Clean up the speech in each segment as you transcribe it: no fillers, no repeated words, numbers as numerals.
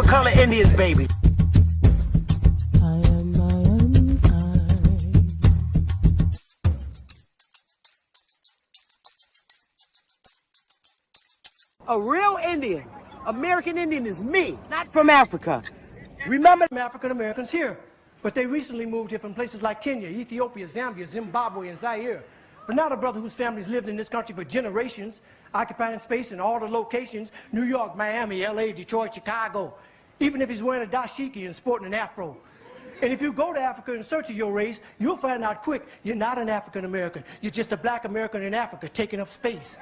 color Indians, baby. A real Indian, American Indian is me, not from Africa. Remember, African Americans here, but they recently moved here from places like Kenya, Ethiopia, Zambia, Zimbabwe, and Zaire. But now the brother whose family's lived in this country for generations, occupying space in all the locations, New York, Miami, LA, Detroit, Chicago, even if he's wearing a dashiki and sporting an afro. And if you go to Africa in search of your race, you'll find out quick, you're not an African American. You're just a black American in Africa taking up space.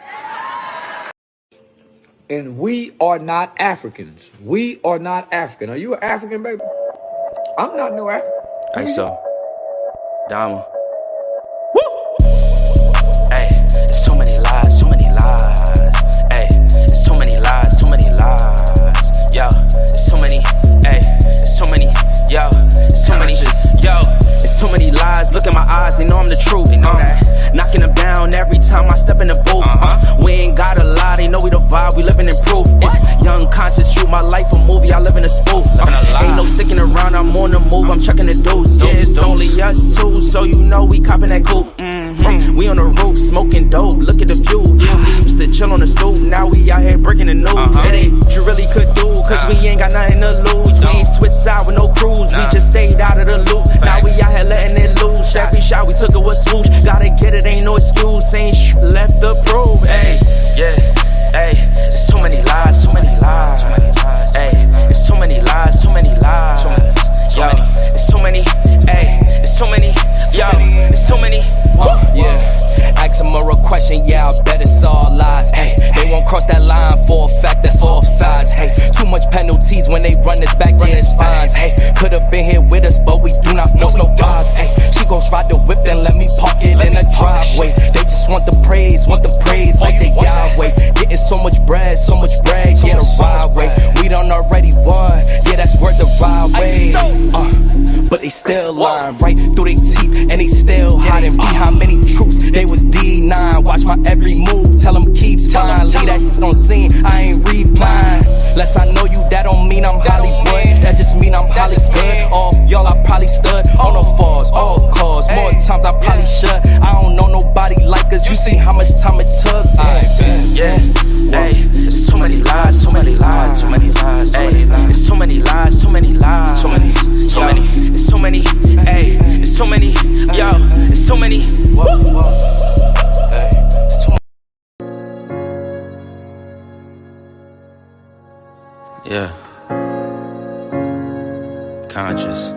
And we are not Africans. We are not African. Are you an African, baby? I'm not no African. Hey, so, Dama. Woo! Hey, there's so many lies, so many lies. Hey, there's so many lies, so many lies. Yo, there's so many, hey, there's so many, yo, there's so many, yo, there's so many lies. Look in my eyes, they know I'm the truth. They know that. Knocking them down every time I step in the booth. We ain't gotta lie, they know we the vibe, we living in proof. It's young, conscious, shoot my life a movie, I live in a spoof. Ain't no sticking around, I'm on the move, I'm checking the dudes. Yeah, it's only us two, so you know we copping that coupe. We on the roof, smoking dope, look at the view. Yeah, we used to chill on the stoop, now we out here breaking the news. It ain't what you really could do, cause we ain't got nothing to lose. We ain't switched side with no cruise, we just stayed out of the loop. Now we out here letting it loose, every shot we took it was swoosh. Gotta get it, ain't no excuse, ain't left to prove. Hey, yeah, hey, there's so many lies, so many lies. Hey, there's so many lies, so many lies. Yo, there's so many, hey, there's so many, yo, there's so many. Yeah, ask them a real question, yeah, I bet it's all lies. Hey, they won't cross that line for a fact that's offsides. Hey, too much penalties when they run this back, yeah, it's fines. Hey, could've been here with us, but we do not force no vibes. Hey, she gon' ride the whip and let me park it in the driveway. They just want the praise, want the Yahweh. Getting so much bread, yeah, the ride way. We done already won, yeah, that's worth the ride way. But they still lying right through their teeth, and they still hiding behind many truths. They was D9, watch my every move, tell them keep fine. Leave that shit on scene, I ain't replying. Less I know you, that don't mean I'm Hollywood. That just mean I'm Hollywood. All y'all, I probably stood on no falls, all cause. More times I probably should. I don't know nobody like us. You see how much time it took. Yeah, hey, there's so many lies, so many lies, so many lies. Hey, there's so many lies, so many lies, so many, there's so many, hey, there's so many, yo, there's so many. Yeah, conscious,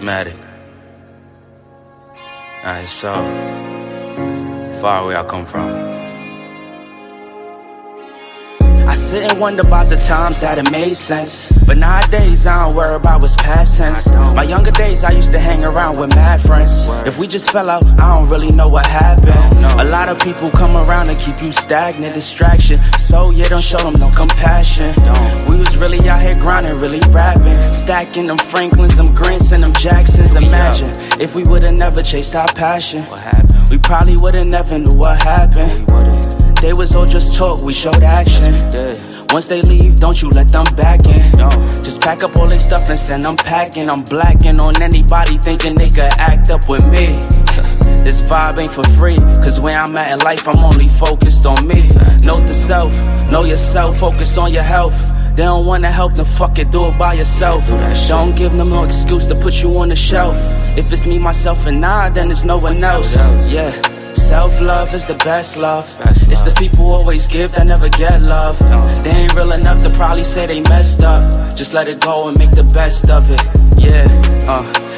Matic. Alright, so far where I come from. I sit and wonder about the times that it made sense, but nowadays I don't worry about what's past tense. My younger days I used to hang around with mad friends. If we just fell out, I don't really know what happened. A lot of people come around and keep you stagnant, distraction. So yeah, don't show them no compassion. We was really out here grinding, really rapping, stacking them Franklins, them Grants, and them Jacksons. Imagine if we would've never chased our passion, we probably would've never knew what happened. They was all just talk, we showed action. Once they leave, don't you let them back in. Just pack up all their stuff and send them packing. I'm blacking on anybody thinking they could act up with me. This vibe ain't for free, cause where I'm at in life, I'm only focused on me. Note the self, know yourself, focus on your health. They don't wanna help, then fuck it, do it by yourself. Don't give them no excuse to put you on the shelf. If it's me, myself, and I, then it's no one else. Yeah. Self-love is the best love. It's the people who always give that never get love. They ain't real enough to probably say they messed up. Just let it go and make the best of it. Yeah,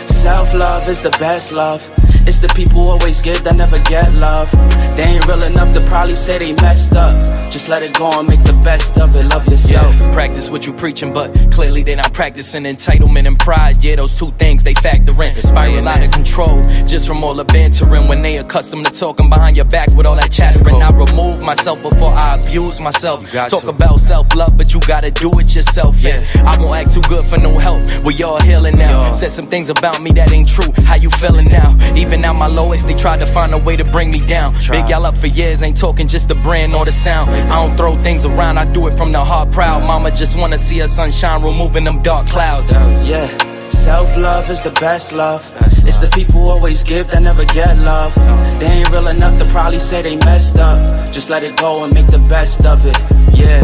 self-love is the best love. It's the people who always give that never get love. They ain't real enough to probably say they messed up. Just let it go and make the best of it. Love yourself. Yeah, practice what you preaching, but clearly they not practicing entitlement and pride. Yeah, those two things they factor in. Spiral out of control just from all the bantering. When they accustomed to talking behind your back with all that chattering, I remove myself before I abuse myself. Talk about self-love, but you gotta do it yourself. Yeah, I won't act too good for no help. We all healing now. Said some things about me that ain't true. How you feeling now? Even Living out my lowest, they tried to find a way to bring me down. Big y'all up for years, ain't talking just the brand or the sound. I don't throw things around, I do it from the heart proud. Mama just wanna see her sunshine, removing them dark clouds. Yeah, self-love is the best love. It's the people who always give that never get love. They ain't real enough to probably say they messed up. Just let it go and make the best of it. Yeah,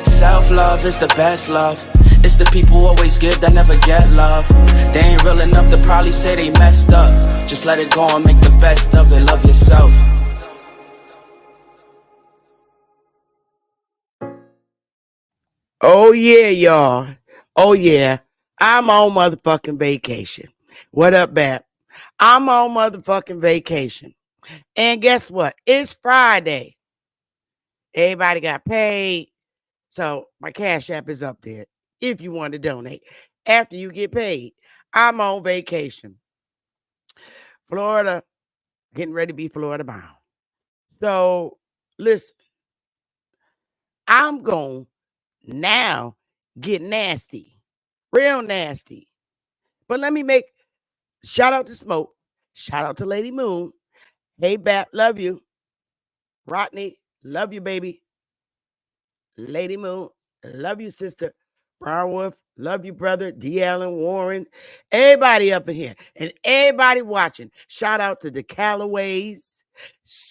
self-love is the best love. It's the people who always give that never get love. They ain't real enough to probably say they messed up. Just let it go and make the best of it. Love yourself. Oh yeah, y'all. Oh yeah. I'm on motherfucking vacation. What up, Bap? I'm on motherfucking vacation. And guess what? It's Friday. Everybody got paid. So my Cash App is up there if you want to donate after you get paid. I'm on vacation. Florida, getting ready to be Florida bound. So listen, I'm going now get nasty, real nasty. But let me make shout out to Smoke, shout out to Lady Moon. Hey, Bap, love you. Rodney, love you, baby. Lady Moon, love you, sister. Brown Wolf, love you, brother. D. Allen, Warren, everybody up in here and everybody watching. Shout out to the Calloways.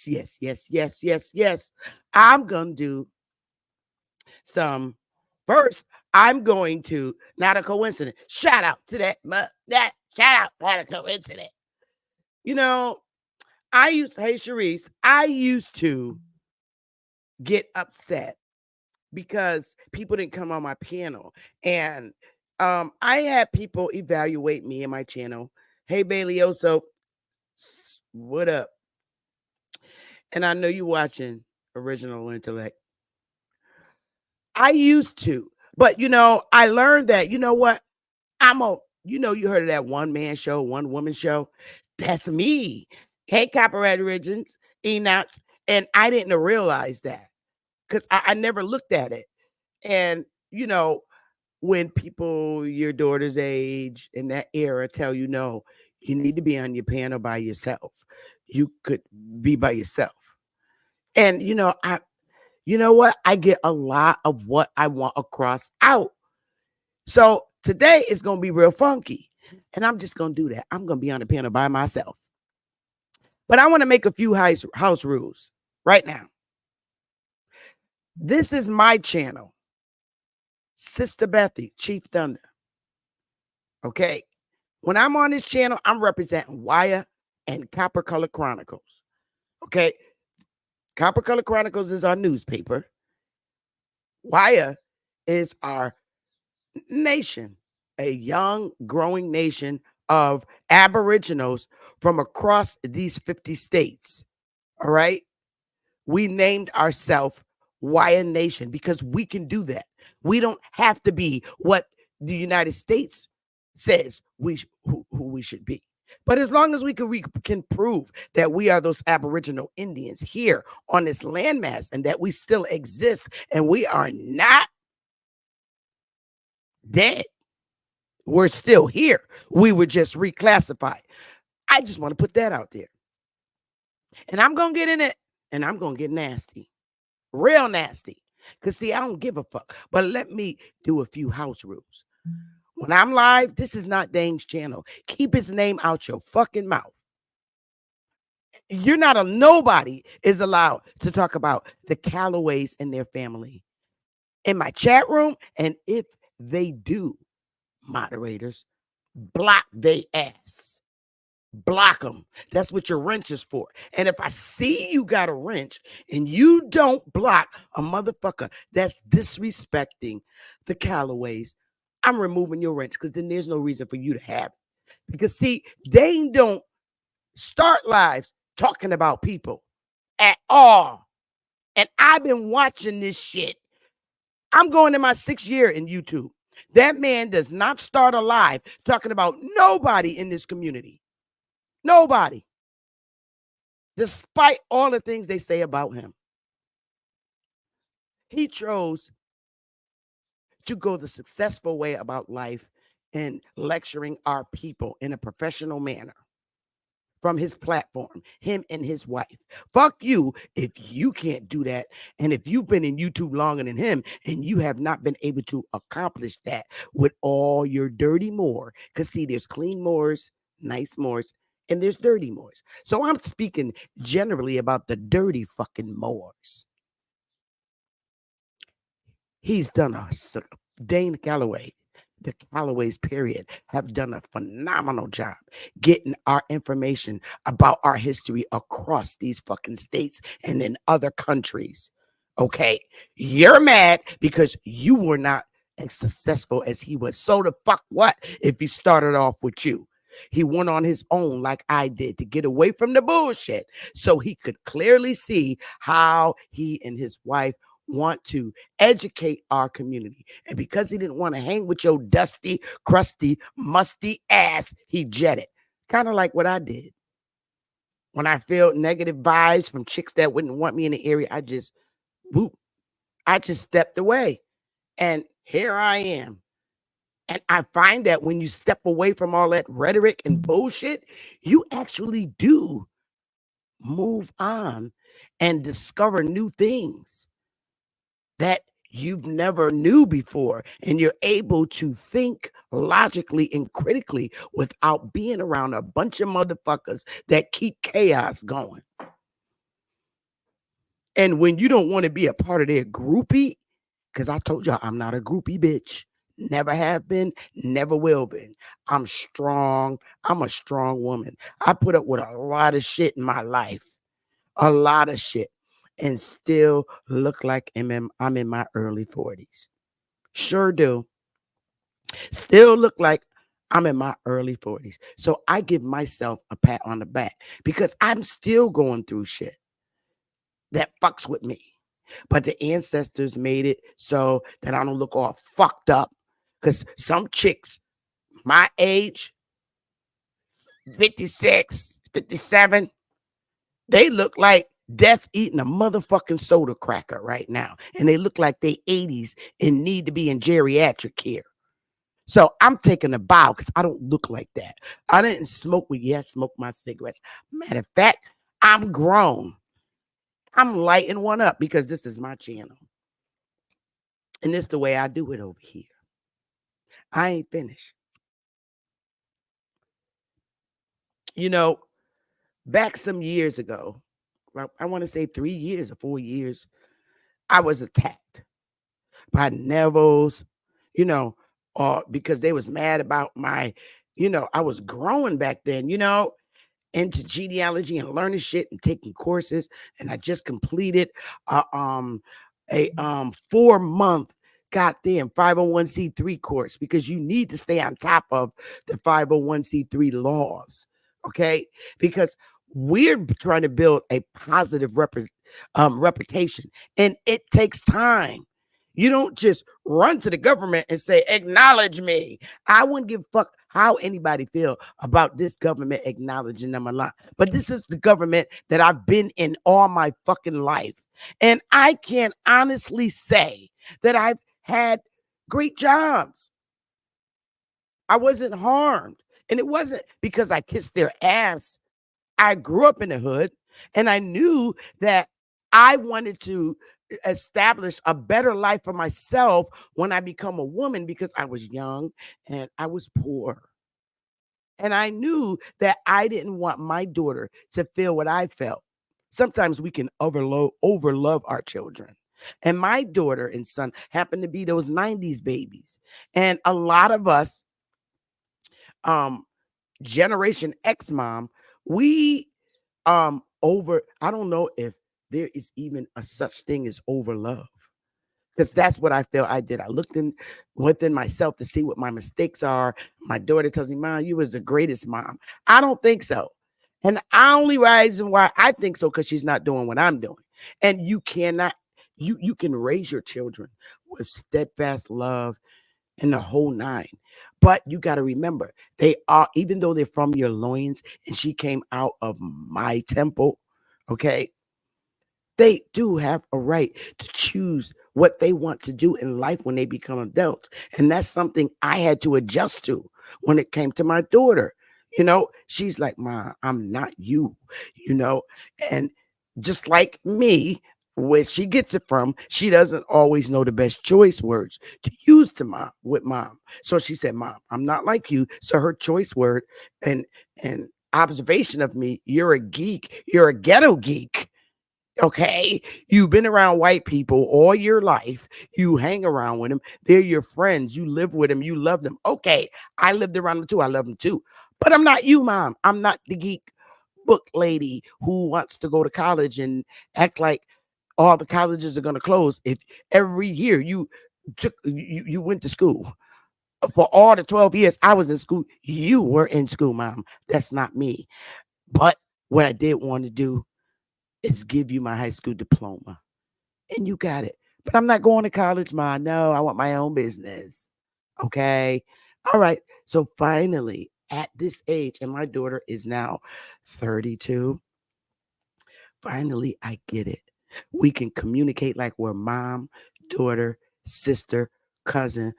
Yes, yes, yes, yes, yes. I'm going to do some. First, I'm going to, not a coincidence. Shout out to that shout out, not a coincidence. You know, hey, Sharice, I used to get upset because people didn't come on my panel. And I had people evaluate me and my channel. Hey, Bailey-oso, what up? And I know you're watching Original Intellect. I used to, but I learned that, you know what? You heard of that one-man show, one-woman show? That's me. Hey, Copyright Origins, Enoch. And I didn't realize that because I never looked at it. And, when people your daughter's age in that era tell you, no, you need to be on your panel by yourself. You could be by yourself. And, you know what? I get a lot of what I want across out. So today is going to be real funky. And I'm just going to do that. I'm going to be on the panel by myself. But I want to make a few house rules right now. This is my channel. Sister Bethy, Chief Thunder. Okay. When I'm on this channel, I'm representing Wire and Copper Color Chronicles. Okay. Copper Color Chronicles is our newspaper. Wire is our nation, a young, growing nation of Aboriginals from across these 50 states. All right. We named ourselves Wire Nation because we can do that. We don't have to be what the United States says who we should be. But as long as we can prove that we are those Aboriginal Indians here on this landmass and that we still exist and we are not dead, we're still here. We were just reclassified. I just want to put that out there. And I'm going to get in it and I'm going to get nasty, real nasty. Because, see, I don't give a fuck. But let me do a few house rules. When I'm live, this is not Dane's channel. Keep his name out your fucking mouth. Nobody is allowed to talk about the Calloways and their family in my chat room. And if they do, moderators, block they ass. Block them. That's what your wrench is for. And if I see you got a wrench and you don't block a motherfucker that's disrespecting the Calloways, I'm removing your wrench because then there's no reason for you to have it. Because, see, they don't start lives talking about people at all. And I've been watching this shit. I'm going in my 6th year in YouTube. That man does not start a live talking about nobody in this community. Nobody. Despite all the things they say about him. He chose to go the successful way about life and lecturing our people in a professional manner. from his platform, him and his wife. Fuck you if you can't do that. And if you've been in YouTube longer than him and you have not been able to accomplish that with all your dirty more. Because see, there's clean Moors, nice Moors, and there's dirty Moors. So I'm speaking generally about the dirty fucking Moors. He's done Dane Calloway, the Calloway's period, have done a phenomenal job getting our information about our history across these fucking states and in other countries. Okay, you're mad because you were not as successful as he was. So the fuck what if he started off with you? He went on his own like I did to get away from the bullshit so he could clearly see how he and his wife want to educate our community. And because he didn't want to hang with your dusty, crusty, musty ass, he jetted. Kind of like what I did. When I felt negative vibes from chicks that wouldn't want me in the area, I just stepped away. And here I am. And I find that when you step away from all that rhetoric and bullshit, you actually do move on and discover new things that you've never knew before. And you're able to think logically and critically without being around a bunch of motherfuckers that keep chaos going. And when you don't want to be a part of their groupie, because I told y'all I'm not a groupie bitch. Never have been, never will be. I'm strong. I'm a strong woman. I put up with a lot of shit in my life. A lot of shit. And still look like I'm in my early 40s. Sure do. Still look like I'm in my early 40s. So I give myself a pat on the back because I'm still going through shit that fucks with me. But the ancestors made it so that I don't look all fucked up. Because some chicks, my age, 56, 57, they look like death eating a motherfucking soda cracker right now. And they look like they 80s and need to be in geriatric care. So I'm taking a bow because I don't look like that. I didn't smoke weed. Yes, smoke my cigarettes. Matter of fact, I'm grown. I'm lighting one up because this is my channel. And this is the way I do it over here. I ain't finished. You know, back some years ago, I want to say 3 years or 4 years, I was attacked by Neville's, because they was mad about my, I was growing back then, into genealogy and learning shit and taking courses. And I just completed a 4-month goddamn 501c3 course because you need to stay on top of the 501c3 laws. Okay, because we're trying to build a positive reputation, and it takes time. You don't just run to the government and say, acknowledge me. I wouldn't give a fuck how anybody feel about this government acknowledging them a lot. But this is the government that I've been in all my fucking life. And I can honestly say that I've had great jobs. I wasn't harmed. And it wasn't because I kissed their ass. I grew up in the hood, and I knew that I wanted to establish a better life for myself when I become a woman because I was young and I was poor. And I knew that I didn't want my daughter to feel what I felt. Sometimes we can overlove our children. And my daughter and son happened to be those 90s babies. And a lot of us, Generation X mom, we I don't know if there is even a such thing as overlove, because that's what I felt I did. I looked within myself to see what my mistakes are. My daughter tells me, Mom, you was the greatest mom. I don't think so. And the only reason why I think so, because she's not doing what I'm doing. And you cannot, you can raise your children with steadfast love and the whole nine. But you got to remember, they are, even though they're from your loins and she came out of my temple, okay, they do have a right to choose what they want to do in life when they become adults. And that's something I had to adjust to when it came to my daughter. She's like, "Mom, I'm not you," and just like me, where she gets it from, she doesn't always know the best choice words to use with mom. So she said, "Mom, I'm not like you." So her choice word and observation of me, you're a geek, you're a ghetto geek. Okay, you've been around white people all your life. You hang around with them. They're your friends. You live with them. You love them. Okay, I lived around them too. I love them too. But I'm not you, Mom. I'm not the geek book lady who wants to go to college and act like all the colleges are going to close. If every year you went to school for all the 12 years I was in school, you were in school, Mom. That's not me. But what I did want to do is give you my high school diploma. And you got it. But I'm not going to college, Ma. No, I want my own business. Okay. All right. So finally, at this age, and my daughter is now 32, finally, I get it. We can communicate like we're mom, daughter, sister, cousin,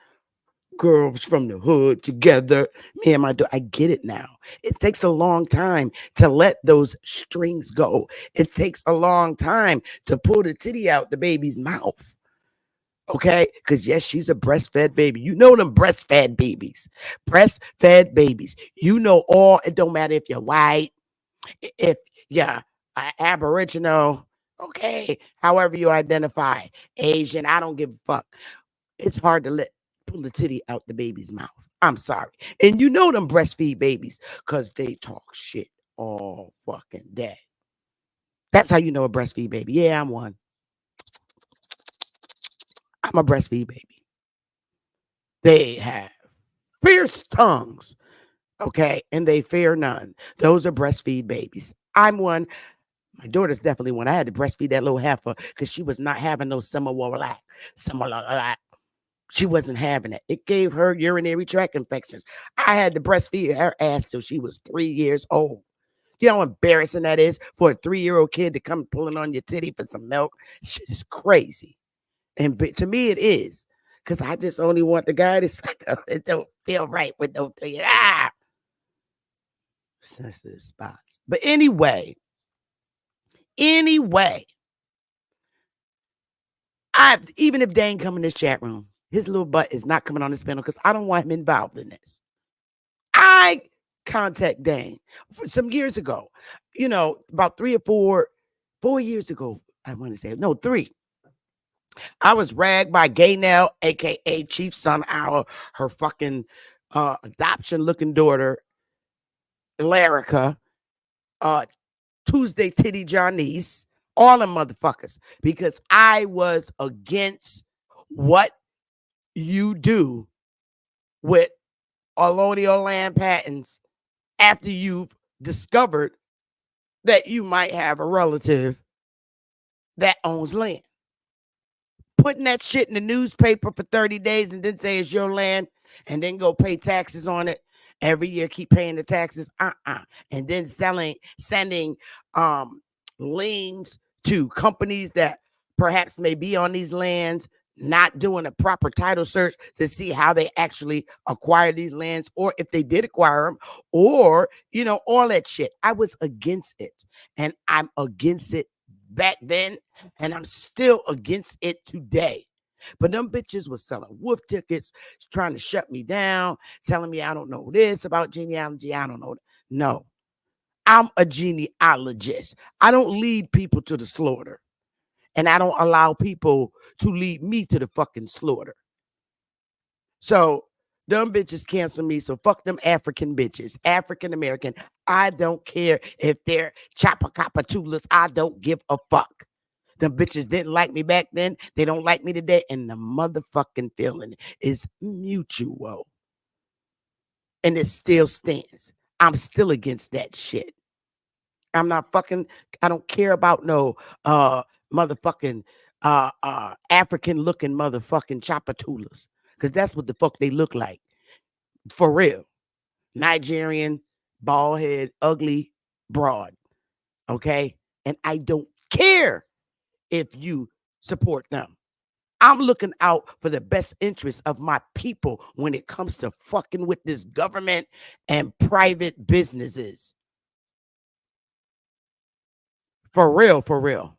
girls from the hood together. Me and my daughter, I get it now. It takes a long time to let those strings go. It takes a long time to pull the titty out the baby's mouth. Okay? Because yes, she's a breastfed baby. You know them breastfed babies. Breastfed babies. It don't matter if you're white, if you're Aboriginal, okay, however you identify, Asian, I don't give a fuck. It's hard to pull the titty out the baby's mouth. I'm sorry. And you know them breastfeed babies because they talk shit all fucking day. That's how you know a breastfeed baby. Yeah, I'm one. I'm a breastfeed baby. They have fierce tongues, okay, and they fear none. Those are breastfeed babies. I'm one. My daughter's definitely one. I had to breastfeed that little heifer because she was not having no similar. She wasn't having it. It gave her urinary tract infections. I had to breastfeed her ass till she was 3 years old. You know how embarrassing that is for a 3-year-old kid to come pulling on your titty for some milk? Shit is crazy. And to me, it is. Because I just only want the guy to suck up. It don't feel right with no 3. Sensitive spots. But anyway, even if Dane come in this chat room, his little butt is not coming on this panel because I don't want him involved in this. I contact Dane some years ago, about 3 or 4 years ago. I want to say, no, 3. I was ragged by Gaynell, aka Chief Son Hour, her fucking adoption looking daughter, Larica, Tuesday Titty Johnnice, all them motherfuckers, because I was against what you do with allodial land patents after you've discovered that you might have a relative that owns land. Putting that shit in the newspaper for 30 days and then say it's your land and then go pay taxes on it every year, keep paying the taxes, and then sending liens to companies that perhaps may be on these lands, not doing a proper title search to see how they actually acquired these lands, or if they did acquire them, or all that shit. I was against it, and I'm against it back then, and I'm still against it today. But them bitches was selling wolf tickets, trying to shut me down, telling me I don't know this about genealogy. I don't know. No, I'm a genealogist. I don't lead people to the slaughter. And I don't allow people to lead me to the fucking slaughter. So them bitches cancel me. So fuck them African bitches, African American. I don't care if they're chapacapatulas. I don't give a fuck. Them bitches didn't like me back then. They don't like me today. And the motherfucking feeling is mutual. And it still stands. I'm still against that shit. I'm not fucking, I don't care about no motherfucking African looking motherfucking chapatulas. Because that's what the fuck they look like. For real. Nigerian, bald head, ugly, broad. Okay? And I don't care if you support them. I'm looking out for the best interests of my people when it comes to fucking with this government and private businesses. For real, for real.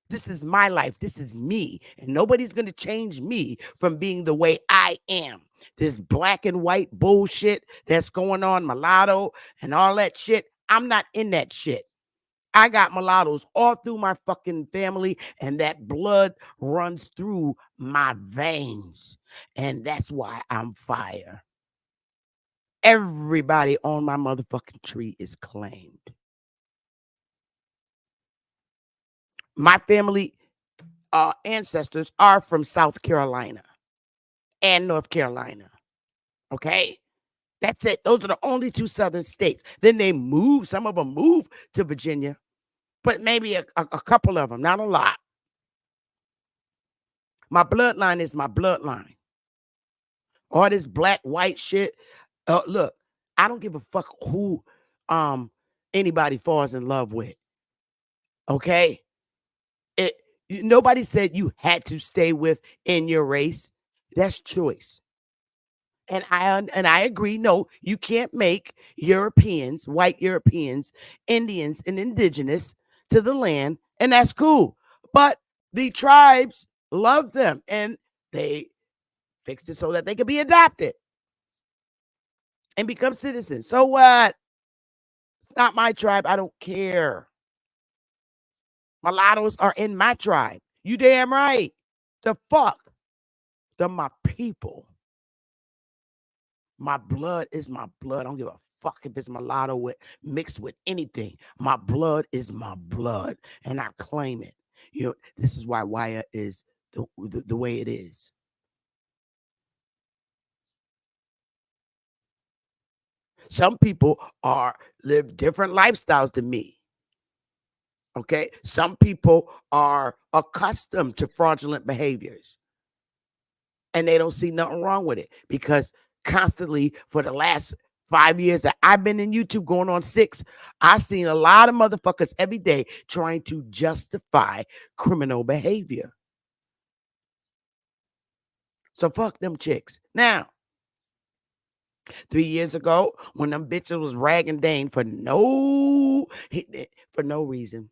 This is my life. This is me. And nobody's going to change me from being the way I am. This black and white bullshit that's going on, mulatto and all that shit. I'm not in that shit. I got mulattoes all through my fucking family, and that blood runs through my veins. And that's why I'm fire. Everybody on my motherfucking tree is claimed. My family ancestors are from South Carolina and North Carolina. Okay? That's it. Those are the only two southern states. Then they move. Some of them move to Virginia, but maybe a couple of them, not a lot. My bloodline is my bloodline. All this black, white shit. Look, I don't give a fuck who anybody falls in love with. Okay? Nobody said you had to stay with in your race. That's choice. And I agree. No, you can't make Europeans, white Europeans, Indians, and indigenous to the land, and that's cool. But the tribes love them, and they fixed it so that they could be adopted and become citizens. So what? It's not my tribe. I don't care. Mulattoes are in my tribe. You damn right. The fuck? They're my people. My blood is my blood. I don't give a fuck if it's mulatto mixed with anything. My blood is my blood, and I claim it. You know, this is why Waya is the way it is. Some people live different lifestyles than me. Okay? Some people are accustomed to fraudulent behaviors, and they don't see nothing wrong with it, because constantly for the last 5 years that I've been in YouTube, going on 6, I've seen a lot of motherfuckers every day trying to justify criminal behavior. So fuck them chicks. Now, 3 years ago, when them bitches was ragging Dane for no reason,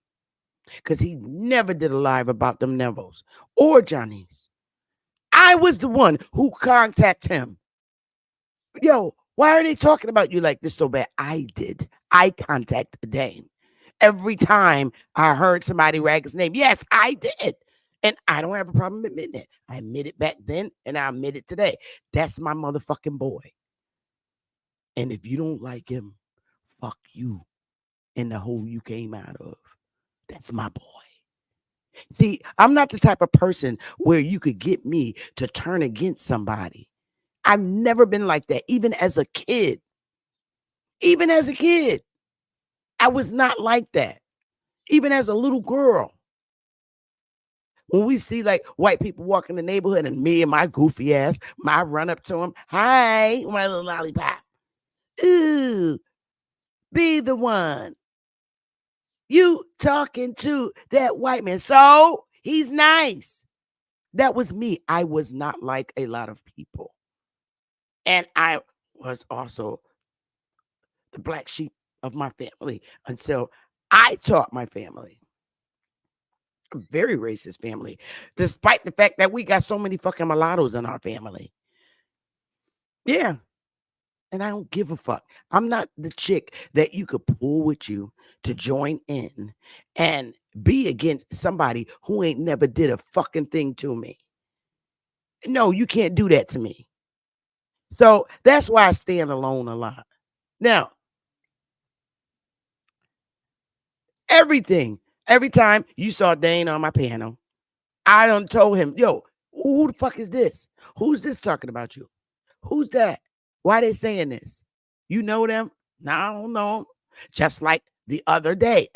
because he never did a live about them Nevos or Johnny's. I was the one who contacted him. Yo, why are they talking about you like this so bad? I did. I contacted Dane. Every time I heard somebody rag his name, yes, I did. And I don't have a problem admitting it. I admit it back then, and I admit it today. That's my motherfucking boy. And if you don't like him, fuck you and the hole you came out of. That's my boy. See, I'm not the type of person where you could get me to turn against somebody. I've never been like that, even as a kid. Even as a kid, I was not like that. Even as a little girl. When we see like white people walk in the neighborhood and me and my goofy ass, I run up to them. Hi, my little lollipop. Ooh, be the one. You talking to that white man. So he's nice. That was me. I was not like a lot of people. And I was also the black sheep of my family until I taught my family. A very racist family, despite the fact that we got so many fucking mulattoes in our family. Yeah. And I don't give a fuck. I'm not the chick that you could pull with you to join in and be against somebody who ain't never did a fucking thing to me. No, you can't do that to me. So that's why I stand alone a lot. Now, every time you saw Dane on my panel, I done told him, yo, who the fuck is this? Who's this talking about you? Who's that? Why they saying this? You know them? No, I don't know them. Just like the other day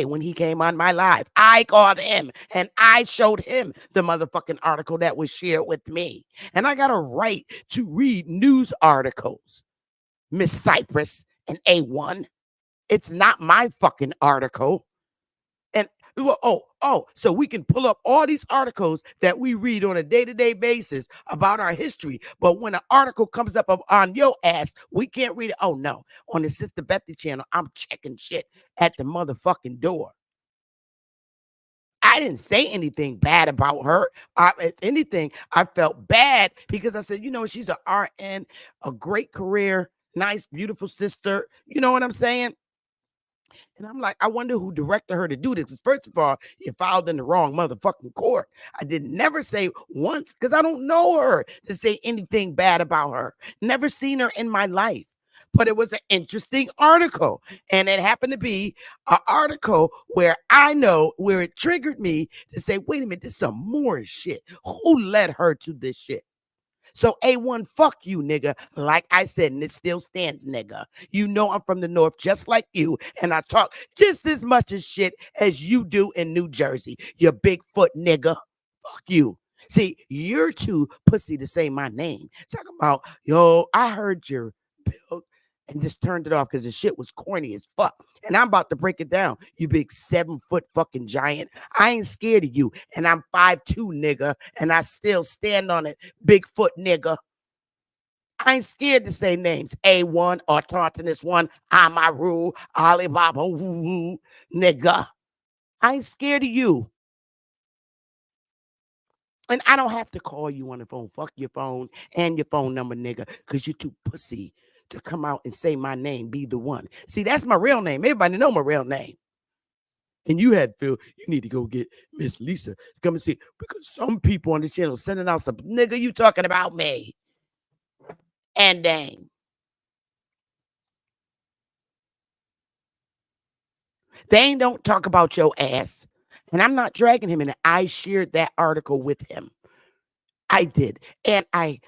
when he came on my live, I called him and I showed him the motherfucking article that was shared with me. And I got a right to read news articles, Miss Cypress and A1. It's not my fucking article. And So we can pull up all these articles that we read on a day-to-day basis about our history. But when an article comes up on your ass, we can't read it. Oh, no. On the Sister Bethy channel, I'm checking shit at the motherfucking door. I didn't say anything bad about her. If anything, I felt bad because I said, she's an RN, a great career, nice, beautiful sister. You know what I'm saying? And I'm like, I wonder who directed her to do this. First of all, you filed in the wrong motherfucking court. I did never say once, because I don't know her, to say anything bad about her. Never seen her in my life. But it was an interesting article. And it happened to be an article where I know where it triggered me to say, wait a minute, this is some more shit. Who led her to this shit? So A1, fuck you, nigga. Like I said, and it still stands, nigga. You know I'm from the North just like you, and I talk just as much as shit as you do in New Jersey, you Bigfoot nigga. Fuck you. See, you're too pussy to say my name. Talking about, yo, I heard your bill and just turned it off because the shit was corny as fuck. And I'm about to break it down, you big 7-foot fucking giant. I ain't scared of you. And I'm 5'2", nigga. And I still stand on it, Bigfoot nigga. I ain't scared to say names. A1, or Tauntinous One, Amaru, Alibaba, nigga. I ain't scared of you. And I don't have to call you on the phone. Fuck your phone and your phone number, nigga, because you're too pussy to come out and say my name, be the one. See, that's my real name. Everybody know my real name. And you had Phil, you need to go get Miss Lisa to come and see, because some people on this channel sending out some, nigga, you talking about me. And dang. They ain't don't talk about your ass. And I'm not dragging him in it. I shared that article with him. I did. And I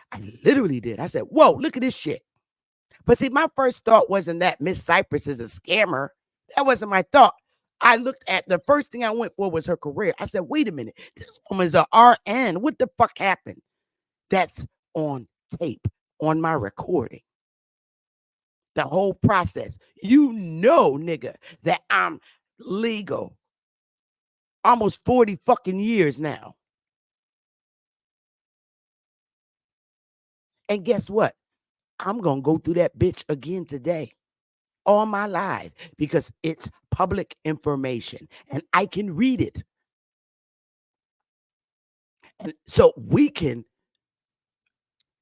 literally did. I said, whoa, look at this shit. But see, my first thought wasn't that Miss Cypress is a scammer. That wasn't my thought. I looked at, the first thing I went for was her career. I said, wait a minute, this woman's a RN. What the fuck happened? That's on tape, on my recording. The whole process. You know, nigga, that I'm legal almost 40 fucking years now. And guess what? I'm going to go through that bitch again today. All my life, because it's public information and I can read it. And so we can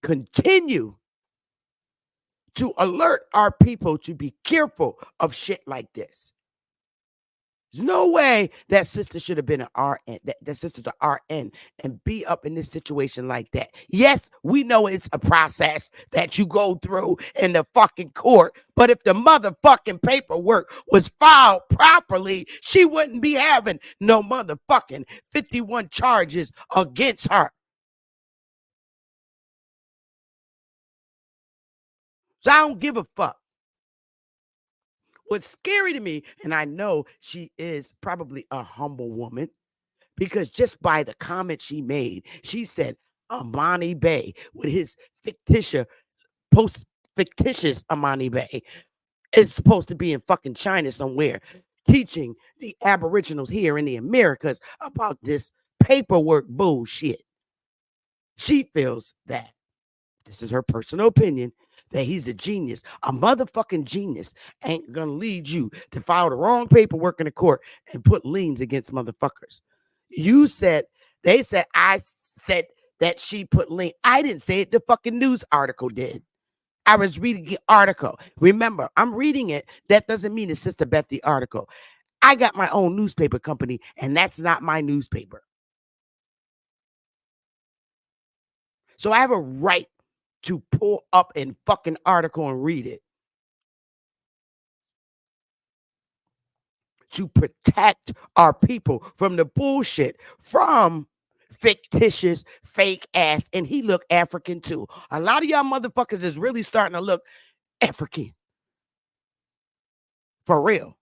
continue to alert our people to be careful of shit like this. There's no way that sister should have been an RN, that sister's an RN and be up in this situation like that. Yes, we know it's a process that you go through in the fucking court, but if the motherfucking paperwork was filed properly, she wouldn't be having no motherfucking 51 charges against her. So I don't give a fuck. What's scary to me, and I know she is probably a humble woman, because just by the comment she made, she said Amani Bay with his fictitious Amani Bay is supposed to be in fucking China somewhere, teaching the Aboriginals here in the Americas about this paperwork bullshit. She feels that, this is her personal opinion, that he's a genius. A motherfucking genius ain't gonna lead you to file the wrong paperwork in the court and put liens against motherfuckers. You said, they said, I said that she put lien. I didn't say it. The fucking news article did. I was reading the article. Remember, I'm reading it. That doesn't mean it's Sister Bethy article. I got my own newspaper company, and that's not my newspaper. So I have a right to pull up a fucking article and read it. To protect our people from the bullshit, from fictitious, fake ass, and he look African too. A lot of y'all motherfuckers is really starting to look African. For real.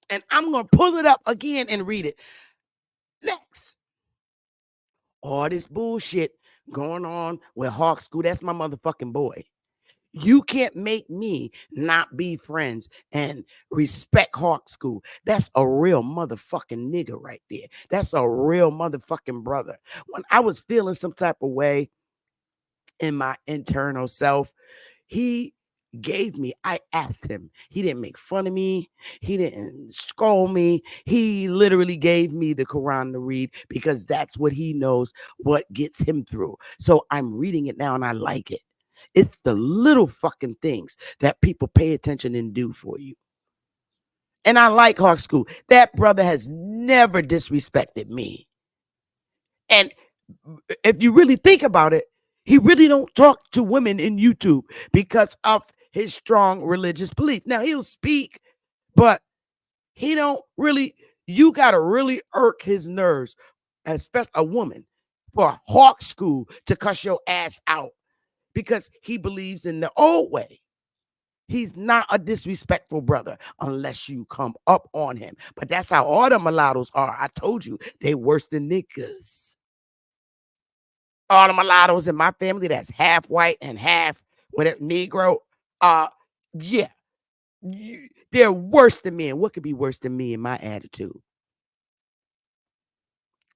And I'm going to pull it up again and read it. Next. All this bullshit going on with Hawk School. That's my motherfucking boy. You can't make me not be friends and respect Hawk School. That's a real motherfucking nigga right there. That's a real motherfucking brother. When I was feeling some type of way in my internal self, he gave me, I asked him. He didn't make fun of me. He didn't scold me. He literally gave me the Quran to read because that's what he knows, what gets him through. So I'm reading it now and I like it. It's the little fucking things that people pay attention and do for you. And I like Hawk School. That brother has never disrespected me. And if you really think about it, he really don't talk to women in YouTube because of his strong religious belief. Now he'll speak, but he don't really, you got to really irk his nerves, especially a woman, for a Hawk School to cuss your ass out because he believes in the old way. He's not a disrespectful brother unless you come up on him. But that's how all the mulattoes are. I told you, they worse than niggas. All the mulattoes in my family that's half white and half whatever Negro, yeah, they're worse than me. And what could be worse than me in my attitude?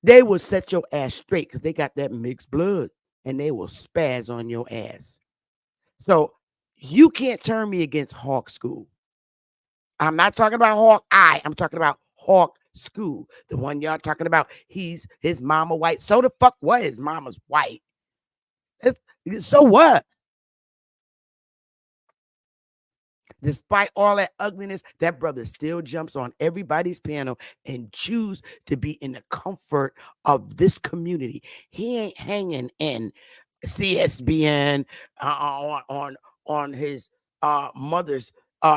They will set your ass straight because they got that mixed blood and they will spaz on your ass. So you can't turn me against Hawk School. I'm not talking about Hawk Eye. I'm talking about Hawk School. The one y'all talking about, his mama white. So the fuck what? His mama's white. So what? Despite all that ugliness, that brother still jumps on everybody's panel and choose to be in the comfort of this community. He ain't hanging in CSBN on his mother's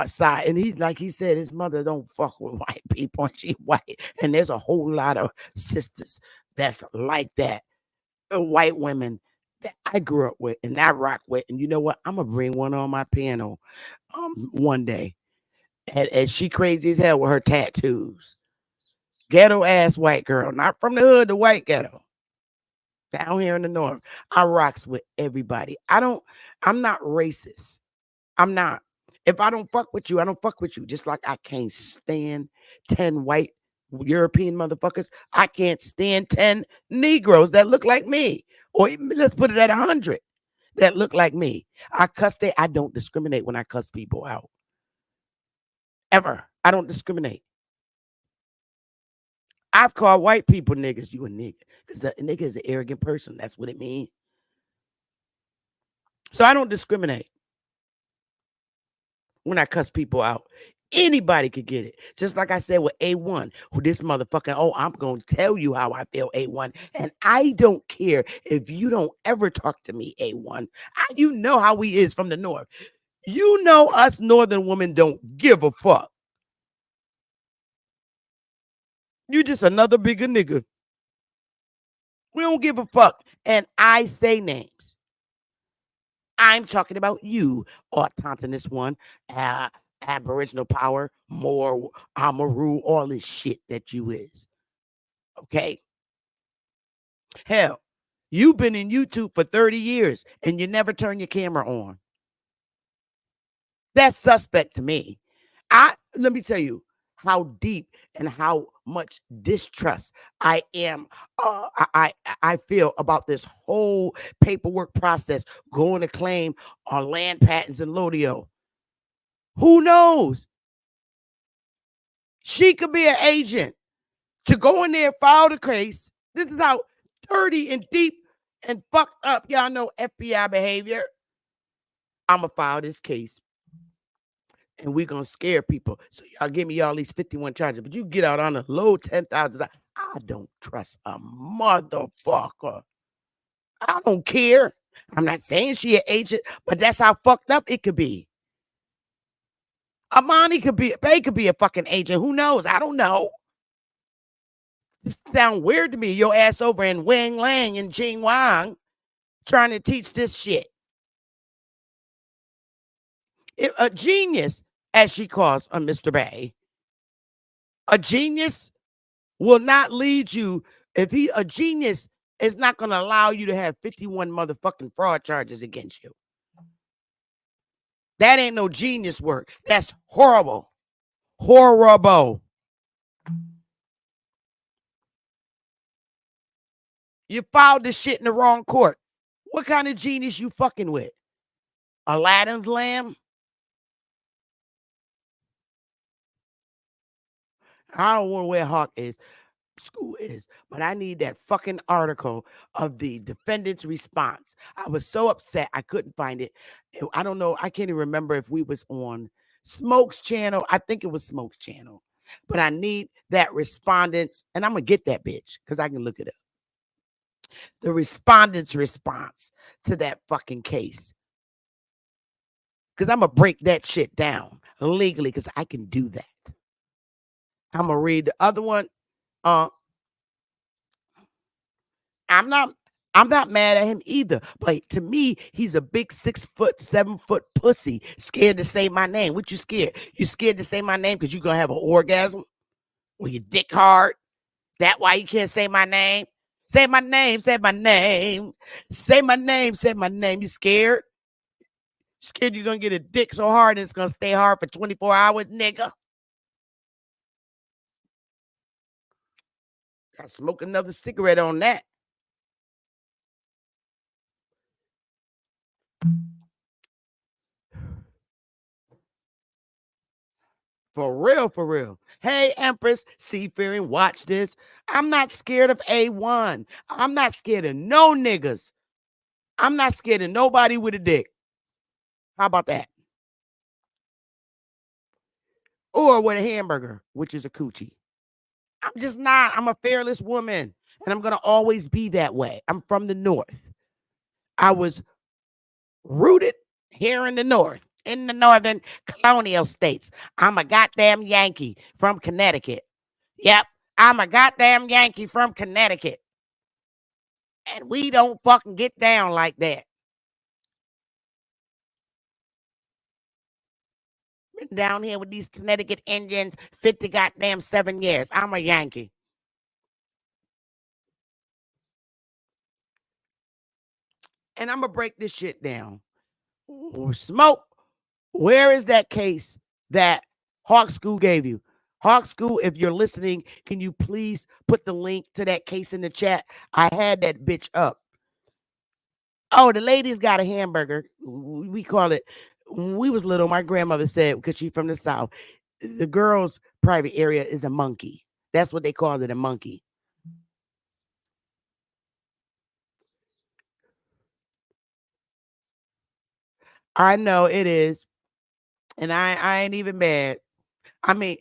side. And he, like he said, his mother don't fuck with white people and she white. And there's a whole lot of sisters that's like that. White women that I grew up with and I rock with. And you know what? I'm gonna bring one on my panel one day. And she crazy as hell with her tattoos. Ghetto ass white girl, not from the hood, the white ghetto. Down here in the north. I rocks with everybody. I'm not racist. I'm not. If I don't fuck with you, I don't fuck with you. Just like I can't stand 10 white European motherfuckers. I can't stand 10 Negroes that look like me. Or let's put it at 100 that look like me. I don't discriminate when I cuss people out. Ever. I don't discriminate. I've called white people niggas. You a nigga. Because a nigga is an arrogant person. That's what it means. So I don't discriminate when I cuss people out. Anybody could get it. Just like I said with A1, who this motherfucker, I'm going to tell you how I feel, A1. And I don't care if you don't ever talk to me, A1. You know how we is from the north. You know us northern women don't give a fuck. You just another bigger nigga. We don't give a fuck. And I say names. I'm talking about you, autonomous one, Aboriginal power, more Amaru, all this shit that you is. Okay? Hell, you've been in YouTube for 30 years and you never turn your camera on. That's suspect to me. Let me tell you how deep and how much distrust I am. I feel about this whole paperwork process going to claim on land patents and Lodio. Who knows? She could be an agent to go in there, file the case. This is how dirty and deep and fucked up. Y'all know FBI behavior. I'm going to file this case. And we're going to scare people. So y'all give me all these 51 charges. But you get out on a low $10,000. I don't trust a motherfucker. I don't care. I'm not saying she an agent, but that's how fucked up it could be. Amani could be a fucking agent. Who knows? I don't know. This sound weird to me. Your ass over in Wang Lang and Jing Wang trying to teach this shit. A genius, as she calls a Mr. Bay. A genius will not lead you. A genius is not going to allow you to have 51 motherfucking fraud charges against you. That ain't no genius work. That's horrible. Horrible. You filed this shit in the wrong court. What kind of genius you fucking with? Aladdin's lamb? I don't know where Hawk is. School is, but I need that fucking article of the defendant's response. I was so upset I couldn't find it. I don't know. I can't even remember if we was on Smoke's channel. I think it was Smoke's channel, but I need that respondent's, and I'm gonna get that bitch because I can look it up. The respondent's response to that fucking case, because I'm gonna break that shit down legally because I can do that. I'm gonna read the other one. I'm not mad at him either, but to me, he's a big 6 foot, 7 foot pussy, scared to say my name. What you scared? You scared to say my name because you're gonna have an orgasm? Or your dick hard? That why you can't say my name? Say my name, say my name, say my name, say my name. You scared? Scared you're gonna get a dick so hard and it's gonna stay hard for 24 hours, nigga? Gotta smoke another cigarette on that. For real, for real. Hey, Empress, seafaring, watch this. I'm not scared of A1. I'm not scared of no niggas. I'm not scared of nobody with a dick. How about that? Or with a hamburger, which is a coochie. I'm just not. I'm a fearless woman, and I'm going to always be that way. I'm from the North. I was rooted here in the North, in the northern colonial states. I'm a goddamn Yankee from Connecticut. Yep, I'm a goddamn Yankee from Connecticut. And we don't fucking get down like that. Been down here with these Connecticut Indians 50 goddamn 7 years. I'm a Yankee. And I'm going to break this shit down. Smoke, where is that case that Hawk School gave you? Hawk School, if you're listening, can you please put the link to that case in the chat? I had that bitch up. Oh, the lady's got a hamburger. We call it, when we was little, my grandmother said, because she's from the South, the girl's private area is a monkey. That's what they called it, a monkey. I know it is. And I ain't even mad. I mean,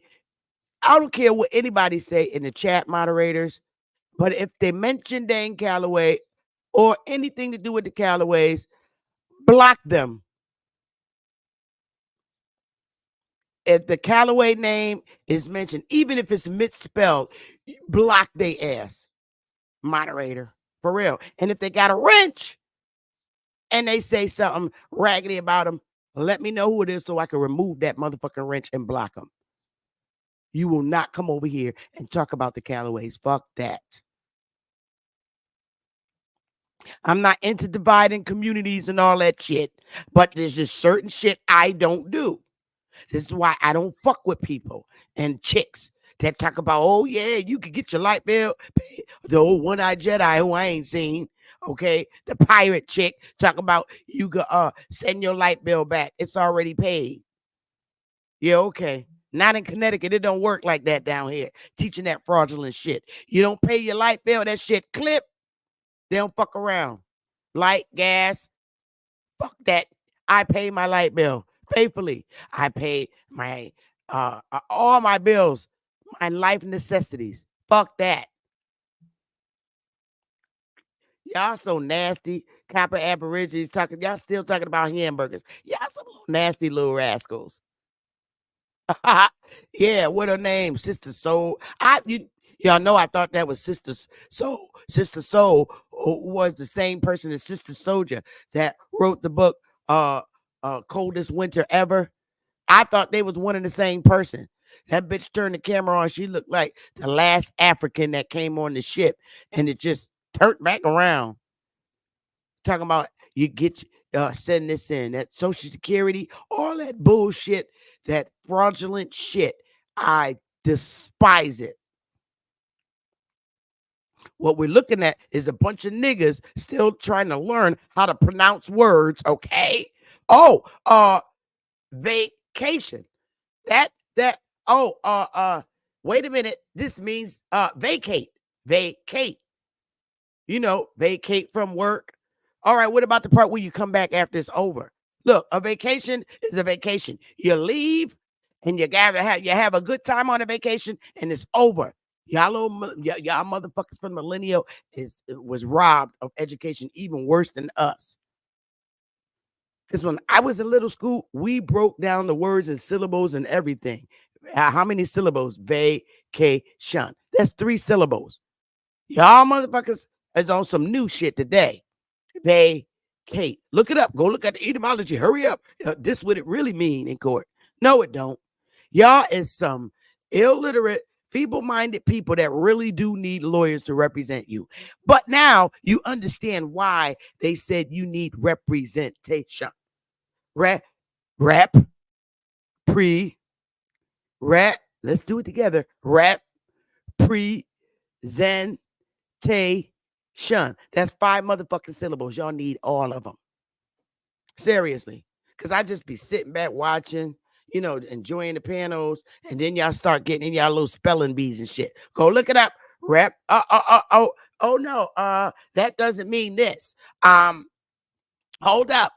I don't care what anybody say in the chat, moderators, but if they mention Dane Calloway or anything to do with the Callaways, block them. If the Calloway name is mentioned, even if it's misspelled, block they ass, moderator, for real. And if they got a wrench and they say something raggedy about them, let me know who it is so I can remove that motherfucking wrench and block them. You will not come over here and talk about the Callaways. Fuck that. I'm not into dividing communities and all that shit, but there's just certain shit I don't do. This is why I don't fuck with people and chicks that talk about, oh, yeah, you can get your light bill. The old one-eyed Jedi who I ain't seen, okay? The pirate chick talking about you can send your light bill back. It's already paid. Yeah, okay. Not in Connecticut. It don't work like that down here. Teaching that fraudulent shit. You don't pay your light bill, that shit clip. They don't fuck around. Light, gas, fuck that. I pay my light bill faithfully. I pay my all my bills, my life necessities. Fuck that. Y'all so nasty. Copper Aborigines talking. Y'all still talking about hamburgers. Y'all some little nasty little rascals. Yeah, what her name? Sister Soul. Y'all know I thought that was Sister Soul. Sister Soul was the same person as Sister Soldier that wrote the book Coldest Winter Ever. I thought they was one and the same person. That bitch turned the camera on. She looked like the last African that came on the ship, and it just turned back around. Talking about you get send this in. That Social Security, all that bullshit, that fraudulent shit. I despise it. What we're looking at is a bunch of niggas still trying to learn how to pronounce words, okay? Oh, vacation. Wait a minute. This means vacate. Vacate. Vacate from work. All right, what about the part where you come back after it's over? Look, a vacation is a vacation. You leave and you have a good time on a vacation and it's over. Y'all motherfuckers from millennial was robbed of education even worse than us. Because when I was in little school, we broke down the words and syllables and everything. How many syllables? Vacation. That's 3 syllables. Y'all motherfuckers is on some new shit today. Vacate. Look it up. Go look at the etymology. Hurry up. This what it really mean in court. No, it don't. Y'all is some illiterate, feeble-minded people that really do need lawyers to represent you. But now you understand why they said you need representation. Let's do it together. Representation. That's 5 motherfucking syllables. Y'all need all of them. Seriously. Because I just be sitting back watching, enjoying the panels, and then y'all start getting in y'all little spelling bees and shit. Go look it up. That doesn't mean this. Hold up.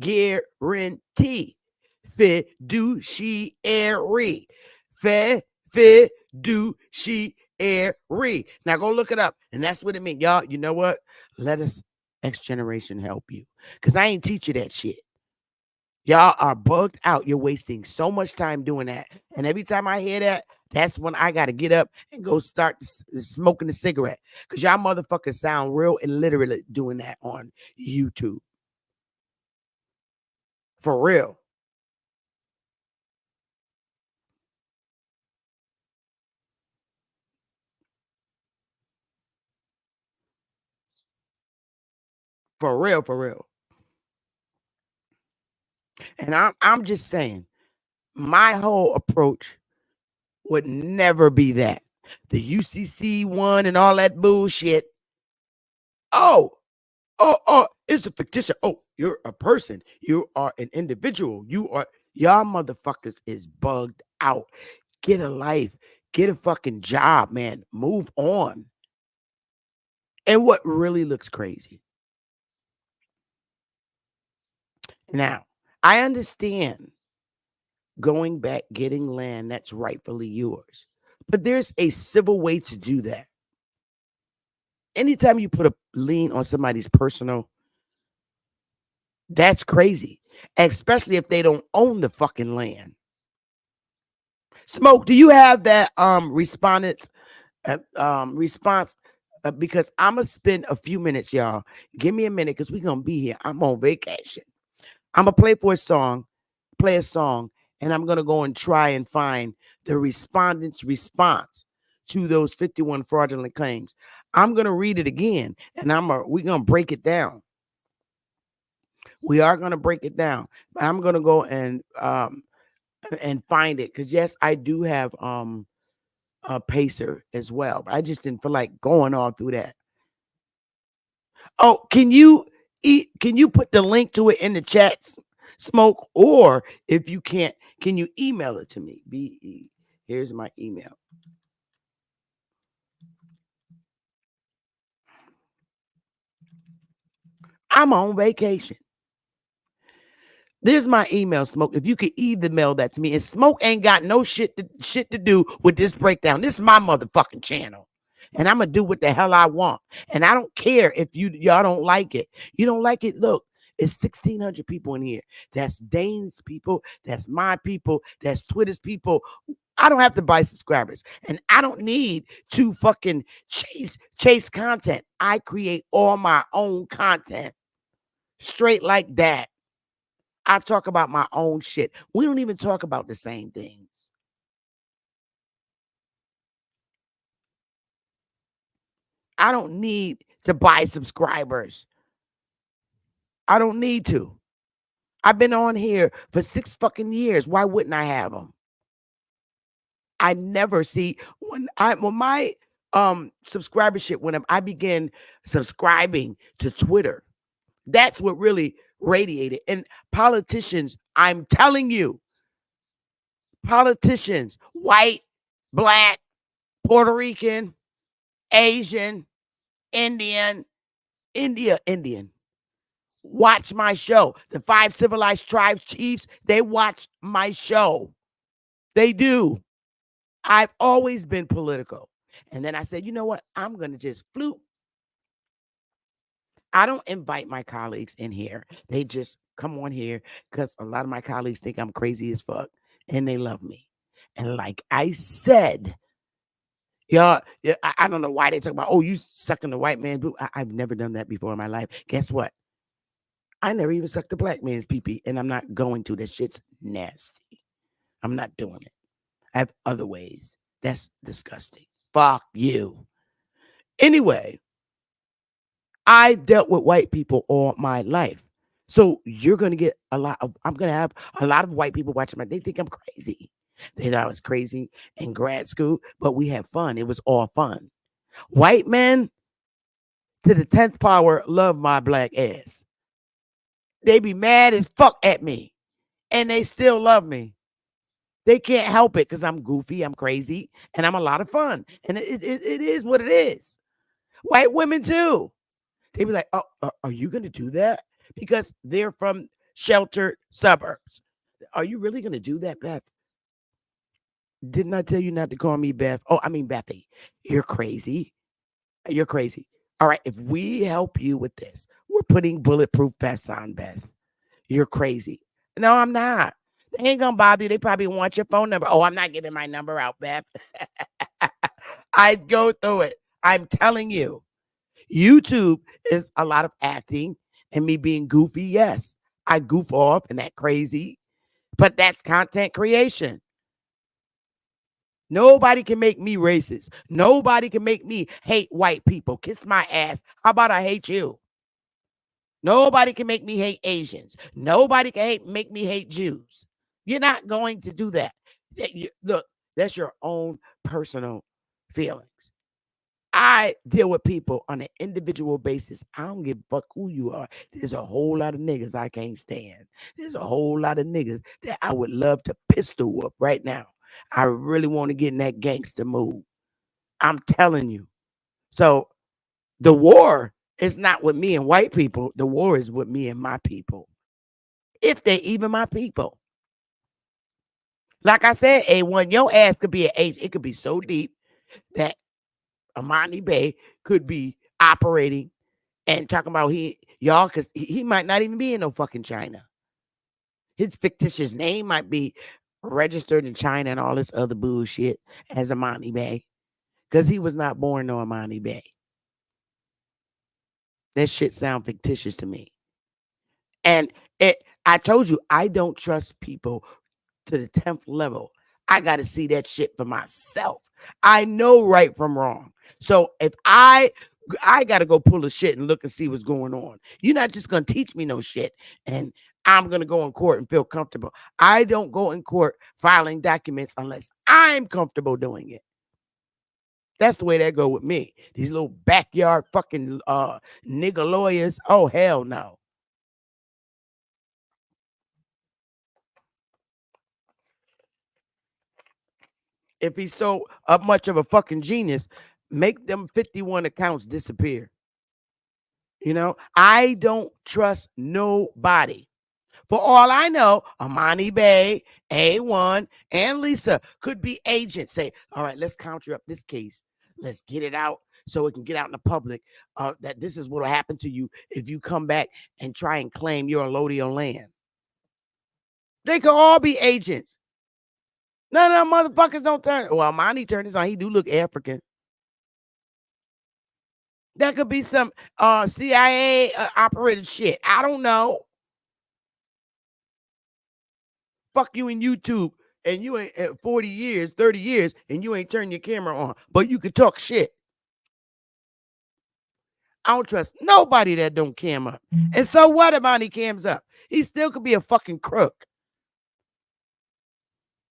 Guarantee. Fiduciary. Fiduciary. Now go look it up. And that's what it means. Y'all, you know what? Let us X generation help you. Because I ain't teach you that shit. Y'all are bugged out. You're wasting so much time doing that. And every time I hear that, that's when I got to get up and go start smoking a cigarette. Because y'all motherfuckers sound real illiterate doing that on YouTube. For real. For real, for real. And I'm just saying, my whole approach would never be that. The UCC one and all that bullshit. Oh, it's a fictitious. Oh, you're a person. You are an individual. Y'all motherfuckers is bugged out. Get a life. Get a fucking job, man. Move on. And what really looks crazy. Now, I understand going back, getting land that's rightfully yours. But there's a civil way to do that. Anytime you put a lien on somebody's personal, that's crazy. Especially if they don't own the fucking land. Smoke, do you have that response? Because I'm gonna spend a few minutes, y'all. Give me a minute because we're gonna be here. I'm on vacation. I'm gonna play a song, and I'm gonna go and try and find the respondent's response to those 51 fraudulent claims. I'm gonna read it again, and we're gonna break it down. We are gonna break it down, but I'm gonna go and find it because yes, I do have a Pacer as well, but I just didn't feel like going all through that. Oh, can you put the link to it in the chats, Smoke? Or if you can't, can you email it to me? Here's my email. I'm on vacation. There's my email, Smoke. If you could email that to me. And Smoke ain't got no shit to do with this breakdown. This is my motherfucking channel. And I'm going to do what the hell I want. And I don't care if y'all don't like it. You don't like it? Look, it's 1,600 people in here. That's Dane's people. That's my people. That's Twitter's people. I don't have to buy subscribers. And I don't need to fucking chase content. I create all my own content. Straight like that. I talk about my own shit. We don't even talk about the same things. I don't need to buy subscribers. I don't need to. I've been on here for 6 fucking years. Why wouldn't I have them? I never see when my subscribership, when I began subscribing to Twitter, that's what really radiated. And politicians, I'm telling you, politicians, white, black, Puerto Rican, Asian, Indian, Indian, watch my show. The 5 civilized tribe chiefs, they watch my show. They do. I've always been political. And then I said, you know what? I'm going to just floop. I don't invite my colleagues in here. They just come on here because a lot of my colleagues think I'm crazy as fuck and they love me. And like I said, y'all, I don't know why they talk about, oh, you sucking the white man's boob. I've never done that before in my life. Guess what? I never even sucked the black man's pee-pee, and I'm not going to. That shit's nasty. I'm not doing it. I have other ways. That's disgusting. Fuck you. Anyway, I dealt with white people all my life. So you're going to get I'm going to have a lot of white people watching they think I'm crazy. They thought I was crazy in grad school, but we had fun. It was all fun. White men to the 10th power love my black ass. They be mad as fuck at me, and they still love me. They can't help it because I'm goofy, I'm crazy, and I'm a lot of fun. And it is what it is. White women too. They be like, oh, are you going to do that? Because they're from sheltered suburbs. Are you really going to do that, Beth? Didn't I tell you not to call me Beth? Oh, I mean, Bethy. You're crazy. You're crazy. All right, if we help you with this, we're putting bulletproof vests on, Beth. You're crazy. No, I'm not. They ain't going to bother you. They probably want your phone number. Oh, I'm not giving my number out, Beth. I go through it. I'm telling you. YouTube is a lot of acting and me being goofy. Yes, I goof off and that crazy, but that's content creation. Nobody can make me racist. Nobody can make me hate white people. Kiss my ass. How about I hate you? Nobody can make me hate Asians. Nobody can make me hate Jews. You're not going to do that. Look, that's your own personal feelings. I deal with people on an individual basis. I don't give a fuck who you are. There's a whole lot of niggas I can't stand. There's a whole lot of niggas that I would love to pistol whoop right now. I really want to get in that gangster mood. I'm telling you. So the war is not with me and white people. The war is with me and my people. If they even my people. Like I said, A1, your ass could be an H. It could be so deep that Amani Bay could be operating and talking about y'all, because he might not even be in no fucking China. His fictitious name might be registered in China and all this other bullshit as Amani Bay, because he was not born no Amani Bay. That shit sound fictitious to me. And I told you, I don't trust people to the 10th level. I got to see that shit for myself. I know right from wrong. So if I got to go pull the shit and look and see what's going on. You're not just going to teach me no shit and I'm going to go in court and feel comfortable. I don't go in court filing documents unless I'm comfortable doing it. That's the way that go with me. These little backyard fucking nigga lawyers. Oh, hell no. If he's so much of a fucking genius, make them 51 accounts disappear. You know, I don't trust nobody. For all I know, Amani Bay, A1, and Lisa could be agents. Say, all right, let's conjure up this case. Let's get it out so it can get out in the public that this is what will happen to you if you come back and try and claim your allodial land. They could all be agents. None of them motherfuckers don't turn. Well, Amani turned his on. He do look African. That could be some CIA operated shit. I don't know. Fuck you in YouTube, and you ain't 40 years, 30 years, and you ain't turned your camera on, but you can talk shit. I don't trust nobody that don't cam up. And so what about he cams up? He still could be a fucking crook.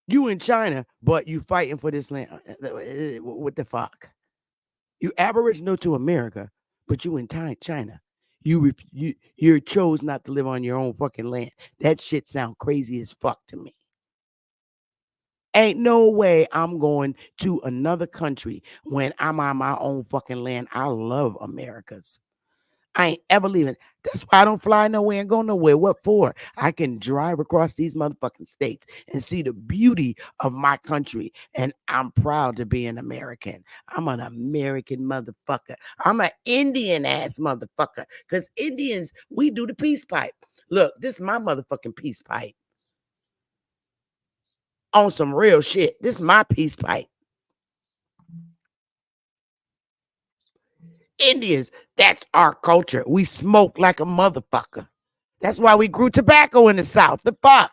You in China, but you fighting for this land. What the fuck? You aboriginal to America, but you in China. You chose not to live on your own fucking land. That shit sound crazy as fuck to me. Ain't no way I'm going to another country when I'm on my own fucking land. I love Americas. I ain't ever leaving. That's why I don't fly nowhere and go nowhere. What for? I can drive across these motherfucking states and see the beauty of my country. And I'm proud to be an American. I'm an American motherfucker. I'm an Indian ass motherfucker. Because Indians, we do the peace pipe. Look, this is my motherfucking peace pipe. On some real shit. This is my peace pipe. Indians, that's our culture. We smoke like a motherfucker. That's why we grew tobacco in the South. The fuck?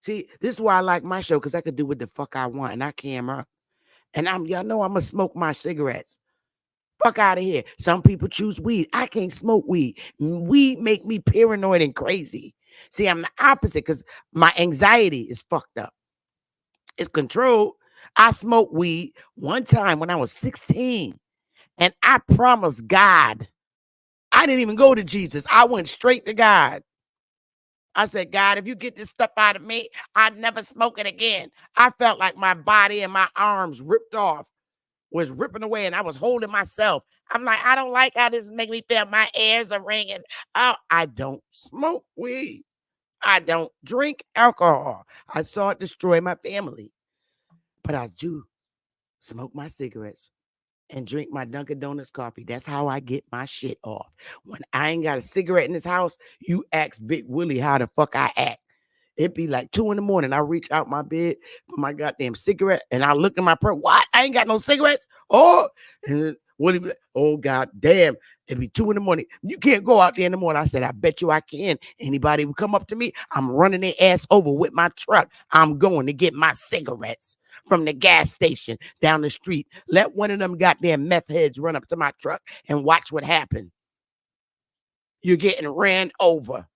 See, this is why I like my show, because I could do what the fuck I want and I camera. And y'all know I'm gonna smoke my cigarettes. Fuck out of here. Some people choose weed. I can't smoke weed. Weed make me paranoid and crazy. See, I'm the opposite because my anxiety is fucked up. It's controlled. I smoked weed one time when I was 16, and I promised God. I didn't even go to Jesus. I went straight to God. I said, God, if you get this stuff out of me, I'd never smoke it again. I felt like my body and my arms ripped off, was ripping away, and I was holding myself. I'm like, I don't like how this is making me feel. My ears are ringing. Oh, I don't smoke weed. I don't drink alcohol. I saw it destroy my family. But I do smoke my cigarettes and drink my Dunkin' Donuts coffee. That's how I get my shit off. When I ain't got a cigarette in this house, you ask Big Willie how the fuck I act. It'd be like 2 a.m. I reach out my bed for my goddamn cigarette, and I look in my purse. What? I ain't got no cigarettes? Oh, and Willie be like, oh, god damn. It'd be 2 a.m. You can't go out there in the morning. I said, I bet you I can. Anybody would come up to me, I'm running their ass over with my truck. I'm going to get my cigarettes from the gas station down the street. Let one of them goddamn meth heads run up to my truck and watch what happened. You're getting ran over.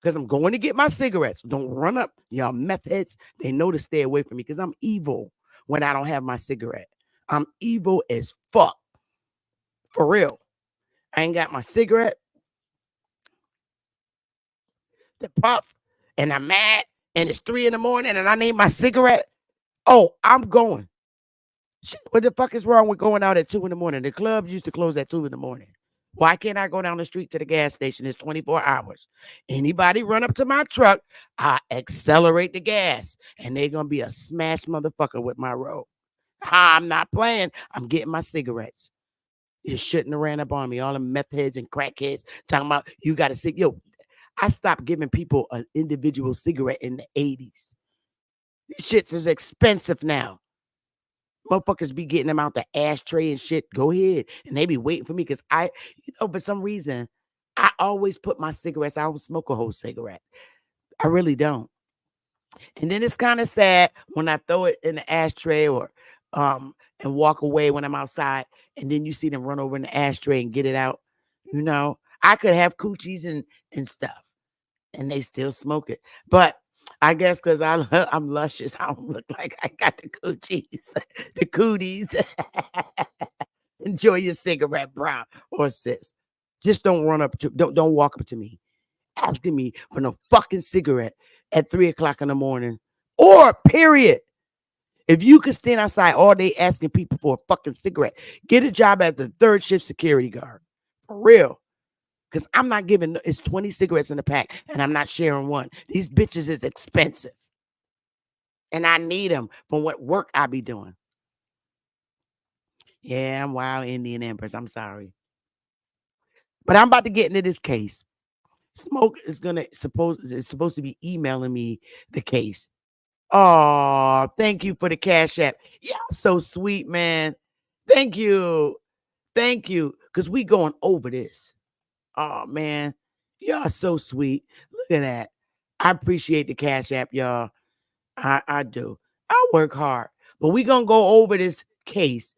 Because I'm going to get my cigarettes. Don't run up. Y'all meth heads, they know to stay away from me because I'm evil when I don't have my cigarette. I'm evil as fuck. For real. I ain't got my cigarette. The puff. And I'm mad. And it's 3 a.m. and I need my cigarette. Oh, I'm going. Shit, what the fuck is wrong with going out at 2 a.m? The clubs used to close at 2 a.m. Why can't I go down the street to the gas station? It's 24 hours. Anybody run up to my truck, I accelerate the gas, and they're going to be a smash motherfucker with my road. I'm not playing. I'm getting my cigarettes. You shouldn't have ran up on me. All the meth heads and crackheads talking about you got to see. Yo, I stopped giving people an individual cigarette in the 80s. These shits is expensive now. Motherfuckers be getting them out the ashtray and shit. Go ahead. And they be waiting for me because for some reason, I always put my cigarettes. I don't smoke a whole cigarette. I really don't. And then it's kind of sad when I throw it in the ashtray or and walk away when I'm outside. And then you see them run over in the ashtray and get it out. I could have coochies and stuff. And they still smoke it. But I guess because I'm luscious, I don't look like I got the coochies, the cooties. Enjoy your cigarette, bro or sis. Just don't walk up to me asking me for no fucking cigarette at 3 o'clock in the morning. Or period. If you could stand outside all day asking people for a fucking cigarette, get a job as the 3rd shift security guard. For real. Because I'm not giving, it's 20 cigarettes in the pack, and I'm not sharing one. These bitches is expensive. And I need them for what work I be doing. Yeah, I'm Wild Indian Empress. I'm sorry. But I'm about to get into this case. Smoke is supposed to be emailing me the case. Oh, thank you for the Cash App. Yeah, so sweet, man. Thank you. Thank you. Because we going over this. Oh, man. Y'all so sweet. Look at that. I appreciate the Cash App, y'all. I do. I work hard. But we're going to go over this case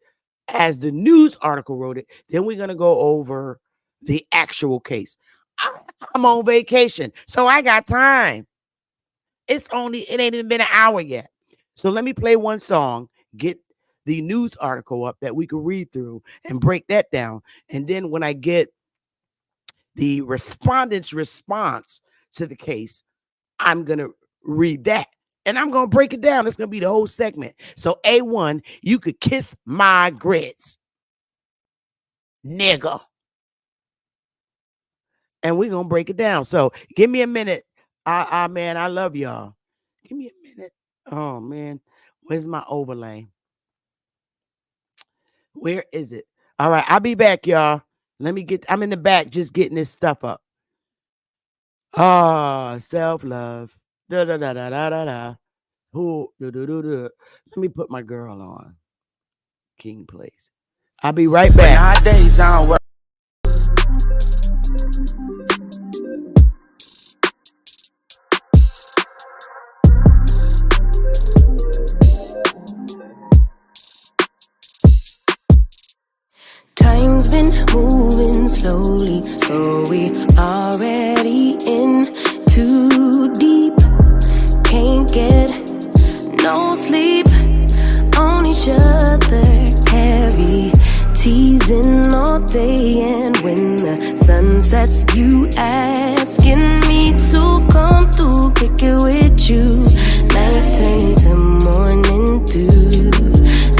as the news article wrote it. Then we're going to go over the actual case. I'm on vacation, so I got time. It ain't even been an hour yet. So let me play one song, get the news article up that we can read through and break that down. And then when I get the respondent's response to the case, I'm going to read that. And I'm going to break it down. It's going to be the whole segment. So A1, you could kiss my grits, nigga. And we're going to break it down. So give me a minute. Man, I love y'all. Give me a minute. Oh, man. Where's my overlay? Where is it? All right. I'll be back, y'all. I'm in the back just getting this stuff up. Self-love. Da-da-da-da-da-da-da. Let me put my girl on. King plays. I'll be right back. Nowadays, I don't worry. Time's been moving slowly, so we already in too deep. Can't get no sleep on each other, heavy teasing all day, and when the sun sets, you asking me to come through, kick it with you. Night turn to morning dew,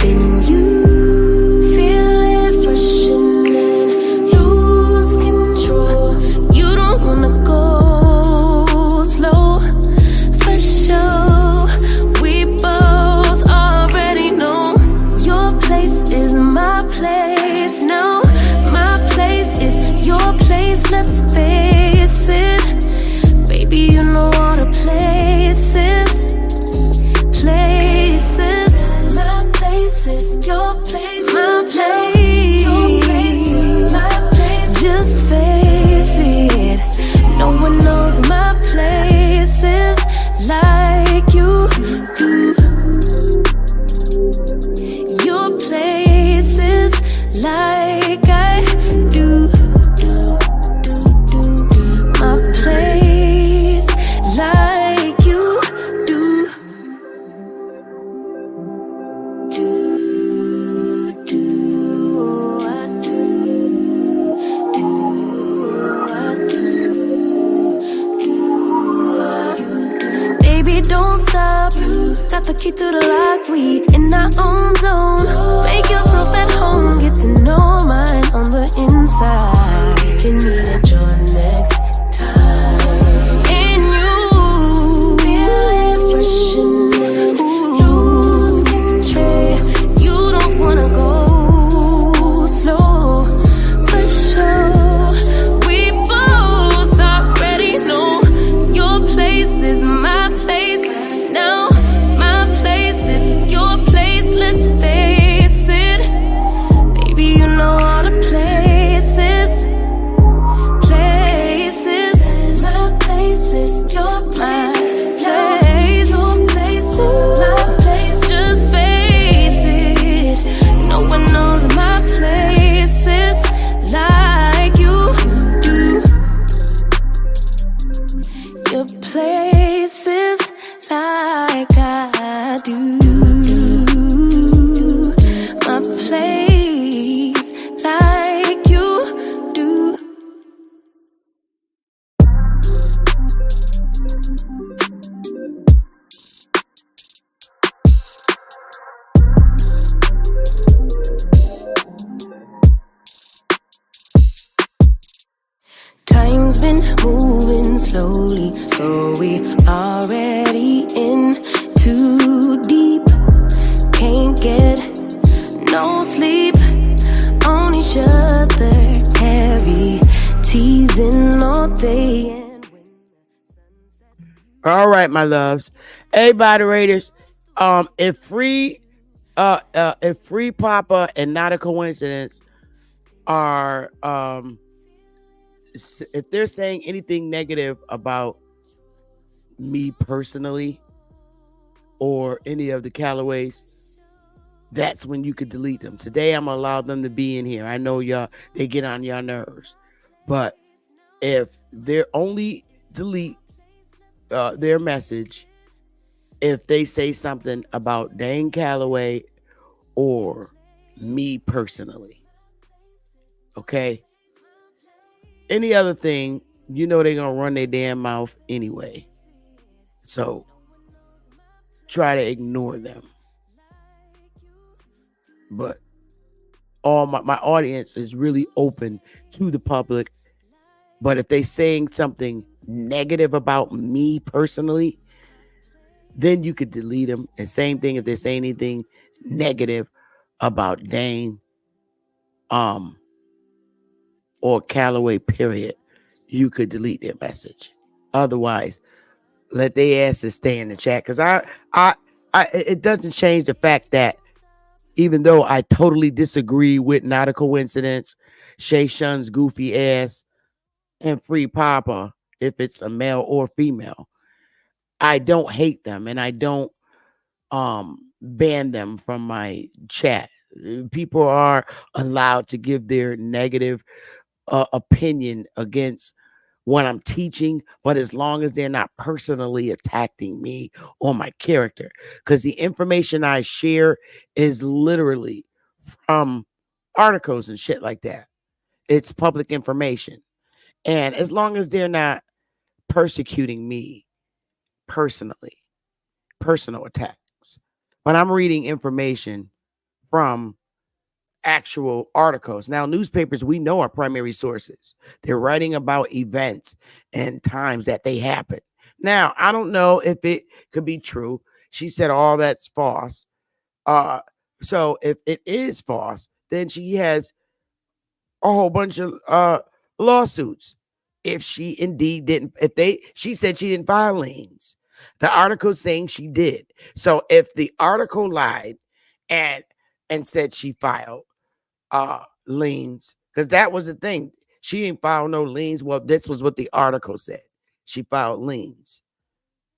then you let's face it, baby, you know all the places, my places, your place, my place, your place, my place, just face it, no one knows my places like you do, your places like I do. Like you do. Baby, don't stop. Got the key to the lock, we in our own zone. Make yourself at home, get to know mine on the inside. Can meet at yours next. Time's been moving slowly, so we already in too deep. Can't get no sleep on each other, heavy teasing all day. All right, my loves. Hey, moderators. If free Papa and Not a Coincidence are if they're saying anything negative about me personally or any of the Callaways, that's when you could delete them. Today, I'm going to allow them to be in here. I know y'all, they get on your nerves. But if they're only delete their message if they say something about Dane Calloway or me personally. Okay? Any other thing, you know they're going to run their damn mouth anyway. So, try to ignore them. But all my audience is really open to the public. But if they saying something negative about me personally, then you could delete them. And same thing if they say anything negative about Dane or Calloway, period, you could delete their message. Otherwise, let their asses stay in the chat. Because it doesn't change the fact that even though I totally disagree with Not a Coincidence, Shay Shun's goofy ass, and Free Papa, if it's a male or female, I don't hate them and I don't ban them from my chat. People are allowed to give their negative opinion against what I'm teaching, but as long as they're not personally attacking me or my character, because the information I share is literally from articles and shit like that. It's public information. And as long as they're not persecuting me personally, personal attacks, but I'm reading information from actual articles. Now, newspapers, we know, are primary sources. They're writing about events and times that they happen. Now, I don't know if it could be true. She said all that's false. So if it is false, then she has a whole bunch of lawsuits. If she indeed didn't, she said she didn't file liens. The article saying she did. So if the article lied and said she filed liens, because that was the thing, she didn't file no liens. Well, this was what the article said. She filed liens.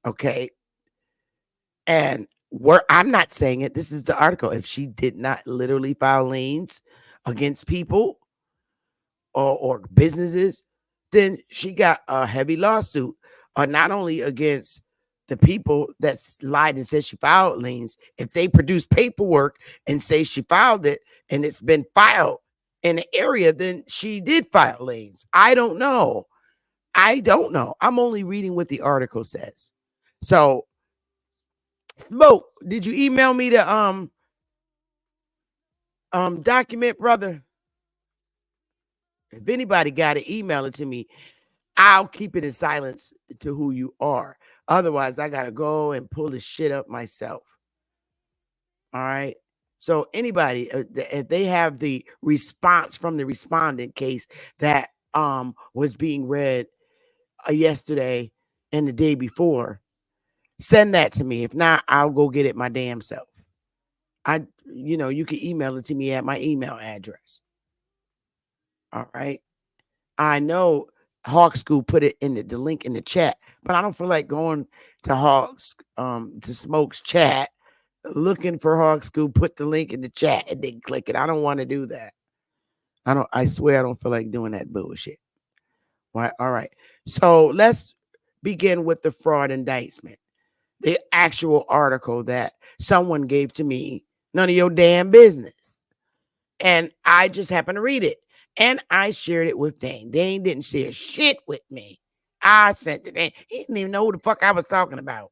Okay. And I'm not saying it. This is the article. If she did not literally file liens against people or businesses, then she got a heavy lawsuit, not only against the people that lied and said she filed liens. If they produce paperwork and say she filed it and it's been filed in an area, then she did file liens. I don't know. I'm only reading what the article says. So, Smoke, did you email me the document, brother? If anybody got it, email it to me. I'll keep it in silence to who you are. Otherwise, I got to go and pull this shit up myself. All right. So anybody, if they have the response from the respondent case that was being read yesterday and the day before, send that to me. If not, I'll go get it my damn self. You can email it to me at my email address. All right. I know Hawk School put it in the link in the chat, but I don't feel like going to Hawk's to Smoke's chat, looking for Hawk School, put the link in the chat and then click it. I don't want to do that. I swear I don't feel like doing that bullshit. All right. So let's begin with the fraud indictment. The actual article that someone gave to me, none of your damn business. And I just happened to read it. And I shared it with Dane. Dane didn't share shit with me. I sent it. Dane. He didn't even know who the fuck I was talking about.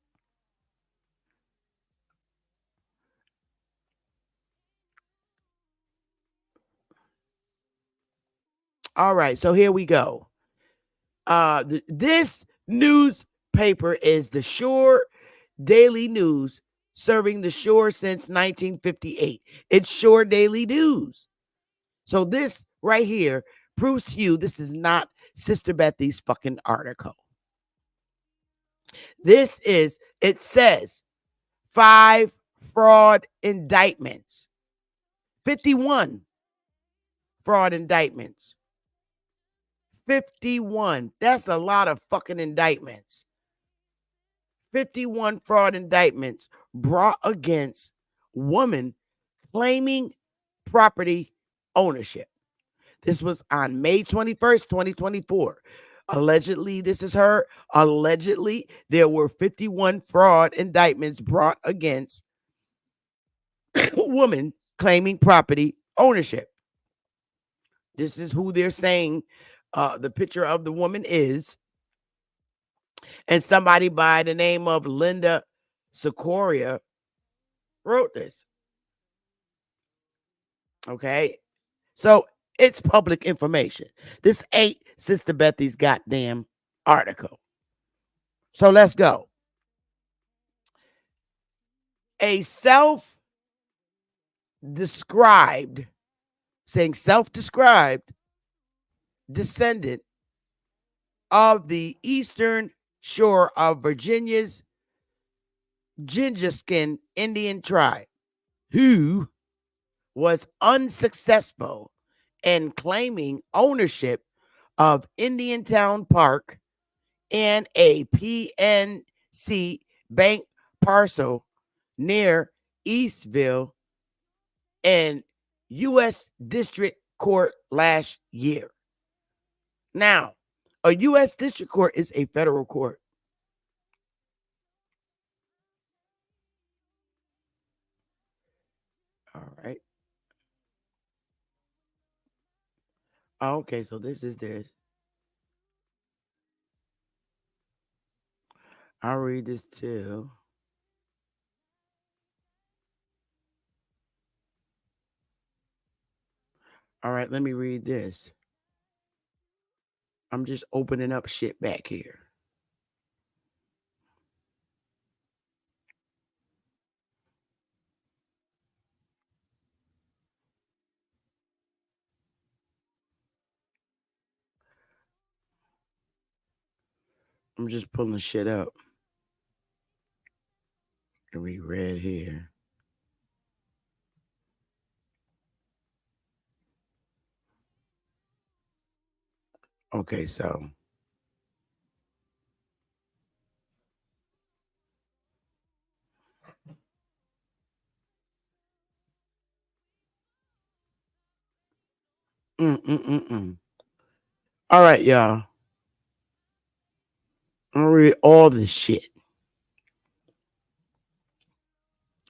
All right, so here we go. This newspaper is the Shore Daily News, serving the Shore since 1958. It's Shore Daily News. So this right here proves to you this is not Sister Bethy's fucking article. It says 5 fraud indictments, 51 fraud indictments, 51. That's a lot of fucking indictments. 51 fraud indictments brought against women claiming property ownership. This was on May 21st, 2024. Allegedly, this is her. Allegedly, there were 51 fraud indictments brought against women claiming property ownership. This is who they're saying the picture of the woman is. And somebody by the name of Linda Secoria wrote this. Okay. So it's public information. This ain't Sister Bethy's goddamn article. So let's go. A self-described descendant of the eastern shore of Virginia's Gingerskin Indian tribe, who was unsuccessful in claiming ownership of Indiantown Park and a PNC bank parcel near Eastville in U.S. District Court last year. Now, a U.S. District Court is a federal court. All right. Okay, so this is theirs. I'll read this too. All right, let me read this. I'm just opening up shit back here. I'm just pulling shit up. And we read here. Okay, so all right, y'all. I'm gonna read all this shit.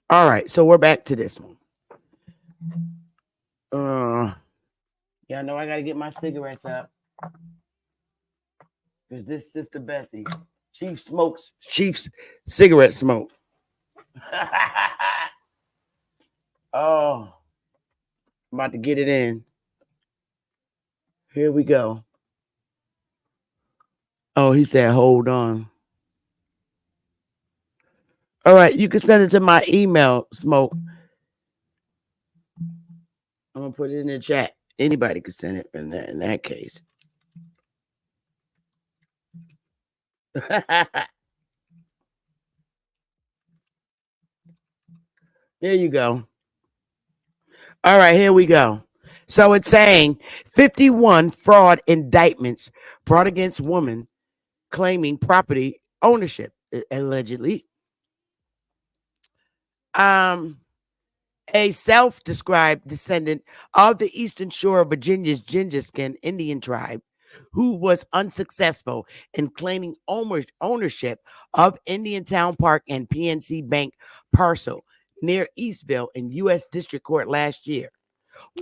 All right, so we're back to this one. Y'all know I gotta get my cigarettes up. Because this Sister Bethy, Chief's cigarette smoke. Oh, I'm about to get it in. Here we go. Oh, he said, hold on. All right, you can send it to my email, Smoke. I'm going to put it in the chat. Anybody can send it in that case. There you go. All right, here we go. So it's saying 51 fraud indictments brought against women claiming property ownership, allegedly. A self-described descendant of the eastern shore of Virginia's Gingerskin Indian tribe, who was unsuccessful in claiming ownership of Indiantown Park and PNC Bank parcel near Eastville in U.S. District Court last year,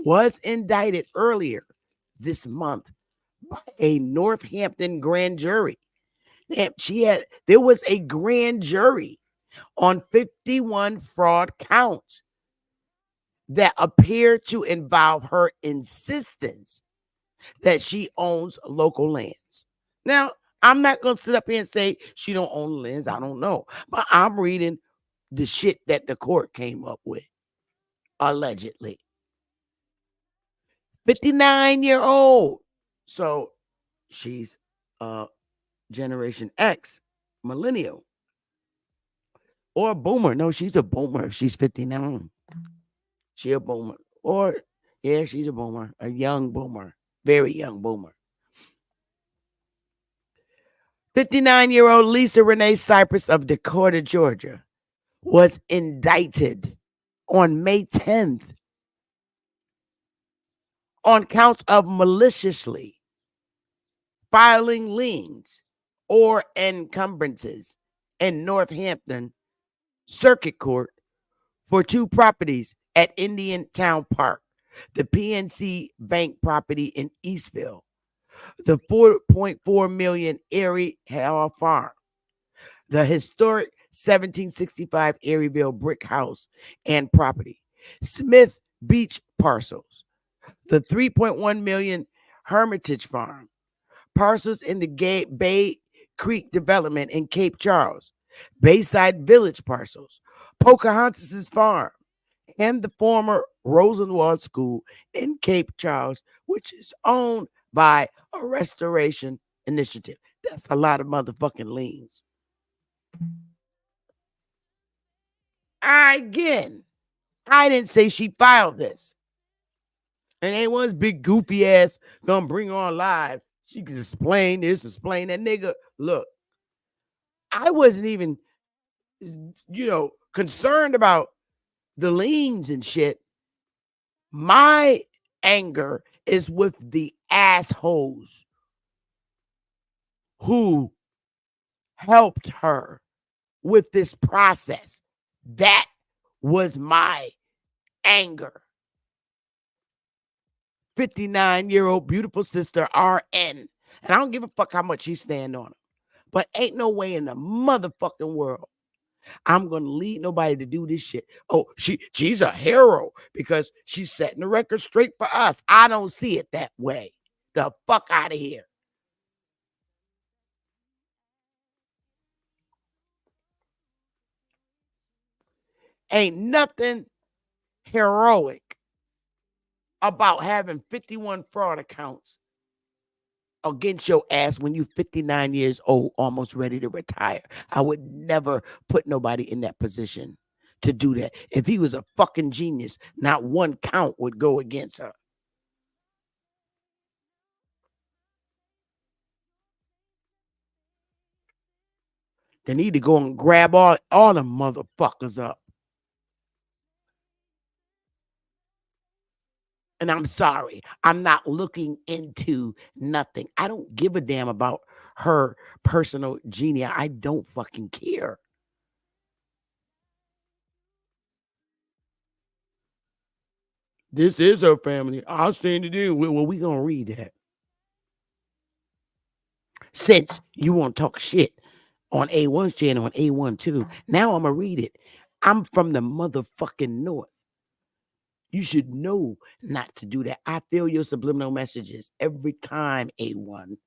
was indicted earlier this month by a Northampton grand jury. There was a grand jury on 51 fraud counts that appear to involve her insistence that she owns local lands. Now, I'm not going to sit up here and say she don't own lands. I don't know. But I'm reading the shit that the court came up with, allegedly. 59-year-old. So she's Generation X, millennial. Or a boomer. No, she's a boomer if she's 59. She a boomer. Or, yeah, she's a boomer. A young boomer. Very young boomer. 59-year-old Lisa Renee Cypress of Decatur, Georgia, was indicted on May 10th on counts of maliciously filing liens or encumbrances in Northampton Circuit Court for 2 properties at Indian Town Park, the PNC Bank property in Eastville, the $4.4 million Erie Hall Farm, the historic 1765 Erieville brick house and property, Smith Beach parcels, the $3.1 million Hermitage Farm, parcels in the Bay Creek development in Cape Charles, Bayside Village parcels, Pocahontas' farm, and the former Rosenwald School in Cape Charles, which is owned by a restoration initiative. That's a lot of motherfucking liens. Again, I didn't say she filed this. And A1's big goofy ass gonna bring her on live. She can explain this, explain that. Nigga, look, I wasn't even, concerned about the liens and shit. My anger is with the assholes who helped her with this process. That was my anger. 59-year-old beautiful sister RN. And I don't give a fuck how much she stand on it. But ain't no way in the motherfucking world I'm going to lead nobody to do this shit. Oh, she's a hero because she's setting the record straight for us. I don't see it that way. The fuck out of here. Ain't nothing heroic about having 51 fraud accounts against your ass when you're 59 years old, almost ready to retire. I would never put nobody in that position to do that. If he was a fucking genius, not one count would go against her. They need to go and grab all the motherfuckers up. And I'm sorry, I'm not looking into nothing. I don't give a damn about her personal genie. I don't fucking care. This is her family. I'll send it in. Well, we gonna read that. Since you want to talk shit on A1's channel, on A1 too, now I'm gonna read it. I'm from the motherfucking North. You should know not to do that. I feel your subliminal messages every time, A1.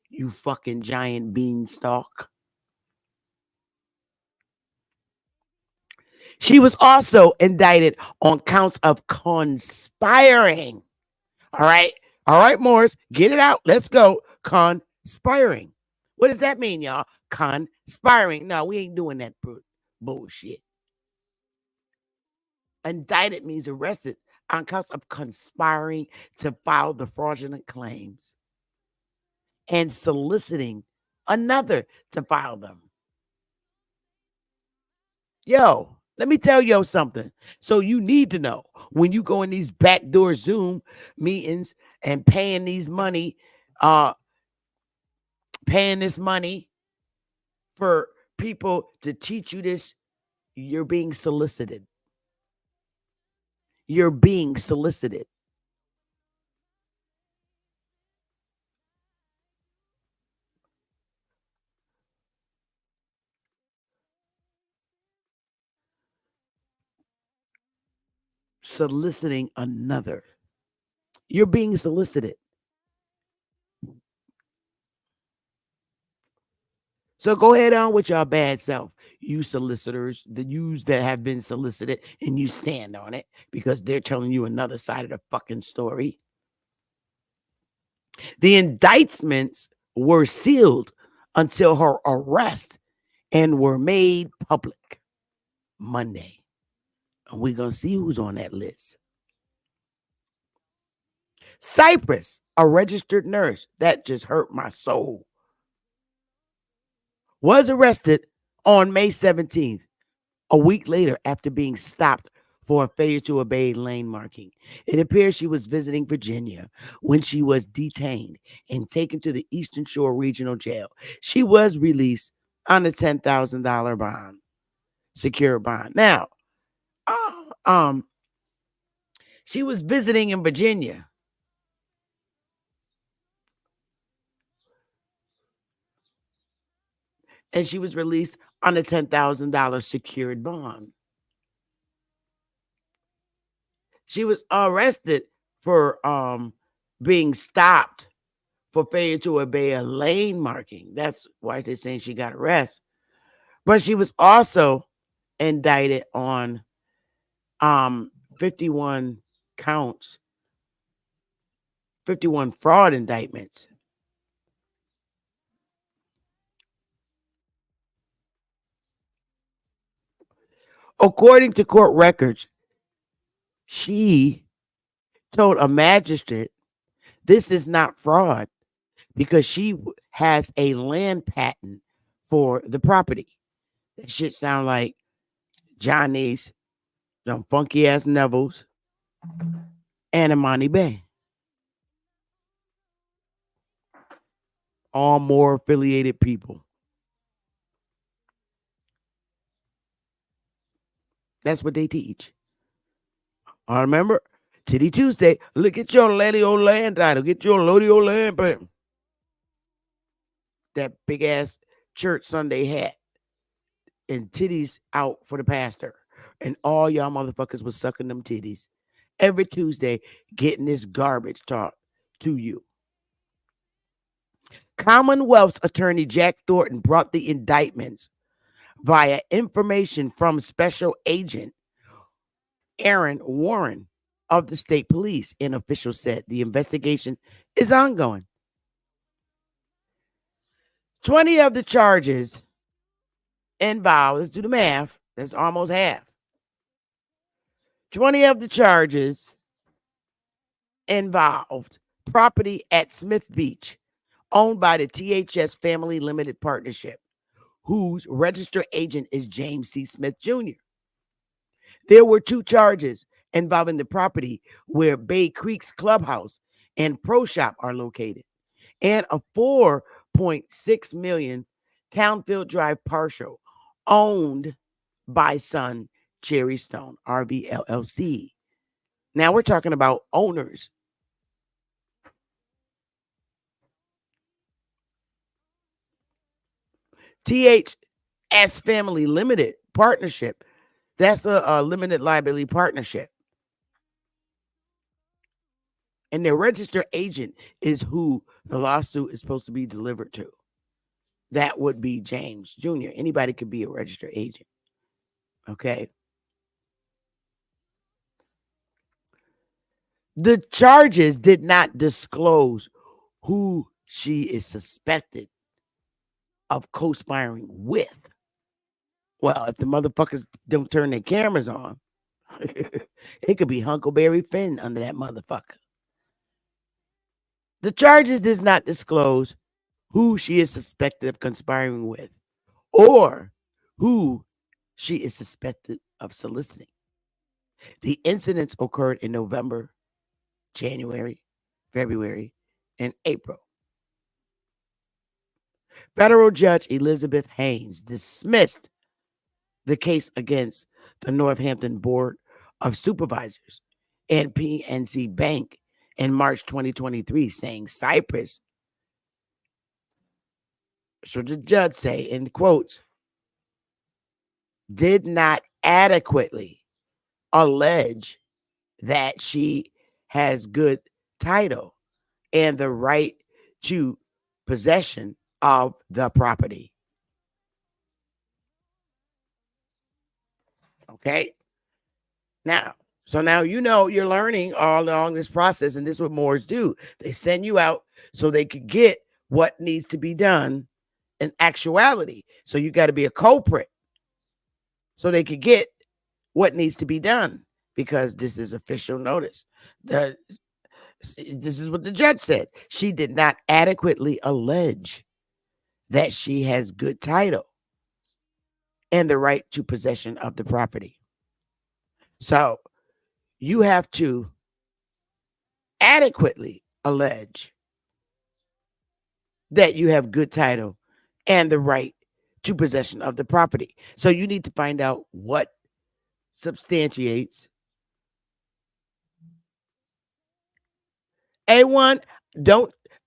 You fucking giant beanstalk. She was also indicted on counts of conspiring. All right, Morris, get it out. Let's go. Conspiring. What does that mean, y'all? Conspiring. No, we ain't doing that bullshit. Indicted means arrested on counts of conspiring to file the fraudulent claims and soliciting another to file them. Yo, let me tell you something. So you need to know when you go in these backdoor Zoom meetings and paying this money for people to teach you this, you're being solicited. You're being solicited. Soliciting another. You're being solicited. So go ahead on with your bad self, you solicitors, the yous that have been solicited, and you stand on it because they're telling you another side of the fucking story. The indictments were sealed until her arrest and were made public Monday. And we're going to see who's on that list. Cypress, a registered nurse. That just hurt my soul. was arrested on May 17th, a week later after being stopped for a failure to obey lane marking. It appears she was visiting Virginia when she was detained and taken to the Eastern Shore Regional Jail. She was released on a $10,000 bond, secure bond. Now, she was visiting in Virginia. And she was released on a $10,000 secured bond. She was arrested for being stopped for failure to obey a lane marking. That's why they're saying she got arrested. But she was also indicted on 51 counts, 51 fraud indictments. According to court records, she told a magistrate this is not fraud because she has a land patent for the property. That shit sound like Johnny's, them funky ass Neville's, and Imani Bay. All more affiliated people. That's what they teach. I remember Titty Tuesday. Look at your lady old land title. Get your lady old land patent. That big ass church Sunday hat and titties out for the pastor. And all y'all motherfuckers was sucking them titties every Tuesday, getting this garbage taught to you. Commonwealth's attorney Jack Thornton brought the indictments via information from Special Agent Aaron Warren of the state police. An official said the investigation is ongoing. 20 of the charges involved, let's do the math, that's almost half. 20 of the charges involved property at Smith Beach, owned by the THS Family Limited Partnership, whose registered agent is James C. Smith Jr. There were 2 charges involving the property where Bay Creek's Clubhouse and Pro Shop are located, and a $4.6 million Townfield Drive partial owned by Son Cherry Stone, RV LLC. Now we're talking about owners. THS Family Limited Partnership, that's a limited liability partnership. And their registered agent is who the lawsuit is supposed to be delivered to. That would be James Jr. Anybody could be a registered agent. Okay. The charges did not disclose who she is suspected of conspiring with. Well, if the motherfuckers don't turn their cameras on, it could be Huckleberry Finn under that motherfucker. The charges does not disclose who she is suspected of conspiring with or who she is suspected of soliciting. The incidents occurred in November, January, February, and April. Federal Judge Elizabeth Haynes dismissed the case against the Northampton Board of Supervisors and PNC Bank in March 2023, saying Cyprus, so the judge say, in quotes, did not adequately allege that she has good title and the right to possession of the property. Okay. Now, you know you're learning all along this process, and this is what Moors do. They send you out so they could get what needs to be done in actuality. So you got to be a culprit so they could get what needs to be done, because this is official notice. This is what the judge said. She did not adequately allege that she has good title and the right to possession of the property. So you have to adequately allege that you have good title and the right to possession of the property. So you need to find out what substantiates. A1,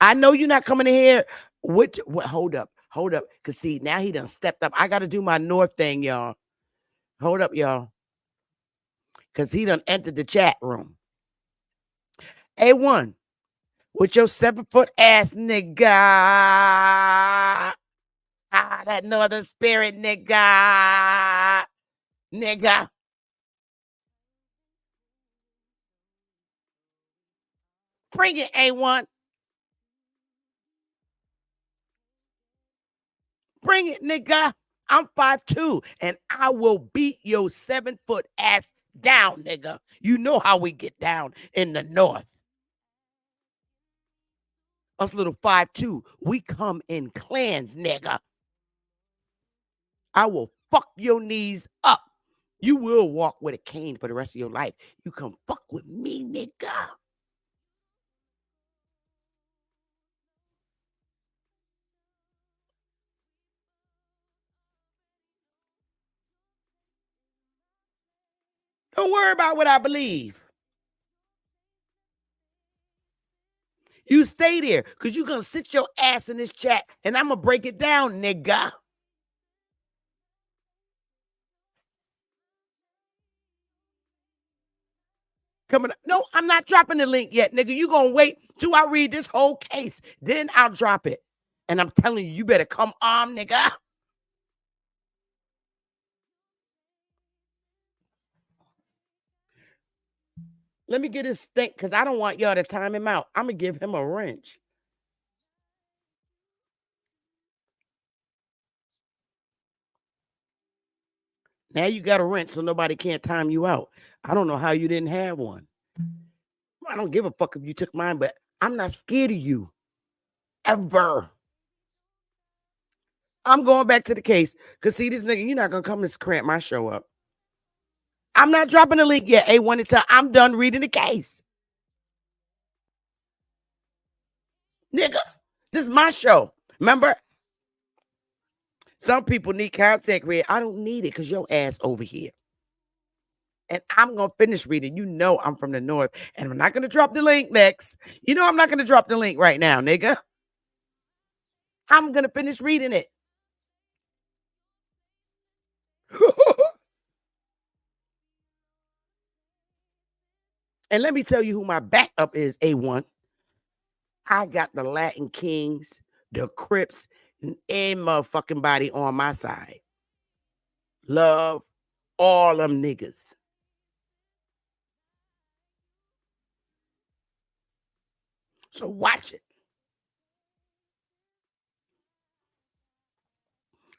I know you're not coming in here. Hold up. Because see, now he done stepped up. I got to do my North thing, y'all. Hold up, y'all. Because he done entered the chat room. A1, with your 7-foot ass, nigga. That northern spirit, nigga. Nigga. Bring it, A1. Bring it, nigga. I'm 5'2", and I will beat your 7-foot ass down, nigga. You know how we get down in the North. Us little 5'2", we come in clans, nigga. I will fuck your knees up. You will walk with a cane for the rest of your life. You come fuck with me, nigga. Don't worry about what I believe. You stay there, because you're going to sit your ass in this chat, and I'm going to break it down, nigga. Coming up. No, I'm not dropping the link yet, nigga. You going to wait till I read this whole case. Then I'll drop it. And I'm telling you, you better come on, nigga. Let me get his stink, because I don't want y'all to time him out. I'm going to give him a wrench. Now you got a wrench so nobody can't time you out. I don't know how you didn't have one. I don't give a fuck if you took mine, but I'm not scared of you. Ever. I'm going back to the case, because see, this nigga, you're not going to come and cramp my show up. I'm not dropping the link yet, A1, until I'm done reading the case. Nigga, this is my show. Remember? Some people need contact read. I don't need it because your ass over here. And I'm going to finish reading. You know I'm from the North. And I'm not going to drop the link next. You know I'm not going to drop the link right now, nigga. I'm going to finish reading it. And let me tell you who my backup is, A1. I got the Latin Kings, the Crips, and motherfucking body on my side. Love all them niggas. So watch it.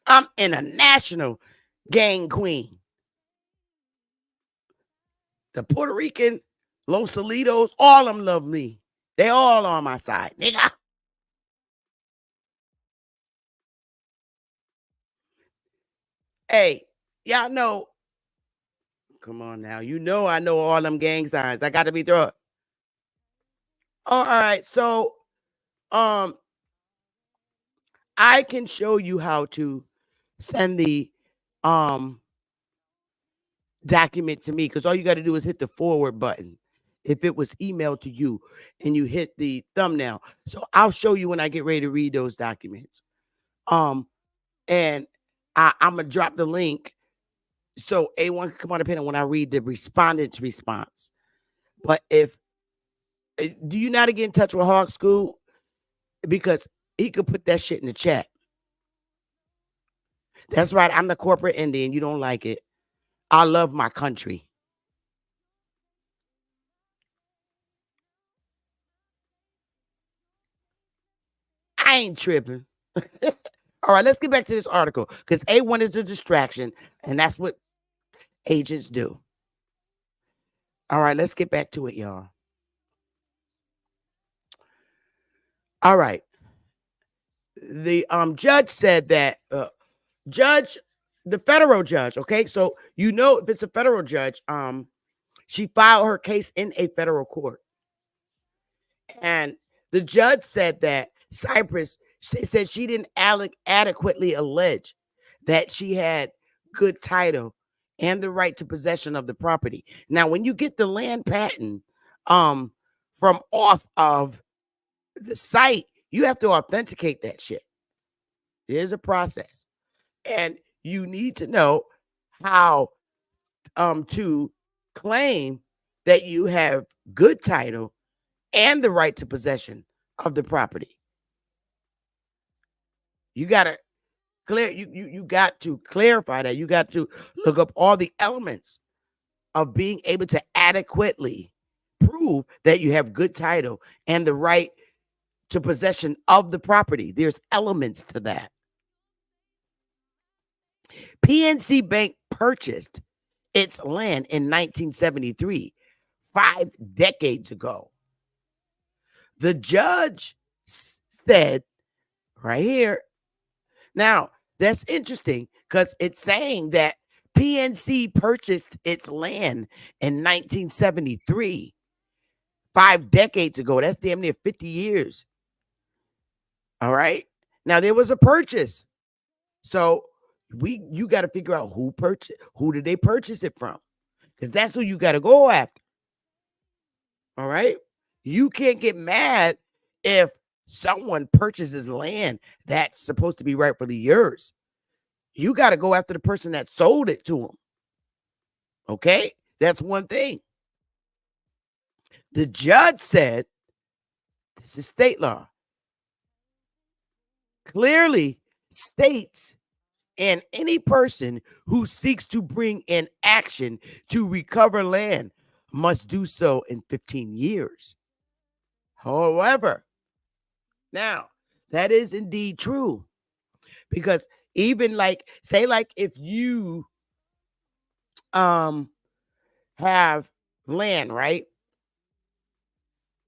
I'm international gang queen. The Puerto Rican, Los Salitos, all of them love me. They all on my side, nigga. Hey, y'all know. Come on now. You know I know all them gang signs. I got to be through it. All right. So, I can show you how to send the document to me, because all you got to do is hit the forward button if it was emailed to you and you hit the thumbnail. So I'll show you when I get ready to read those documents. And I'm gonna drop the link so A1 can come on the panel when I read the respondent's response. But if do you not get in touch with Hawk School? Because he could put that shit in the chat. That's right. I'm the corporate Indian. You don't like it. I love my country. I ain't tripping. All right, let's get back to this article, because A1 is a distraction, and that's what agents do. All right, let's get back to it, y'all. All right. the judge said that the federal judge, okay, so if it's a federal judge, she filed her case in a federal court, and the judge said that Cypress said she didn't adequately allege that she had good title and the right to possession of the property. Now, when you get the land patent from off of the site, you have to authenticate that shit. There's a process, and you need to know how to claim that you have good title and the right to possession of the property. You got to you got to clarify that. You got to look up all the elements of being able to adequately prove that you have good title and the right to possession of the property. There's elements to that. PNC Bank purchased its land in 1973, 5 decades ago. The judge said right here. Now, that's interesting because it's saying that PNC purchased its land in 1973, 5 decades ago. That's damn near 50 years. All right. Now, there was a purchase. So you got to figure out who did they purchase it from? Because that's who you got to go after. All right. You can't get mad if someone purchases land that's supposed to be rightfully yours. You got to go after the person that sold it to them. Okay. That's one thing. The judge said, this is state law, clearly states, and any person who seeks to bring an action to recover land must do so in 15 years. However, now that is indeed true, because even say if you have land, right?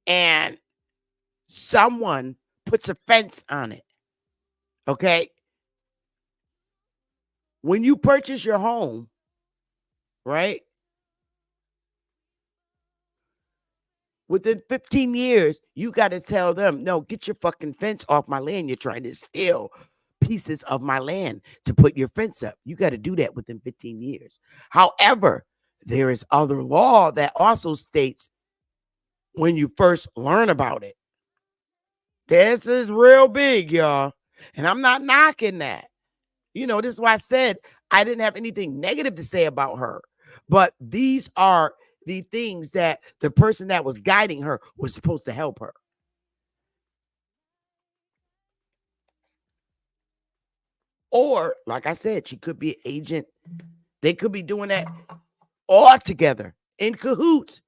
And someone puts a fence on it. Okay? When you purchase your home, right? Within 15 years, you got to tell them, no, get your fucking fence off my land. You're trying to steal pieces of my land to put your fence up. You got to do that within 15 years. However, there is other law that also states when you first learn about it. This is real big, y'all. And I'm not knocking that. This is why I said I didn't have anything negative to say about her. But these are the things that the person that was guiding her was supposed to help her. Or, like I said, she could be an agent. They could be doing that all together in cahoots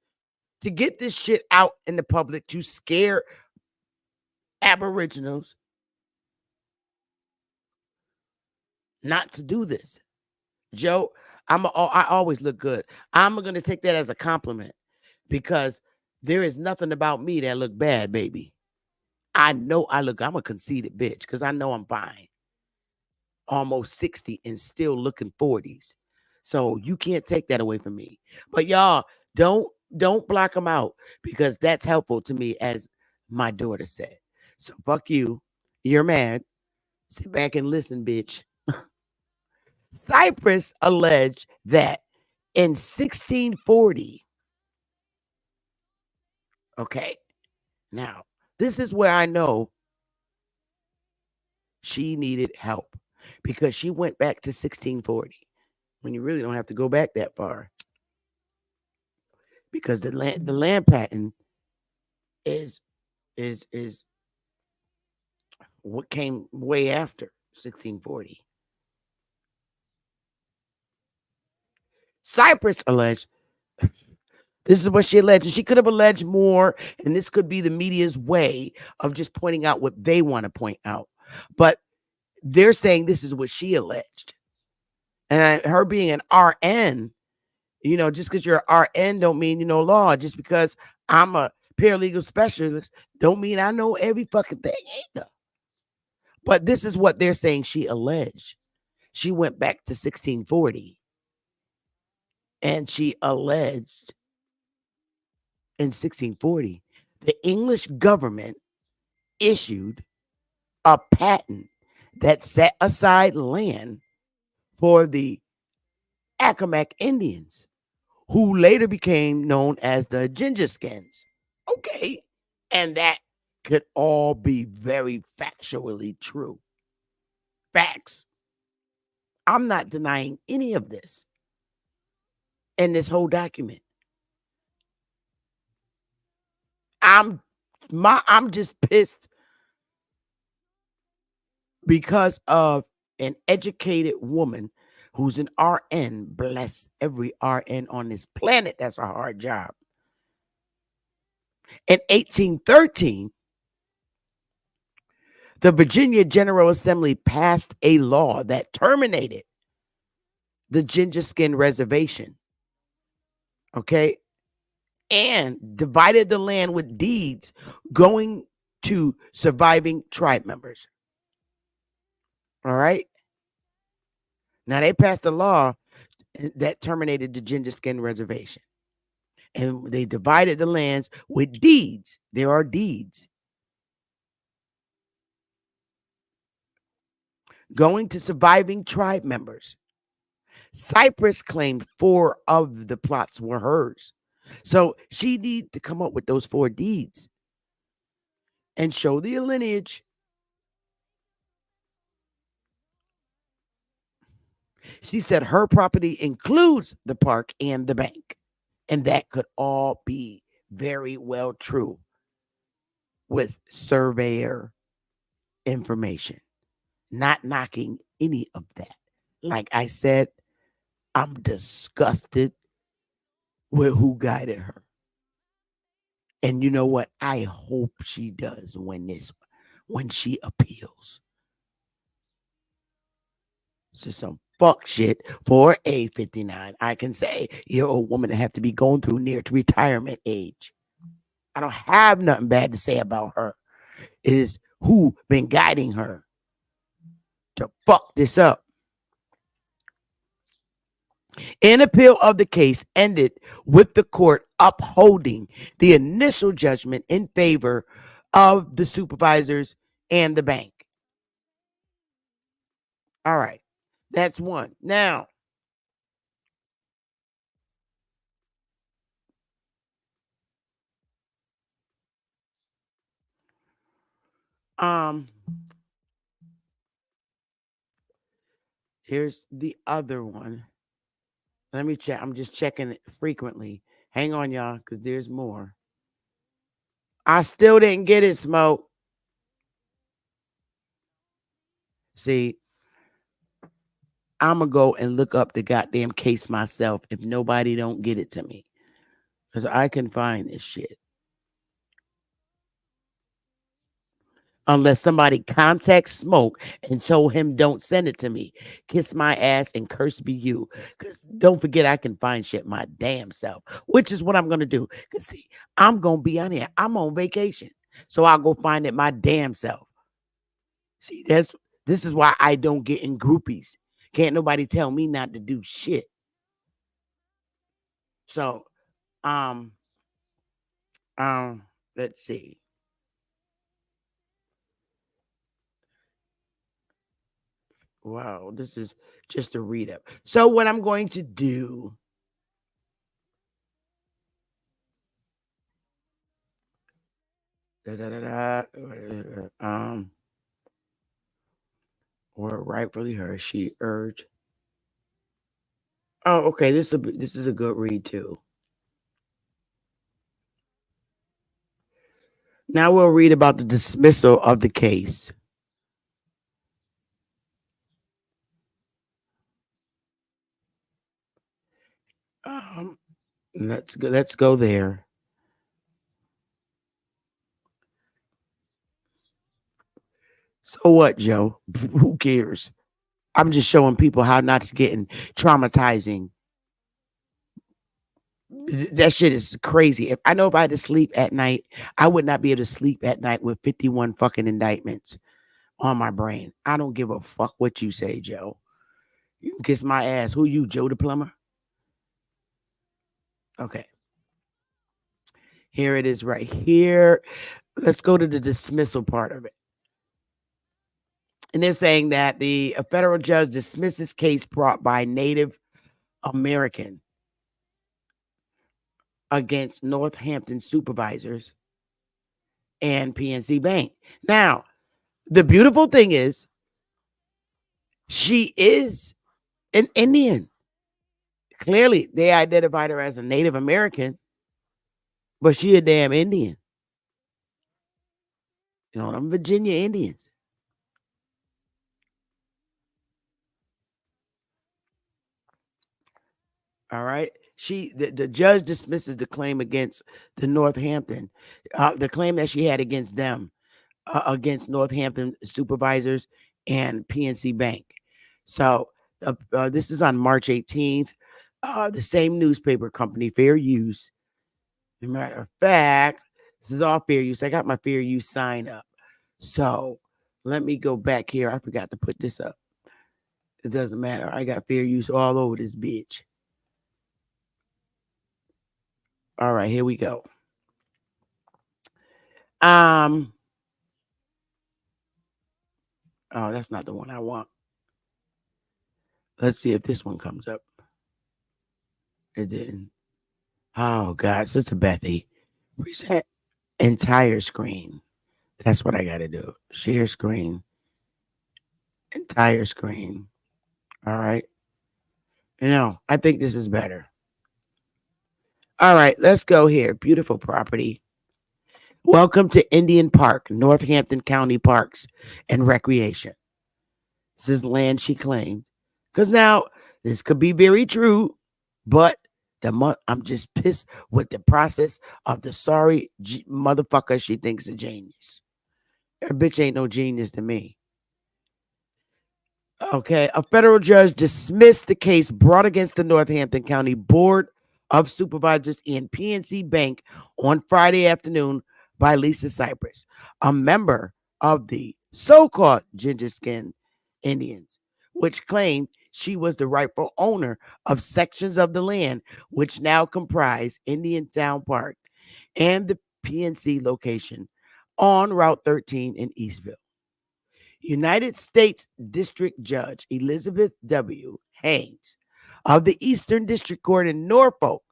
to get this shit out in the public to scare Aboriginals not to do this. Joe, I always look good. I'm going to take that as a compliment because there is nothing about me that look bad, baby. I'm a conceited bitch because I know I'm fine. Almost 60 and still looking 40s. So you can't take that away from me. But y'all, don't block them out because that's helpful to me, as my daughter said. So fuck you. You're mad. Sit back and listen, bitch. Cypress alleged that in 1640, okay, now this is where I know she needed help, because she went back to 1640 when you really don't have to go back that far, because the land patent is what came way after 1640. Cypress alleged, this is what she alleged. She could have alleged more, and this could be the media's way of just pointing out what they want to point out. But they're saying this is what she alleged. And her being an RN, just because you're an RN don't mean you know law. Just because I'm a paralegal specialist don't mean I know every fucking thing either. But this is what they're saying she alleged. She went back to 1640 and she alleged in 1640 the English government issued a patent that set aside land for the Accomack Indians, who later became known as the Gingerskins. Okay. And that could all be very factually true. Facts. I'm not denying any of this in this whole document. I'm just pissed because of an educated woman who's an RN. Bless every RN on this planet. That's a hard job. In 1813, the Virginia General Assembly passed a law that terminated the Gingerskin Reservation. Okay? And divided the land with deeds going to surviving tribe members. All right? Now, they passed a law that terminated the Gingerskin Reservation. And they divided the lands with deeds. There are deeds. Going to surviving tribe members. Cypress claimed 4 of the plots were hers. So she needed to come up with those 4 deeds and show the lineage. She said her property includes the park and the bank. And that could all be very well true with surveyor information. Not knocking any of that. Like I said, I'm disgusted with who guided her. And you know what? I hope she does when she appeals. This is some fuck shit for a 59. I can say you're a woman that have to be going through near to retirement age. I don't have nothing bad to say about her. It is who been guiding her to fuck this up. An appeal of the case ended with the court upholding the initial judgment in favor of the supervisors and the bank. All right. That's one. Now, here's the other one. Let me check. I'm just checking it frequently. Hang on, y'all, because there's more. I still didn't get it, Smoke. See, I'm going to go and look up the goddamn case myself if nobody don't get it to me. Because I can find this shit. Unless somebody contacts Smoke and told him don't send it to me. Kiss my ass and curse be you. Because don't forget I can find shit my damn self. Which is what I'm going to do. Because see, I'm going to be on here. I'm on vacation. So I'll go find it my damn self. See, this is why I don't get in groupies. Can't nobody tell me not to do shit. So, let's see. Wow, this is just a read up. So what I'm going to do, or rightfully her, she urged. Oh, okay, this is a good read too. Now we'll read about the dismissal of the case. Let's go there. So what, Joe? Who cares? I'm just showing people how not to get in traumatizing. That shit is crazy. If I know if I had to sleep at night, I would not be able to sleep at night with 51 fucking indictments. on my brain. I don't give a fuck what you say, Joe. You can kiss my ass. Who you, Joe the plumber? Okay. Here it is right here. Let's go to the dismissal part of it. And they're saying that a federal judge dismisses case brought by Native American against Northampton supervisors and PNC Bank. Now, the beautiful thing is, she is an Indian. Clearly, they identified her as a Native American, but she a damn Indian. You know, them Virginia Indians. All right. The judge dismisses the claim against the Northampton, the claim that she had against them, against Northampton supervisors and PNC Bank. So this is on March 18th. The same newspaper company, Fair Use. As a matter of fact, this is all fair use. I got my fair use sign up. So let me go back here. I forgot to put this up. It doesn't matter. I got fair use all over this bitch. All right, here we go. Oh, that's not the one I want. Let's see if this one comes up. It didn't. Oh, God. Sister Bethy. Reset entire screen. That's what I got to do. Share screen. Entire screen. All right. You know, I think this is better. All right, let's go here. Beautiful property. Welcome to Indian Park, Northampton County Parks and Recreation. This is land she claimed. Because now, this could be very true, but I'm just pissed with the process of the sorry motherfucker she thinks a genius. That bitch ain't no genius to me. Okay, a federal judge dismissed the case brought against the Northampton County Board of Supervisors and PNC Bank on Friday afternoon by Lisa Cypress, a member of the so-called ginger skin Indians, which claimed she was the rightful owner of sections of the land which now comprise Indian Town Park and the PNC location on Route 13 in Eastville. United States District Judge Elizabeth W. Haynes of the Eastern District Court in Norfolk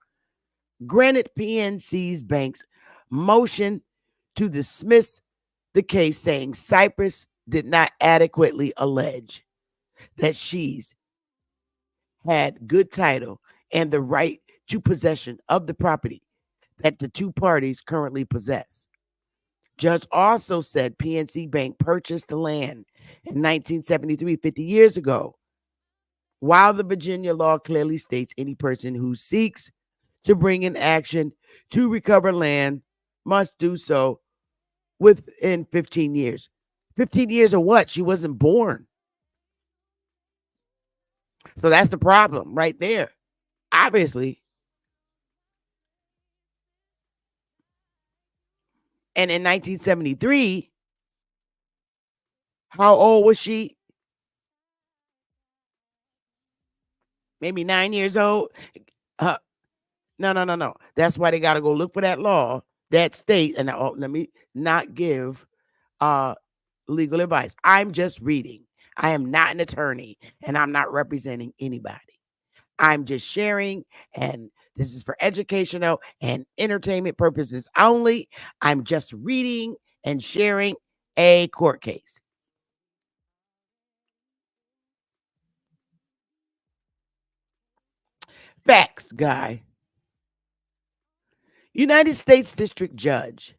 granted PNC's bank's motion to dismiss the case, saying Cypress did not adequately allege that she's had good title and the right to possession of the property that the two parties currently possess. Judge also said PNC Bank purchased the land in 1973, 50 years ago, while the Virginia law clearly states any person who seeks to bring an action to recover land must do so within 15 years. 15 years of what? She wasn't born. So that's the problem right there. Obviously. And in 1973, how old was she? Maybe 9 years old. No. That's why they got to go look for that law, that state. And let me not give legal advice. I'm just reading. I am not an attorney, and I'm not representing anybody. I'm just sharing, and this is for educational and entertainment purposes only. I'm just reading and sharing a court case. Facts, guy. United States District Judge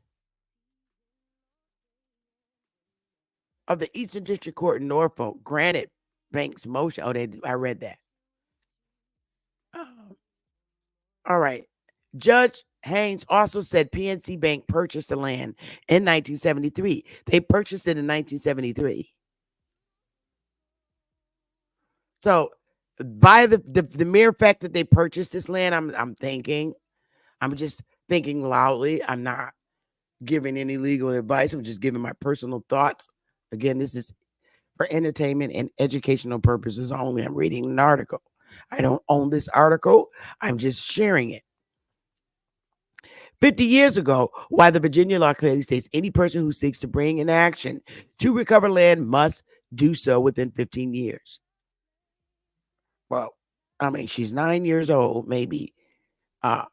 of the Eastern District Court in Norfolk granted Bank's motion. Oh, I read that. All right. Judge Haynes also said PNC Bank purchased the land in 1973. They purchased it in 1973. So by the mere fact that they purchased this land, I'm just thinking loudly. I'm not giving any legal advice. I'm just giving my personal thoughts Again, this is for entertainment and educational purposes only. I'm reading an article. I don't own this article. I'm just sharing it. 50 years ago, while the Virginia law clearly states any person who seeks to bring an action to recover land must do so within 15 years. Well, I mean, she's 9 years old, maybe, at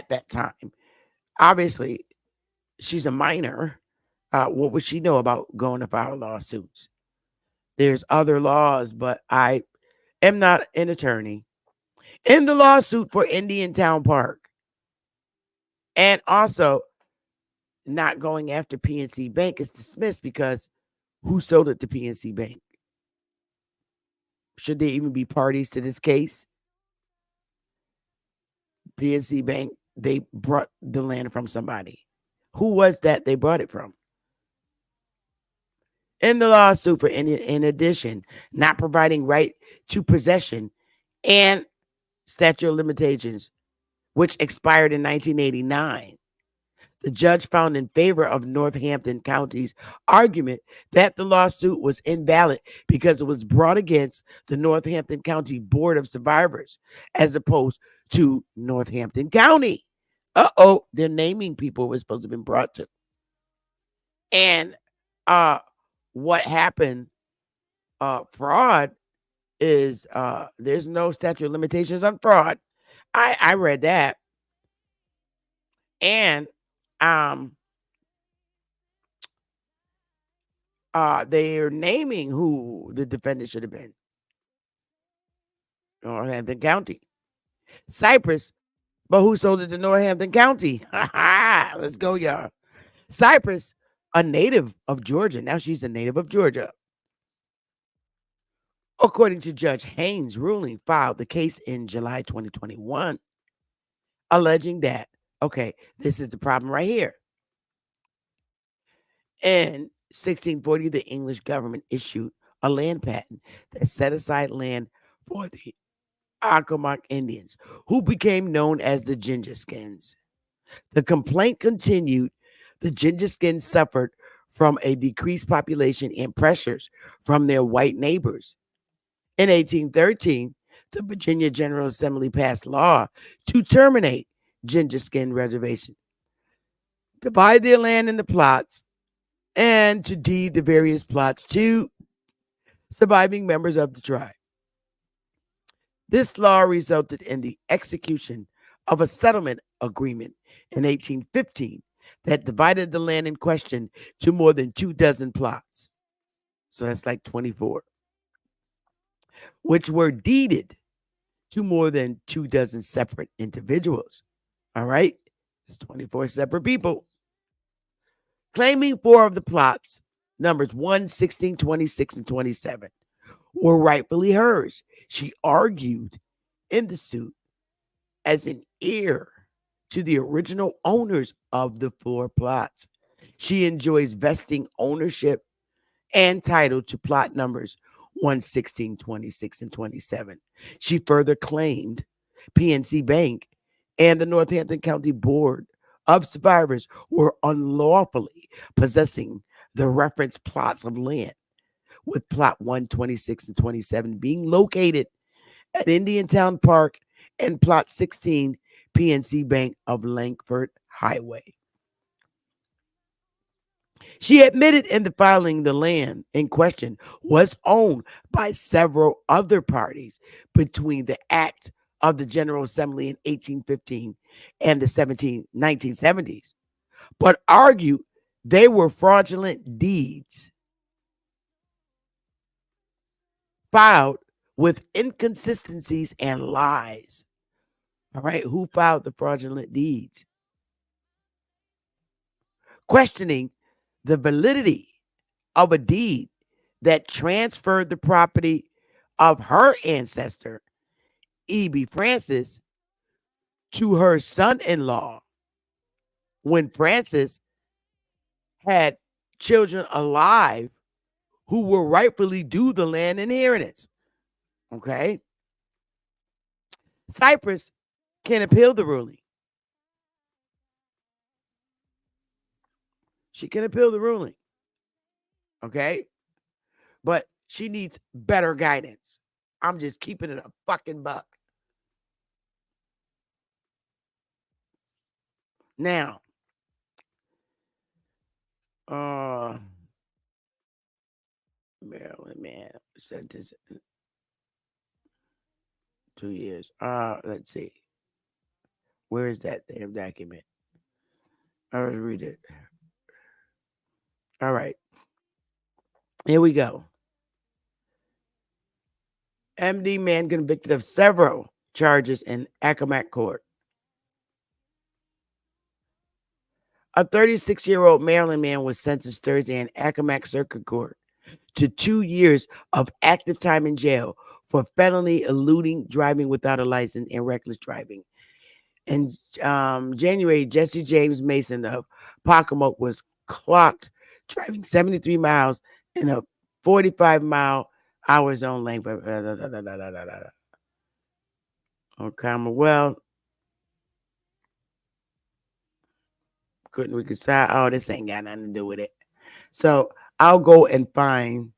that time. Obviously, she's a minor. What would she know about going to file lawsuits? There's other laws, but I am not an attorney. In the lawsuit for Indiantown Park, and also not going after PNC Bank is dismissed because who sold it to PNC Bank? Should they even be parties to this case? PNC Bank, they brought the land from somebody. Who was that they brought it from? In the lawsuit for in addition, not providing right to possession and statute of limitations, which expired in 1989. The judge found in favor of Northampton County's argument that the lawsuit was invalid because it was brought against the Northampton County Board of Survivors as opposed to Northampton County. They're naming people it was supposed to have been brought to. And what happened, fraud is there's no statute of limitations on fraud. I read that. And they're naming who the defendant should have been. Northampton County. Cypress, but who sold it to Northampton County? Let's go, y'all. Cypress, a native of Georgia. Now she's a native of Georgia. According to Judge Haynes' ruling, filed the case in July 2021, alleging that, okay, this is the problem right here. In 1640, the English government issued a land patent that set aside land for the Accomack Indians, who became known as the Gingerskins. The complaint continued. The Gingerskins suffered from a decreased population and pressures from their white neighbors. In 1813, the Virginia General Assembly passed law to terminate Gingerskin reservation, divide their land into plots, and to deed the various plots to surviving members of the tribe. This law resulted in the execution of a settlement agreement in 1815 that divided the land in question to more than 24 plots. So that's like 24, which were deeded to more than 24 separate individuals. All right? It's 24 separate people. Claiming 4 of the plots, numbers 1, 16, 26, and 27, were rightfully hers. She argued in the suit as an heir to the original owners of the 4 plots. She enjoys vesting ownership and title to plot numbers 1, 16, 26, and 27. She further claimed PNC Bank and the Northampton County Board of Survivors were unlawfully possessing the reference plots of land, with plot 1, 26, and 27 being located at Indiantown Park and plot 16, PNC Bank of Langford Highway. She admitted in the filing the land in question was owned by several other parties between the act of the General Assembly in 1815 and the 1970s, but argued they were fraudulent deeds filed with inconsistencies and lies. All right, who filed the fraudulent deeds? Questioning the validity of a deed that transferred the property of her ancestor, E.B. Francis, to her son-in-law when Francis had children alive who were rightfully due the land inheritance. Okay? Cypress can appeal the ruling. She can appeal the ruling. Okay? but she needs better guidance. I'm just keeping it a fucking buck. Now, Maryland man sentence 2 years. Let's see. Where is that damn document? Let's read it. All right. Here we go. MD man convicted of several charges in Accomack Court. A 36-year-old Maryland man was sentenced Thursday in Accomack Circuit Court to 2 years of active time in jail for felony eluding, driving without a license, and reckless driving. In January, Jesse James Mason of Pocomoke was clocked driving 73 miles in a 45-mile-hour zone length. On Commonwealth. Couldn't reconcile. Oh, this ain't got nothing to do with it. So I'll go and find.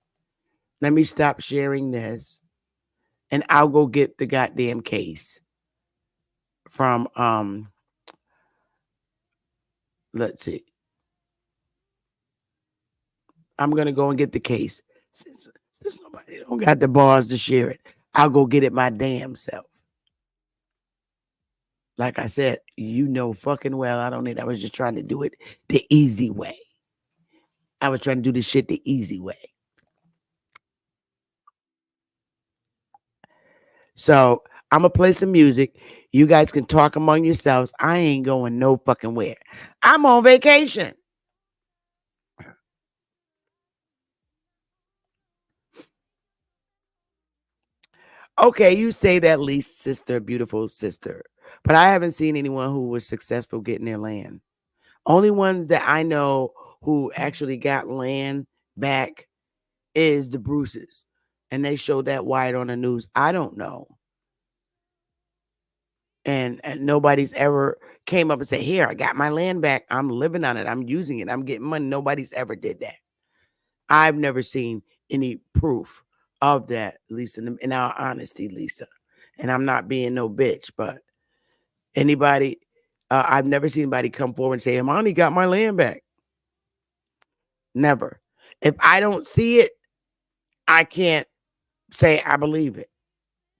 Let me stop sharing this. And I'll go get the goddamn case from let's see. I'm gonna go and get the case. Since nobody don't got the balls to share it, I'll go get it my damn self. Like I said, you know fucking well I don't need. I was just trying to do it the easy way. I was trying to do this shit the easy way. So I'm gonna play some music. You guys can talk among yourselves. I ain't going no fucking where. I'm on vacation. Okay, you say that, least sister, beautiful sister. But I haven't seen anyone who was successful getting their land. Only ones that I know who actually got land back is the Bruces. And they showed that wide on the news. I don't know. And nobody's ever came up and said, here, I got my land back. I'm living on it. I'm using it. I'm getting money. Nobody's ever did that. I've never seen any proof of that, Lisa, in our honesty, Lisa. And I'm not being no bitch, but anybody, I've never seen anybody come forward and say, Imani got my land back. Never. If I don't see it, I can't say I believe it.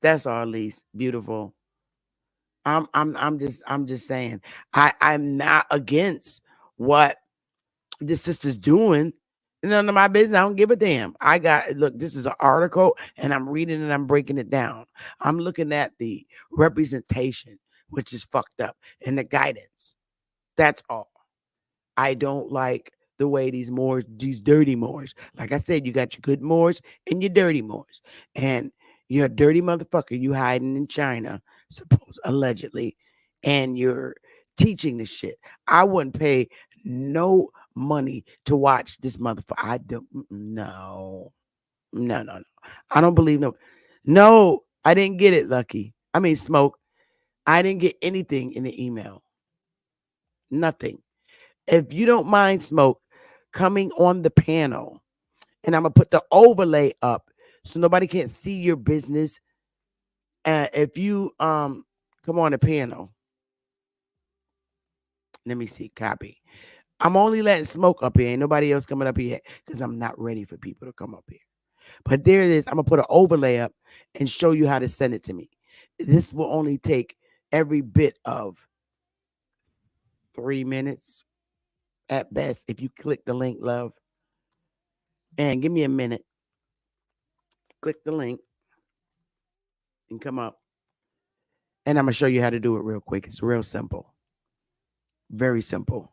That's all, Lisa. Beautiful. I'm just saying. I'm not against what the sister's doing. None of my business. I don't give a damn. Look, this is an article and I'm reading and I'm breaking it down. I'm looking at the representation, which is fucked up, and the guidance. That's all. I don't like the way these dirty Moors. Like I said, you got your good Moors and your dirty Moors. And you're a dirty motherfucker. You hiding in China, allegedly, and you're teaching this shit. I wouldn't pay no money to watch this motherfucker. I don't. No. I don't believe no. No, I didn't get it, Lucky. I mean, Smoke. I didn't get anything in the email. Nothing. If you don't mind, Smoke, coming on the panel, and I'm gonna put the overlay up so nobody can't see your business. If you come on the panel, let me see. Copy. I'm only letting Smoke up here. Ain't nobody else coming up here because I'm not ready for people to come up here. But there it is. I'm gonna put an overlay up and show you how to send it to me. This will only take every bit of 3 minutes at best if you click the link, love. And give me a minute. Click the link and come up. And I'm going to show you how to do it real quick. It's real simple. Very simple.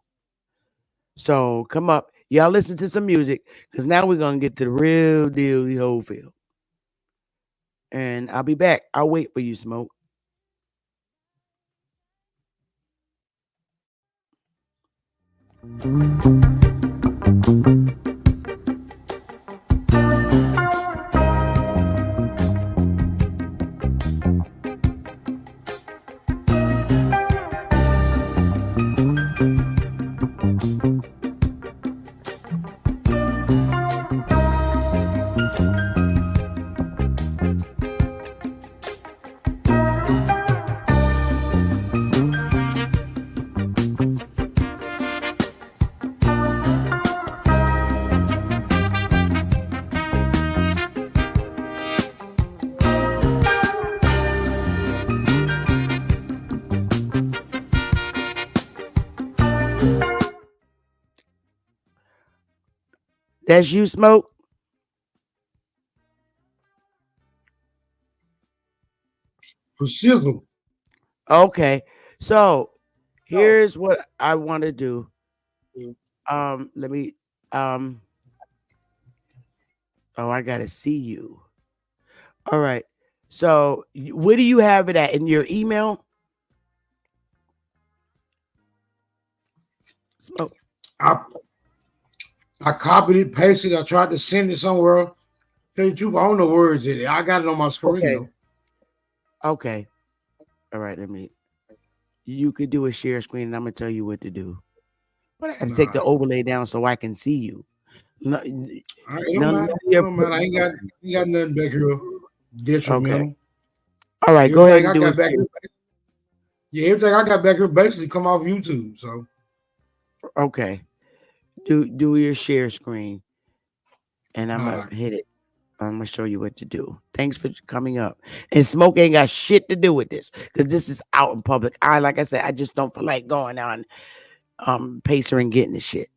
So come up. Y'all listen to some music because now we're going to get to the real deal, the whole field. And I'll be back. I'll wait for you, Smoke. That's you, Smoke? For shizzle. Okay. So here's what I want to do. Let me oh, I gotta see you. All right. So where do you have it at? In your email? Smoke. I copied it, pasted it. I tried to send it somewhere. Tell you the truth, I don't know words in it. I got it on my screen though. Okay. All right, you could do a share screen and I'm gonna tell you what to do. But I gotta take the overlay down so I can see you. No, it don't matter. I ain't got nothing back here detrimental. Okay. All right, go ahead and do it. Everything I got back here basically come off YouTube. So okay. Do your share screen. And I'm gonna hit it. I'm gonna show you what to do. Thanks for coming up. And Smoke ain't got shit to do with this because this is out in public. Like I said, I just don't feel like going on Pacer and getting the shit.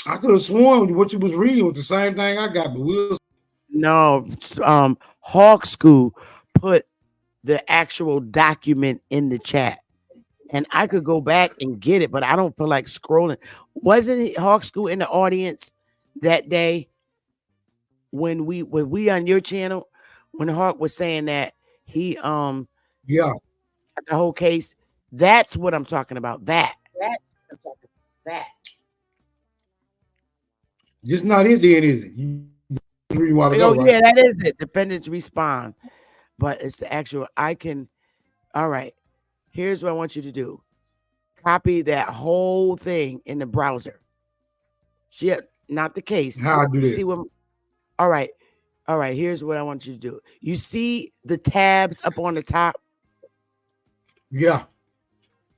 I could have sworn what you was reading was the same thing I got, but no. Hawk School put the actual document in the chat. And I could go back and get it, but I don't feel like scrolling. Wasn't Hawk School in the audience that day when we on your channel when Hawk was saying that he the whole case? That's what I'm talking about. That. Just not it then, is it? Yeah, that is it. Defendants respond, but it's the actual. All right. Here's what I want you to do. Copy that whole thing in the browser. Shit, not the case. How I do that? See what? All right. Here's what I want you to do. You see the tabs up on the top? Yeah.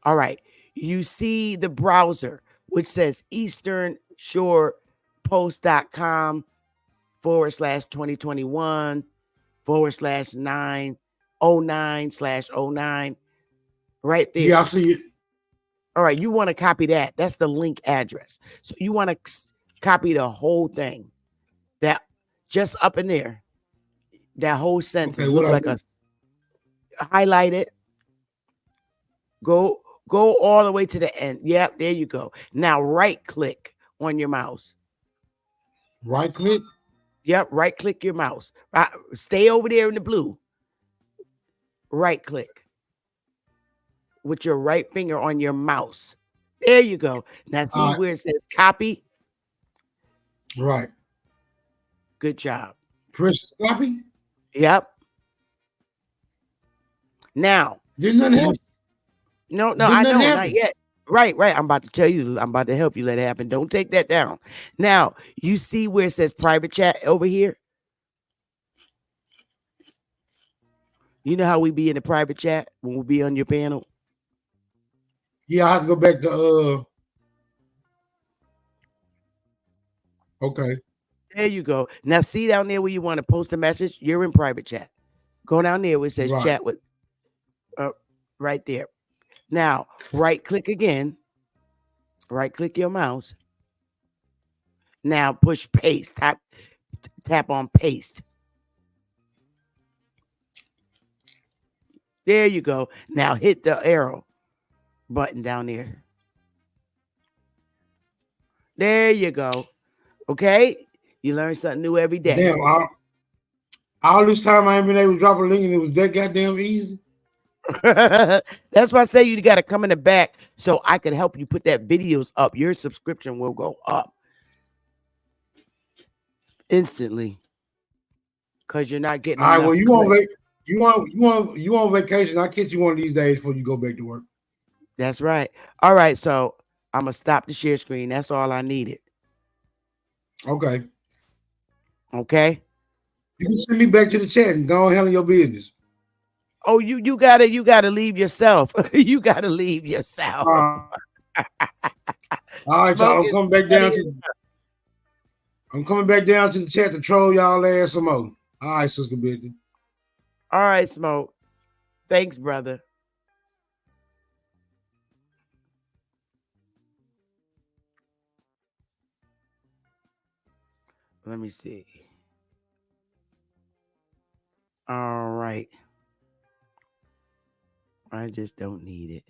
All right. You see the browser, which says easternshorepost.com/2021/909/09. Right there. Yeah, I see it. All right, you want to copy that. That's the link address. So you want to copy the whole thing. That just up in there. That whole sentence. Okay, look like highlight it. Go all the way to the end. Yep, there you go. Now right click on your mouse. Right click? Yep, right click your mouse. Stay over there in the blue. Right click with your right finger on your mouse. There you go. Now see where it says copy? Right. Good job. Press copy? Yep. Now. Didn't nothing happen? No, I know, not yet. Right. I'm about to tell you. I'm about to help you let it happen. Don't take that down. Now, you see where it says private chat over here? You know how we be in the private chat when we be on your panel? Yeah, I have to go back to okay. There you go. Now see down there where you want to post a message, you're in private chat. Go down there where it says chat with right there. Now, right click again. Right click your mouse. Now push paste. Tap on paste. There you go. Now hit the arrow button down there. There you go. Okay? You learn something new every day. Damn, all this time I ain't been able to drop a link and it was that goddamn easy. That's why I say you got to come in the back so I can help you put that videos up. Your subscription will go up instantly because you're not getting. All right, well, you on vacation. I'll catch you one of these days before you go back to work. That's right. All right, so I'm gonna stop the share screen. That's all I needed. Okay. Okay. You can send me back to the chat and go and handle your business. Oh, you gotta leave yourself. You gotta leave yourself. All right, so I'm coming back down to the chat to troll y'all ass some more. All right, Sister Bitty. All right, Smoke. Thanks, brother. Let me see. All right. I just don't need it.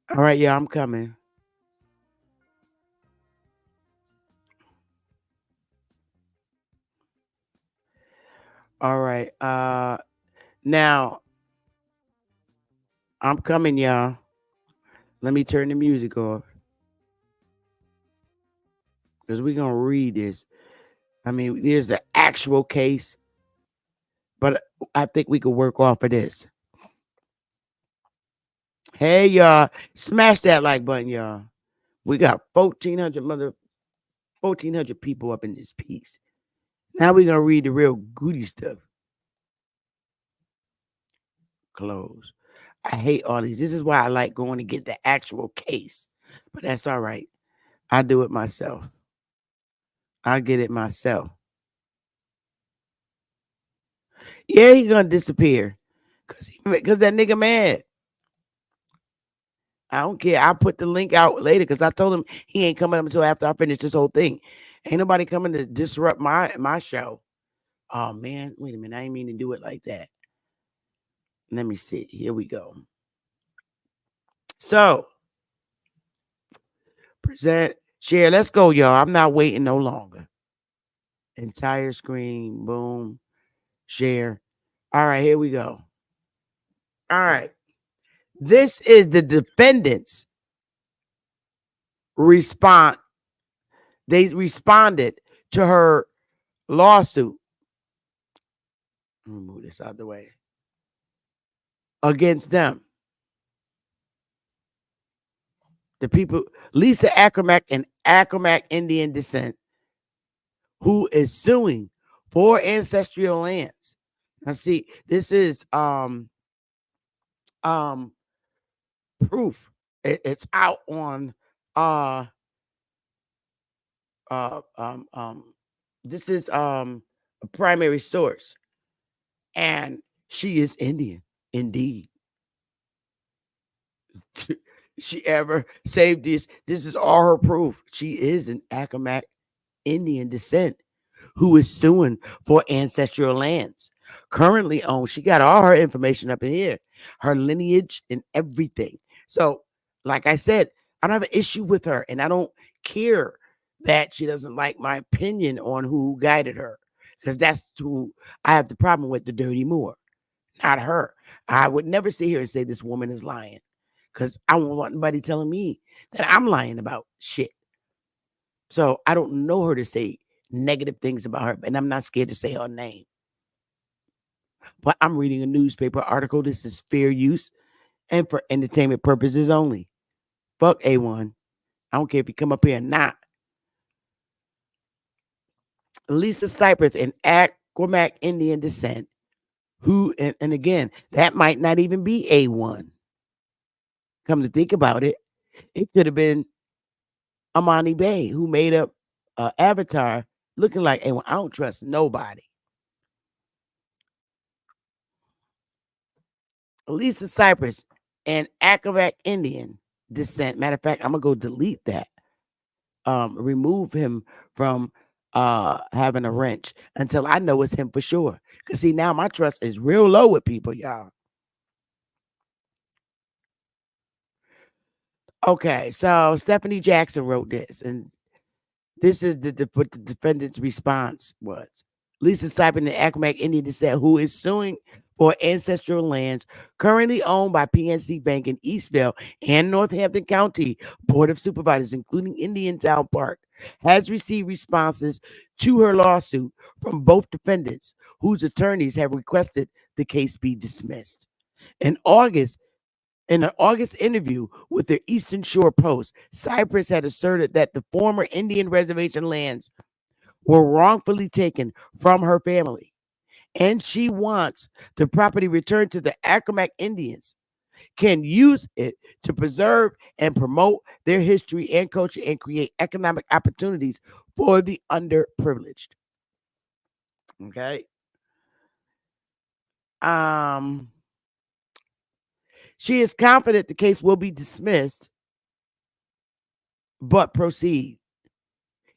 All right, yeah, I'm coming. All right. Now I'm coming, y'all. Let me turn the music off. Because we're gonna read this. I mean, there's the actual case, but I think we could work off of this. Hey, y'all, smash that like button, y'all. We got 1,400 people up in this piece. Now we're gonna read the real goody stuff. Close. I hate all these. This is why I like going to get the actual case, but that's all right. I do it myself. I get it myself. Yeah, he's gonna disappear because that nigga mad. I don't care. I'll put the link out later because I told him he ain't coming up until after I finish this whole thing. Ain't nobody coming to disrupt my show. Oh man, wait a minute. I didn't mean to do it like that. Let me see. Here we go. So present, share. Let's go, y'all. I'm not waiting no longer. Entire screen. Boom. Share. All right, here we go. All right. This is the defendant's response. They responded to her lawsuit. Let me move this out of the way. Against them. The people, Lisa Ackermack and Ackermack Indian descent, who is suing for ancestral lands. Now see, this is proof. It's out on this is a primary source. And she is Indian, indeed. She ever saved this? This is all her proof. She is an Ackermack Indian descent who is suing for ancestral lands. Currently owned, she got all her information up in here, her lineage and everything. So, like I said, I don't have an issue with her, and I don't care that she doesn't like my opinion on who guided her, because that's who I have the problem with, the dirty Moor, not her. I would never sit here and say this woman is lying, because I don't want anybody telling me that I'm lying about shit. So I don't know her to say negative things about her, and I'm not scared to say her name. But I'm reading a newspaper article. This is fair use and for entertainment purposes only. Fuck A1. I don't care if you come up here or not. Lisa Cypress, an Ackermack Indian descent, who, and again, that might not even be A1. Come to think about it, it could have been Amani Bay, who made up Avatar looking like A1. I don't trust nobody. Lisa Cypress, an Ackermack Indian descent. Matter of fact, I'm gonna go delete that. Remove him from having a wrench until I know it's him for sure. Cause see, now my trust is real low with people, y'all. Okay, so Stephanie Jackson wrote this, and this is what the defendant's response was. Lisa Cypress, the Ackermack Indian descent, who is suing for ancestral lands currently owned by PNC Bank in Eastville and Northampton County Board of Supervisors, including Indiantown Park, has received responses to her lawsuit from both defendants, whose attorneys have requested the case be dismissed. In an August interview with the Eastern Shore Post, Cypress had asserted that the former Indian reservation lands were wrongfully taken from her family, and she wants the property returned to the Ackermack Indians, can use it to preserve and promote their history and culture and create economic opportunities for the underprivileged. Okay. She is confident the case will be dismissed, but proceed.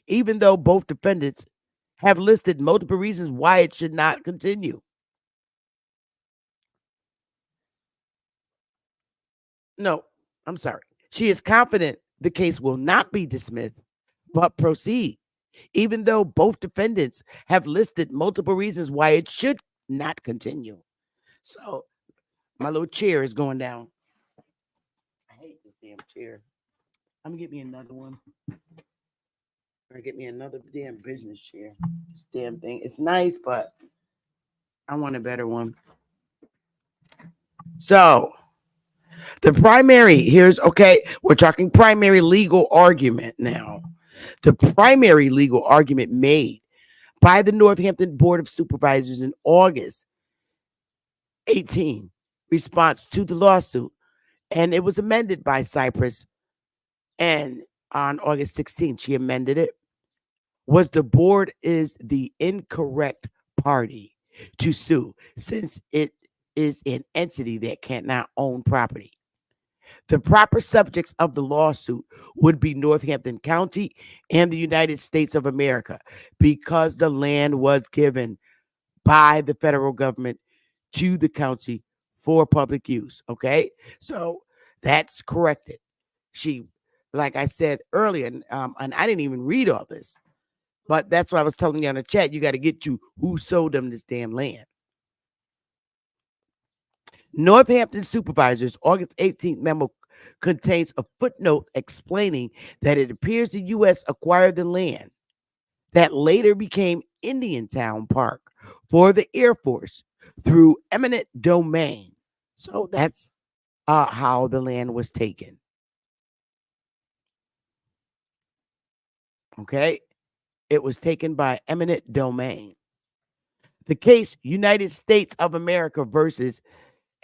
Even though both defendants have listed multiple reasons why it should not continue. No, I'm sorry. She is confident the case will not be dismissed, but proceed, even though both defendants have listed multiple reasons why it should not continue. So my little chair is going down. I hate this damn chair. I'm gonna get me another one. Or get me another damn business chair. This damn thing. It's nice, but I want a better one. So the primary, we're talking primary legal argument now. The primary legal argument made by the Northampton Board of Supervisors in August 18, response to the lawsuit, and it was amended by Cypress, and on August 16th, she amended it, was the board is the incorrect party to sue since it is an entity that cannot own property. The proper subjects of the lawsuit would be Northampton County and the United States of America because the land was given by the federal government to the county for public use. Okay, so that's corrected. She, like I said earlier, and I didn't even read all this, but that's what I was telling you on the chat. You got to get to who sold them this damn land. Northampton Supervisors August 18th memo contains a footnote explaining that it appears the U.S. acquired the land that later became Indiantown Park for the Air Force through eminent domain. So that's how the land was taken. Okay, it was taken by eminent domain. The case United States of America versus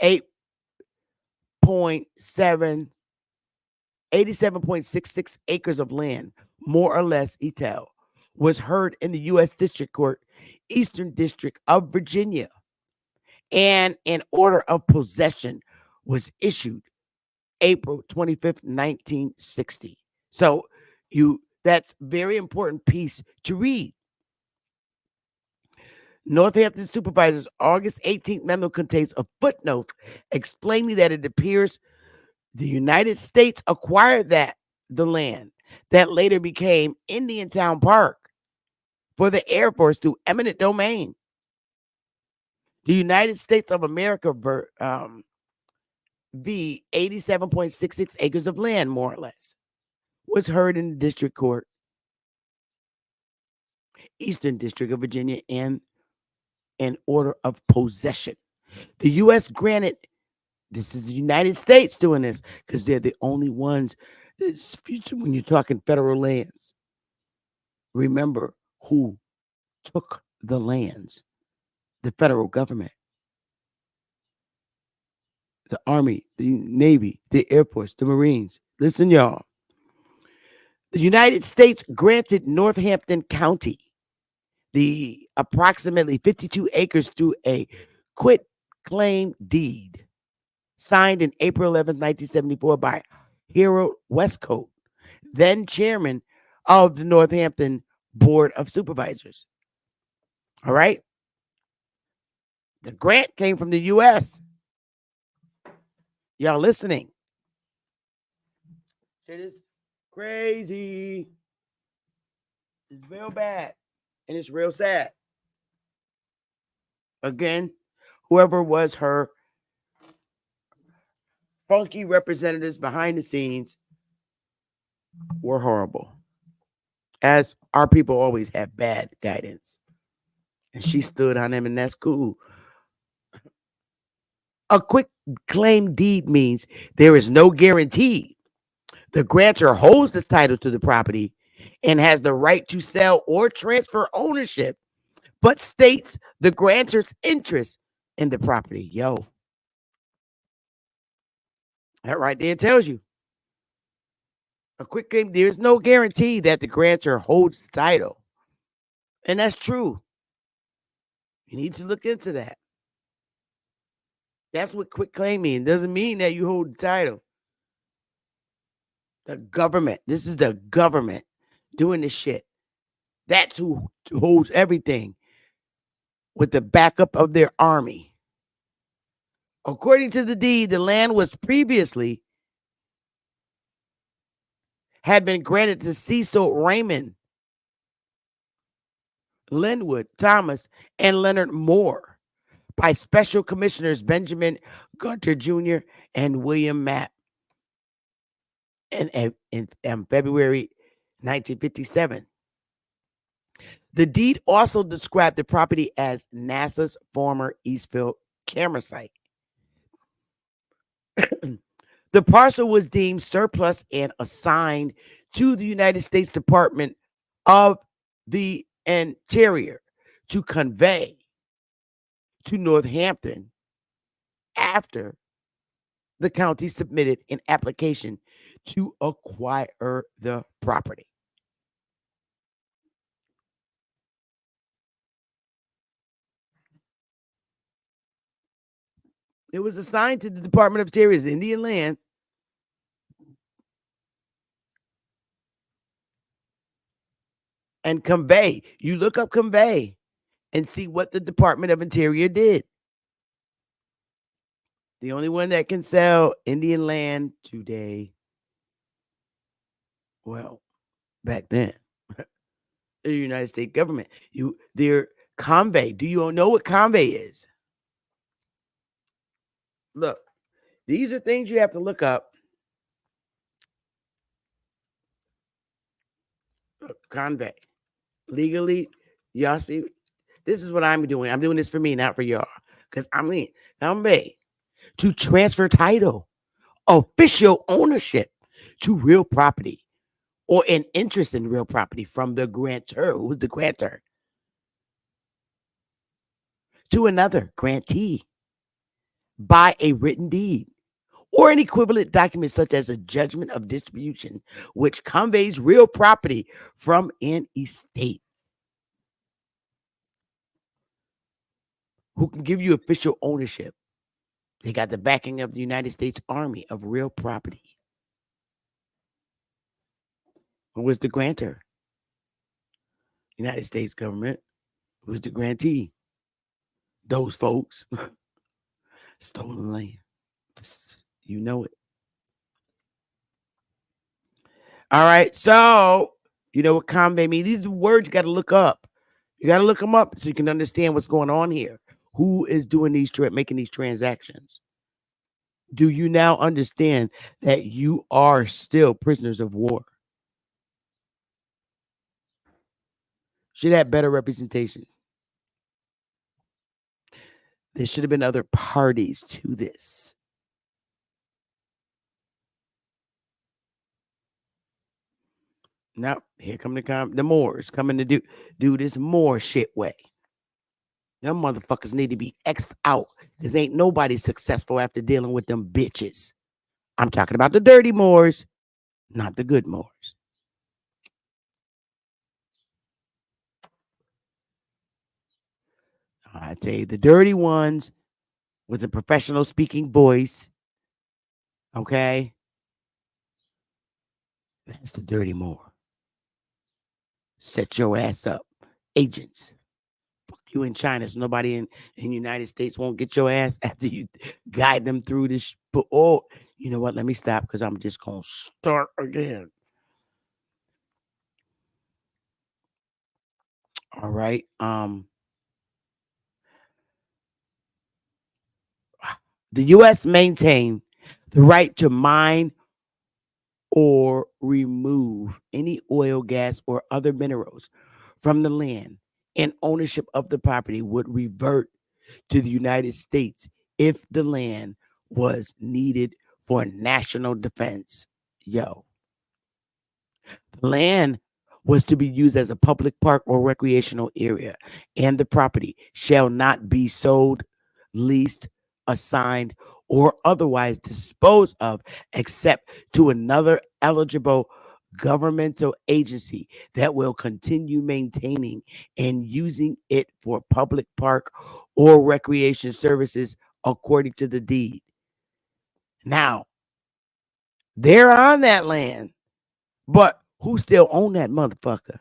87.66 acres of land, more or less etal, was heard in the U.S. District Court, Eastern District of Virginia, and an order of possession was issued April 25th, 1960. So that's very important piece to read. Northampton Supervisors August 18th memo contains a footnote explaining that it appears the United States acquired the land that later became Indiantown Park for the Air Force through eminent domain. The United States of America v. 87.66 acres of land, more or less, was heard in the District Court, Eastern District of Virginia, and an order of possession. The U.S. granted, this is the United States doing this because they're the only ones that's when you're talking federal lands. Remember who took the lands? The federal government, the Army, the Navy, the Air Force, the Marines. Listen, y'all. The United States granted Northampton County the approximately 52 acres through a quitclaim deed signed in April 11, 1974 by Harold Westcote, then chairman of the Northampton Board of Supervisors. All right. The grant came from the U.S. Y'all listening? Shit is crazy. It's real bad. And it's real sad. Again, whoever was her funky representatives behind the scenes were horrible. As our people always have bad guidance. And she stood on them, and that's cool. A quitclaim deed means there is no guarantee. The grantor holds the title to the property and has the right to sell or transfer ownership, but states the grantor's interest in the property. Yo. That right there tells you. A quitclaim, there's no guarantee that the grantor holds the title. And that's true. You need to look into that. That's what quitclaim means. It doesn't mean that you hold the title. The government. This is the government doing this shit. That's who holds everything with the backup of their army. According to the deed, the land was previously had been granted to Cecil Raymond, Linwood Thomas, and Leonard Moore by special commissioners Benjamin Gunter Jr. and William Mapp in February 1957. The deed also described the property as NASA's former Eastfield camera site. The parcel was deemed surplus and assigned to the United States Department of the Interior to convey to Northampton after the county submitted an application to acquire the property. It was assigned to the Department of Interior's Indian Land and convey. You look up convey and see what the Department of Interior did. The only one that can sell Indian land today, well, back then, the United States government. Their convey. Do you know what convey is? Look, these are things you have to look up. Look, convey. Legally, y'all see, this is what I'm doing. I'm doing this for me, not for y'all. Because convey. To transfer title, official ownership to real property, or an interest in real property from the grantor, who was the grantor, to another grantee by a written deed or an equivalent document such as a judgment of distribution, which conveys real property from an estate. Who can give you official ownership? They got the backing of the United States Army of real property. Who was the grantor? United States government. Who was the grantee? Those folks. Stolen land. You know it. All right. So, you know what convey means? These are words you got to look up. You got to look them up so you can understand what's going on here. Who is doing these, making these transactions? Do you now understand that you are still prisoners of war? Should have better representation. There should have been other parties to this. Now, here come the Moors coming to do this Moor shit way. Them motherfuckers need to be X'd out because ain't nobody successful after dealing with them bitches. I'm talking about the dirty Moors, not the good Moors. I tell you, the dirty ones with a professional speaking voice, okay? That's the dirty Moor. Set your ass up. Agents. Fuck you in China, so nobody in the United States won't get your ass after you guide them through this. Oh, you know what? Let me stop because I'm just going to start again. All right. The U.S. maintained the right to mine or remove any oil, gas, or other minerals from the land, and ownership of the property would revert to the United States if the land was needed for national defense. The land was to be used as a public park or recreational area, and the property shall not be sold, leased, assigned, or otherwise disposed of except to another eligible governmental agency that will continue maintaining and using it for public park or recreation services according to the deed. Now, they're on that land, but who still own that motherfucker?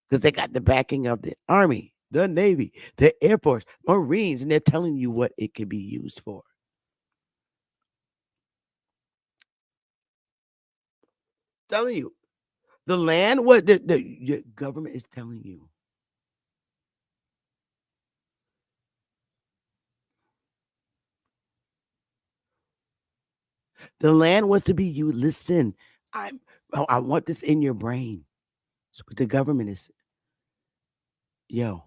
because they got the backing of the Army, the Navy, the Air Force, Marines, and they're telling you what it could be used for. Telling you. The land, what the government is telling you. The land was to be used. Listen, I want this in your brain. That's what the government is. Yo.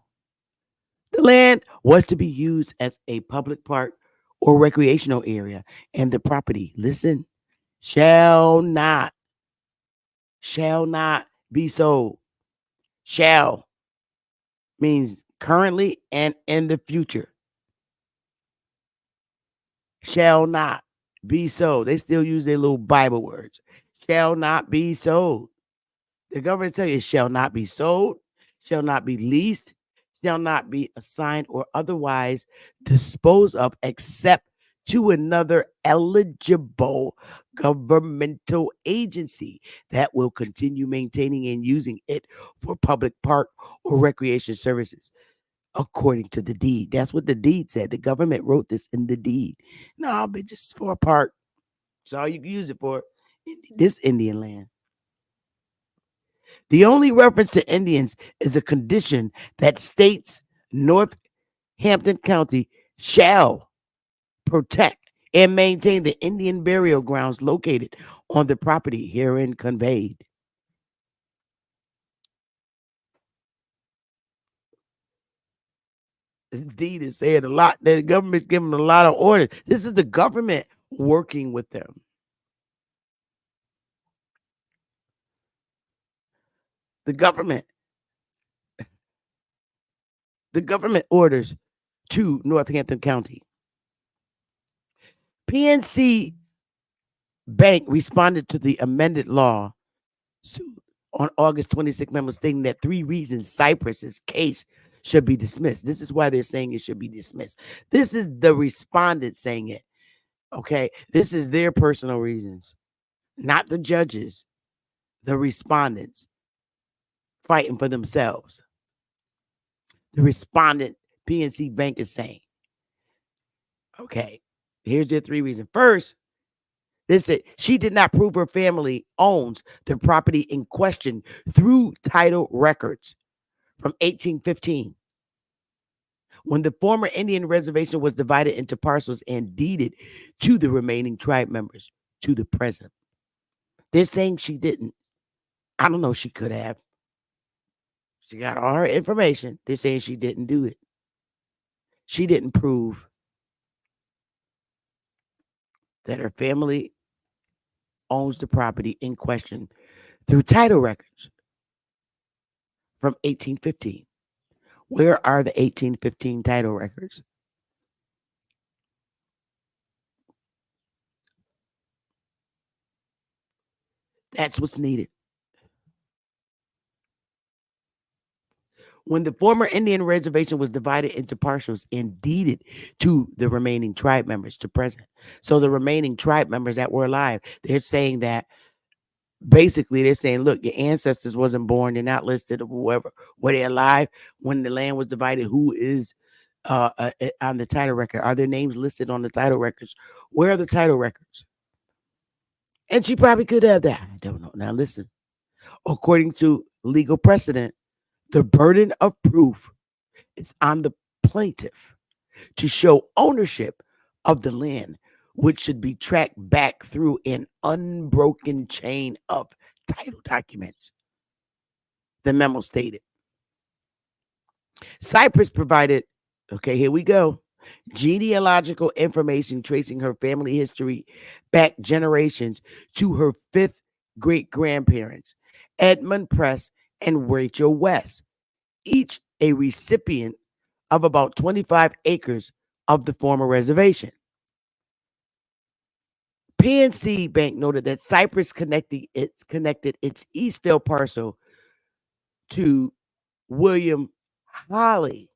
The land was to be used as a public park or recreational area, and the property, listen, shall not be sold. Shall means currently and in the future. Shall not be sold. They still use their little Bible words. Shall not be sold. The government tell you it shall not be sold, shall not be leased, shall not be assigned or otherwise disposed of except to another eligible governmental agency that will continue maintaining and using it for public park or recreation services according to the deed. That's what the deed said. The government wrote this in the deed. No, but just for a park. That's all you can use it for. This Indian land. The only reference to Indians is a condition that states Northampton County shall protect and maintain the Indian burial grounds located on the property herein conveyed. This deed is saying a lot. The government's giving them a lot of orders. This is the government working with them. The government orders to Northampton County. PNC Bank responded to the amended law on August 26th, memo stating that 3 reasons Cyprus's case should be dismissed. This is why they're saying it should be dismissed. This is the respondent saying it. Okay, this is their personal reasons, not the judges, the respondents fighting for themselves. The respondent, PNC Bank, is saying, okay, here's their 3 reasons. First, they said she did not prove her family owns the property in question through title records from 1815, when the former Indian reservation was divided into parcels and deeded to the remaining tribe members to the present. They're saying she didn't. I don't know, she could have. She got all her information. They're saying she didn't do it. She didn't prove that her family owns the property in question through title records from 1815. Where are the 1815 title records? That's what's needed. When the former Indian reservation was divided into parcels and deeded to the remaining tribe members to present. So the remaining tribe members that were alive, they're saying that basically they're saying, look, your ancestors wasn't born, they're not listed or whoever. Were they alive when the land was divided? Who is on the title record? Are their names listed on the title records? Where are the title records? And she probably could have that. I don't know. Now listen, according to legal precedent, the burden of proof is on the plaintiff to show ownership of the land, which should be tracked back through an unbroken chain of title documents. The memo stated. Cyprus provided, okay, here we go, genealogical information tracing her family history back generations to her 5th great-grandparents, Edmund Press and Rachel West, each a recipient of about 25 acres of the former reservation. PNC Bank noted that Cyprus connected its Eastville parcel to William Holly,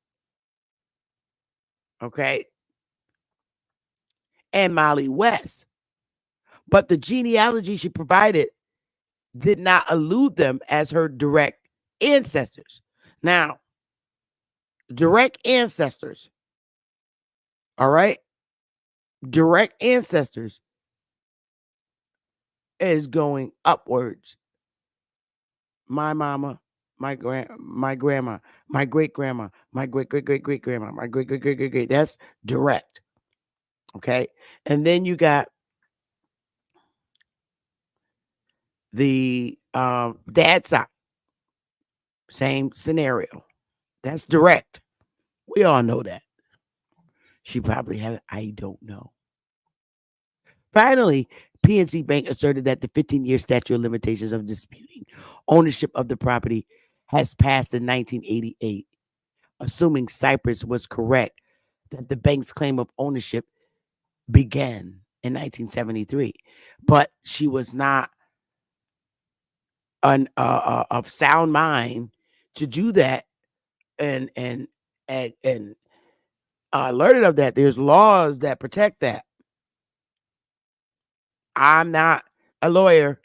okay, and Molly West. But the genealogy she provided did not allude them as her direct ancestors. Now, direct ancestors, all right? Direct ancestors is going upwards. My mama, my grandma, my great grandma, my great great great great grandma, my great great great great great. That's direct. Okay. And then you got the dad side. Same scenario. That's direct. We all know that. She probably had it. I don't know. Finally, PNC Bank asserted that the 15-year statute of limitations of disputing ownership of the property has passed in 1988, assuming Cyprus was correct that the bank's claim of ownership began in 1973. But she was not of sound mind to do that and alerted of that. There's laws that protect that. I'm not a lawyer.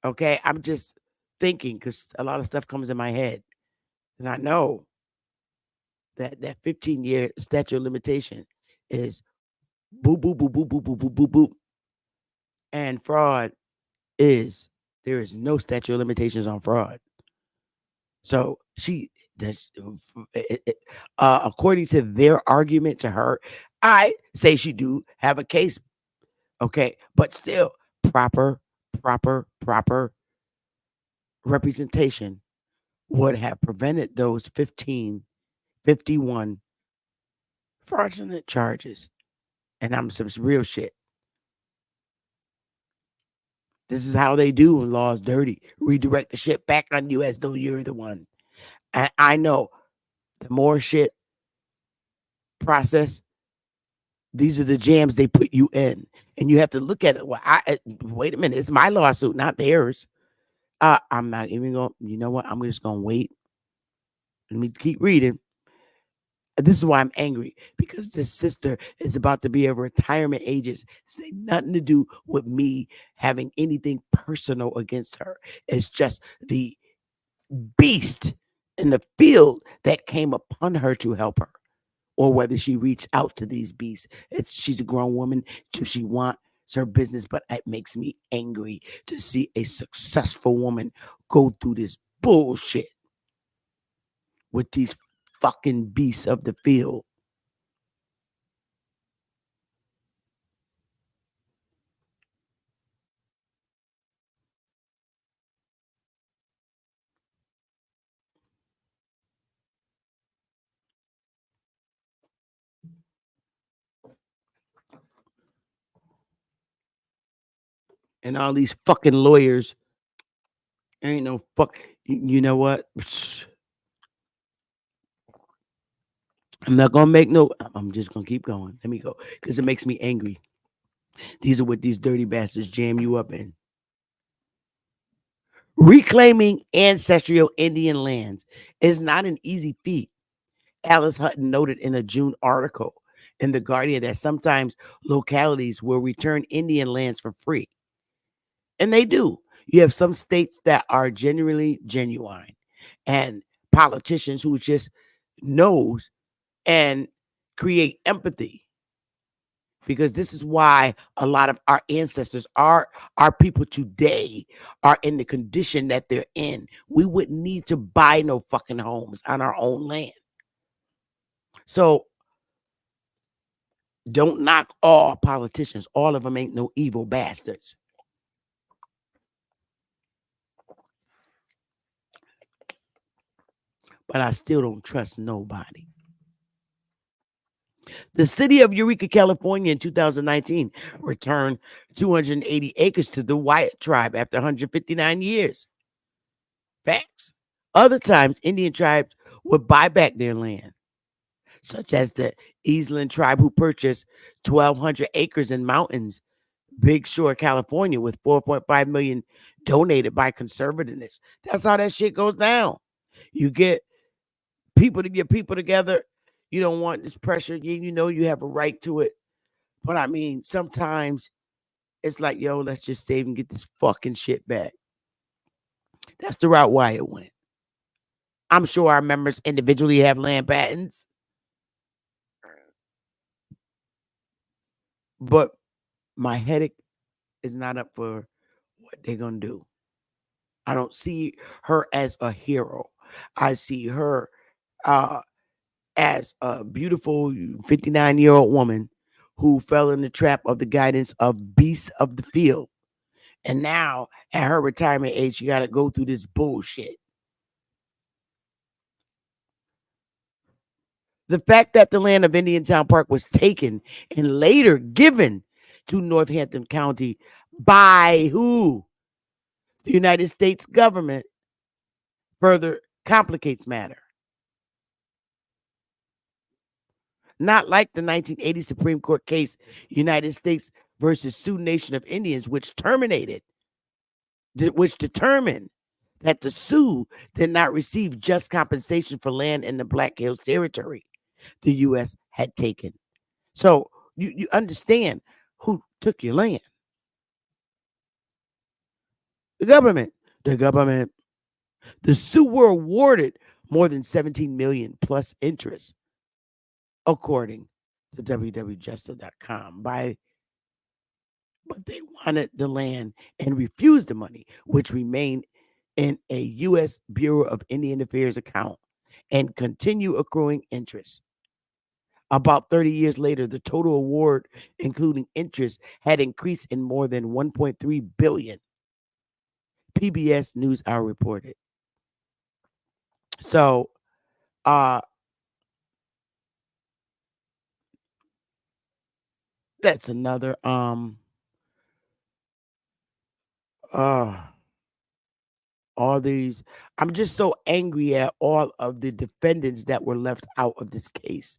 Okay. I'm just thinking because a lot of stuff comes in my head. And I know that 15-year statute of limitation is boop, boop, boop, boop, boop, boop, boop, boop, boop. And fraud is, there is no statute of limitations on fraud. So she does, according to their argument to her, I say she do have a case. Okay. But still proper representation would have prevented those 51 fraudulent charges. And I'm some real shit. This is how they do when law's dirty. Redirect the shit back on you as though you're the one. And I know the more shit process, these are the jams they put you in. And you have to look at it. Well, wait a minute. It's my lawsuit, not theirs. I'm not even going, you know what? I'm just going to wait. Let me keep reading. This is why I'm angry, because this sister is about to be of retirement ages. It's nothing to do with me having anything personal against her. It's just the beast in the field that came upon her to help her, or whether she reached out to these beasts. She's a grown woman. She wants her business, but it makes me angry to see a successful woman go through this bullshit with these fucking beasts of the field. And all these fucking lawyers ain't no fuck. You know what? I'm not gonna make no. I'm just gonna keep going. Let me go because it makes me angry. These are what these dirty bastards jam you up in. Reclaiming ancestral Indian lands is not an easy feat. Alice Hutton noted in a June article in The Guardian that sometimes localities will return Indian lands for free. And they do. You have some states that are genuinely genuine, and politicians who just knows and create empathy. Because this is why a lot of our ancestors, our people today, are in the condition that they're in. We wouldn't need to buy no fucking homes on our own land. So don't knock all politicians. All of them ain't no evil bastards. But I still don't trust nobody. The city of Eureka, California in 2019 returned 280 acres to the Wyatt tribe after 159 years. Facts. Other times, Indian tribes would buy back their land, such as the Eastland tribe, who purchased 1,200 acres in mountains, Big Shore, California, with $4.5 million donated by conservatives. That's how that shit goes down. You get people to get people together. You don't want this pressure. You know you have a right to it. But I mean, sometimes it's like, yo, let's just save and get this fucking shit back. That's the route Wyatt went. I'm sure our members individually have land patents. But my headache is not up for what they're going to do. I don't see her as a hero. I see her as a beautiful 59-year-old woman who fell in the trap of the guidance of beasts of the field. And now, at her retirement age, she got to go through this bullshit. The fact that the land of Indiantown Park was taken and later given to Northampton County by who? The United States government further complicates matter. Not like the 1980 Supreme Court case, United States versus Sioux Nation of Indians, which determined that the Sioux did not receive just compensation for land in the Black Hills Territory the U.S. had taken. So you understand who took your land. The government. The Sioux were awarded more than $17 million plus interest, according to www.justice.com, but they wanted the land and refused the money, which remained in a U.S. Bureau of Indian Affairs account and continue accruing interest. About 30 years later, the total award, including interest, had increased in more than $1.3 billion. PBS NewsHour reported. So, that's another all these. I'm just so angry at all of the defendants that were left out of this case.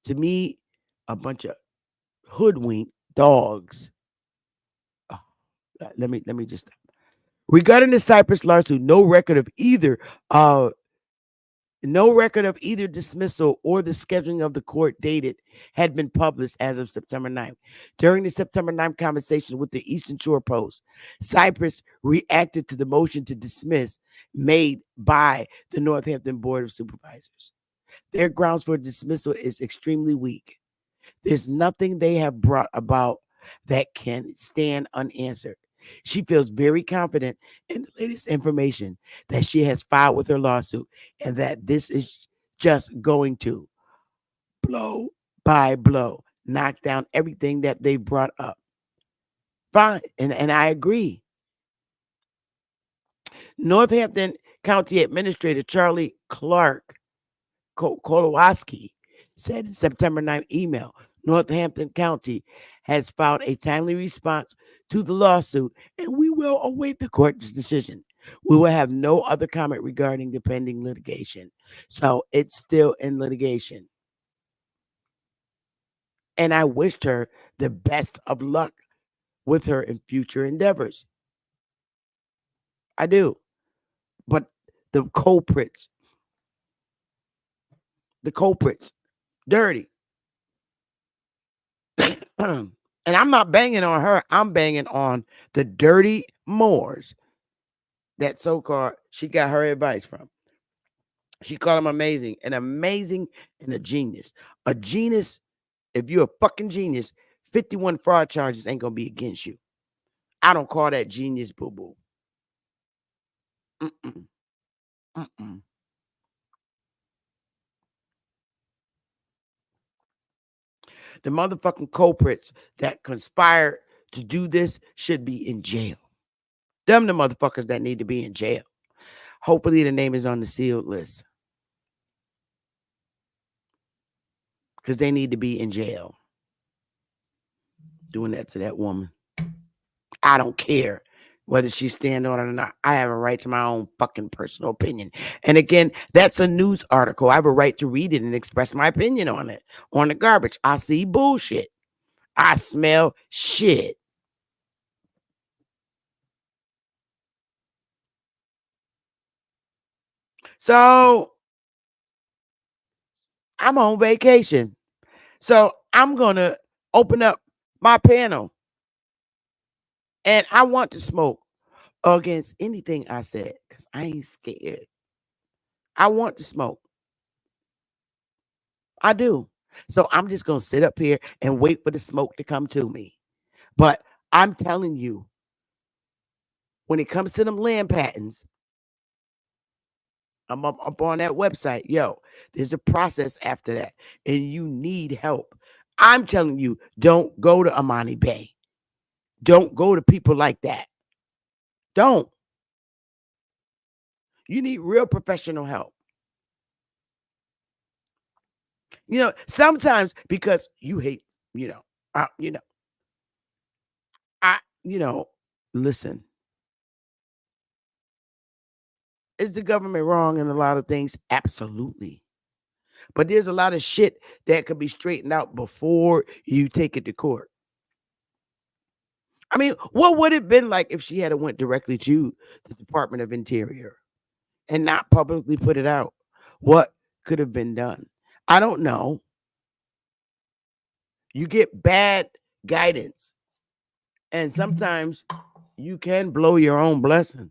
To me, a bunch of hoodwink dogs. Let me just stop. Regarding the Cypress lawsuit, no record of either dismissal or the scheduling of the court dated had been published as of September 9th. During the September 9th conversation with the Eastern Shore Post, Cypress reacted to the motion to dismiss made by the Northampton Board of Supervisors. Their grounds for dismissal is extremely weak. There's nothing they have brought about that can stand unanswered. She feels very confident in the latest information that she has filed with her lawsuit and that this is just going to, blow by blow, knock down everything that they brought up. Fine, and I agree. Northampton County Administrator Charlie Clark Kowalski said in September 9th email, Northampton County has filed a timely response to the lawsuit, and we will await the court's decision. We will have no other comment regarding the pending litigation. So it's still in litigation. And I wished her the best of luck with her in future endeavors. I do. But the culprits, dirty. And I'm not banging on her. I'm banging on the dirty Moors that so-called she got her advice from. She called him amazing and a genius. A genius, if you're a fucking genius, 51 fraud charges ain't going to be against you. I don't call that genius, boo-boo. The motherfucking culprits that conspired to do this should be in jail. Them the motherfuckers that need to be in jail. Hopefully the name is on the sealed list. Because they need to be in jail. Doing that to that woman. I don't care whether she's stand on it or not. I have a right to my own fucking personal opinion. And again, that's a news article. I have a right to read it and express my opinion on it. On the garbage. I see bullshit. I smell shit. So I'm on vacation. So I'm going to open up my panel. And I want to smoke. against anything I said because I ain't scared. I want to smoke. I do. So I'm just going to sit up here and wait for the smoke to come to me. But I'm telling you, when it comes to them land patents, I'm up on that website. Yo, there's a process after that, and you need help. I'm telling you, don't go to Amani Bay. Don't go to people like that. Don't. You need real professional help. Sometimes because you hate, listen. Is the government wrong in a lot of things? Absolutely. But there's a lot of shit that could be straightened out before you take it to court. I mean, what would it have been like if she had went directly to the Department of Interior and not publicly put it out? What could have been done? I don't know. You get bad guidance, and sometimes you can blow your own blessing.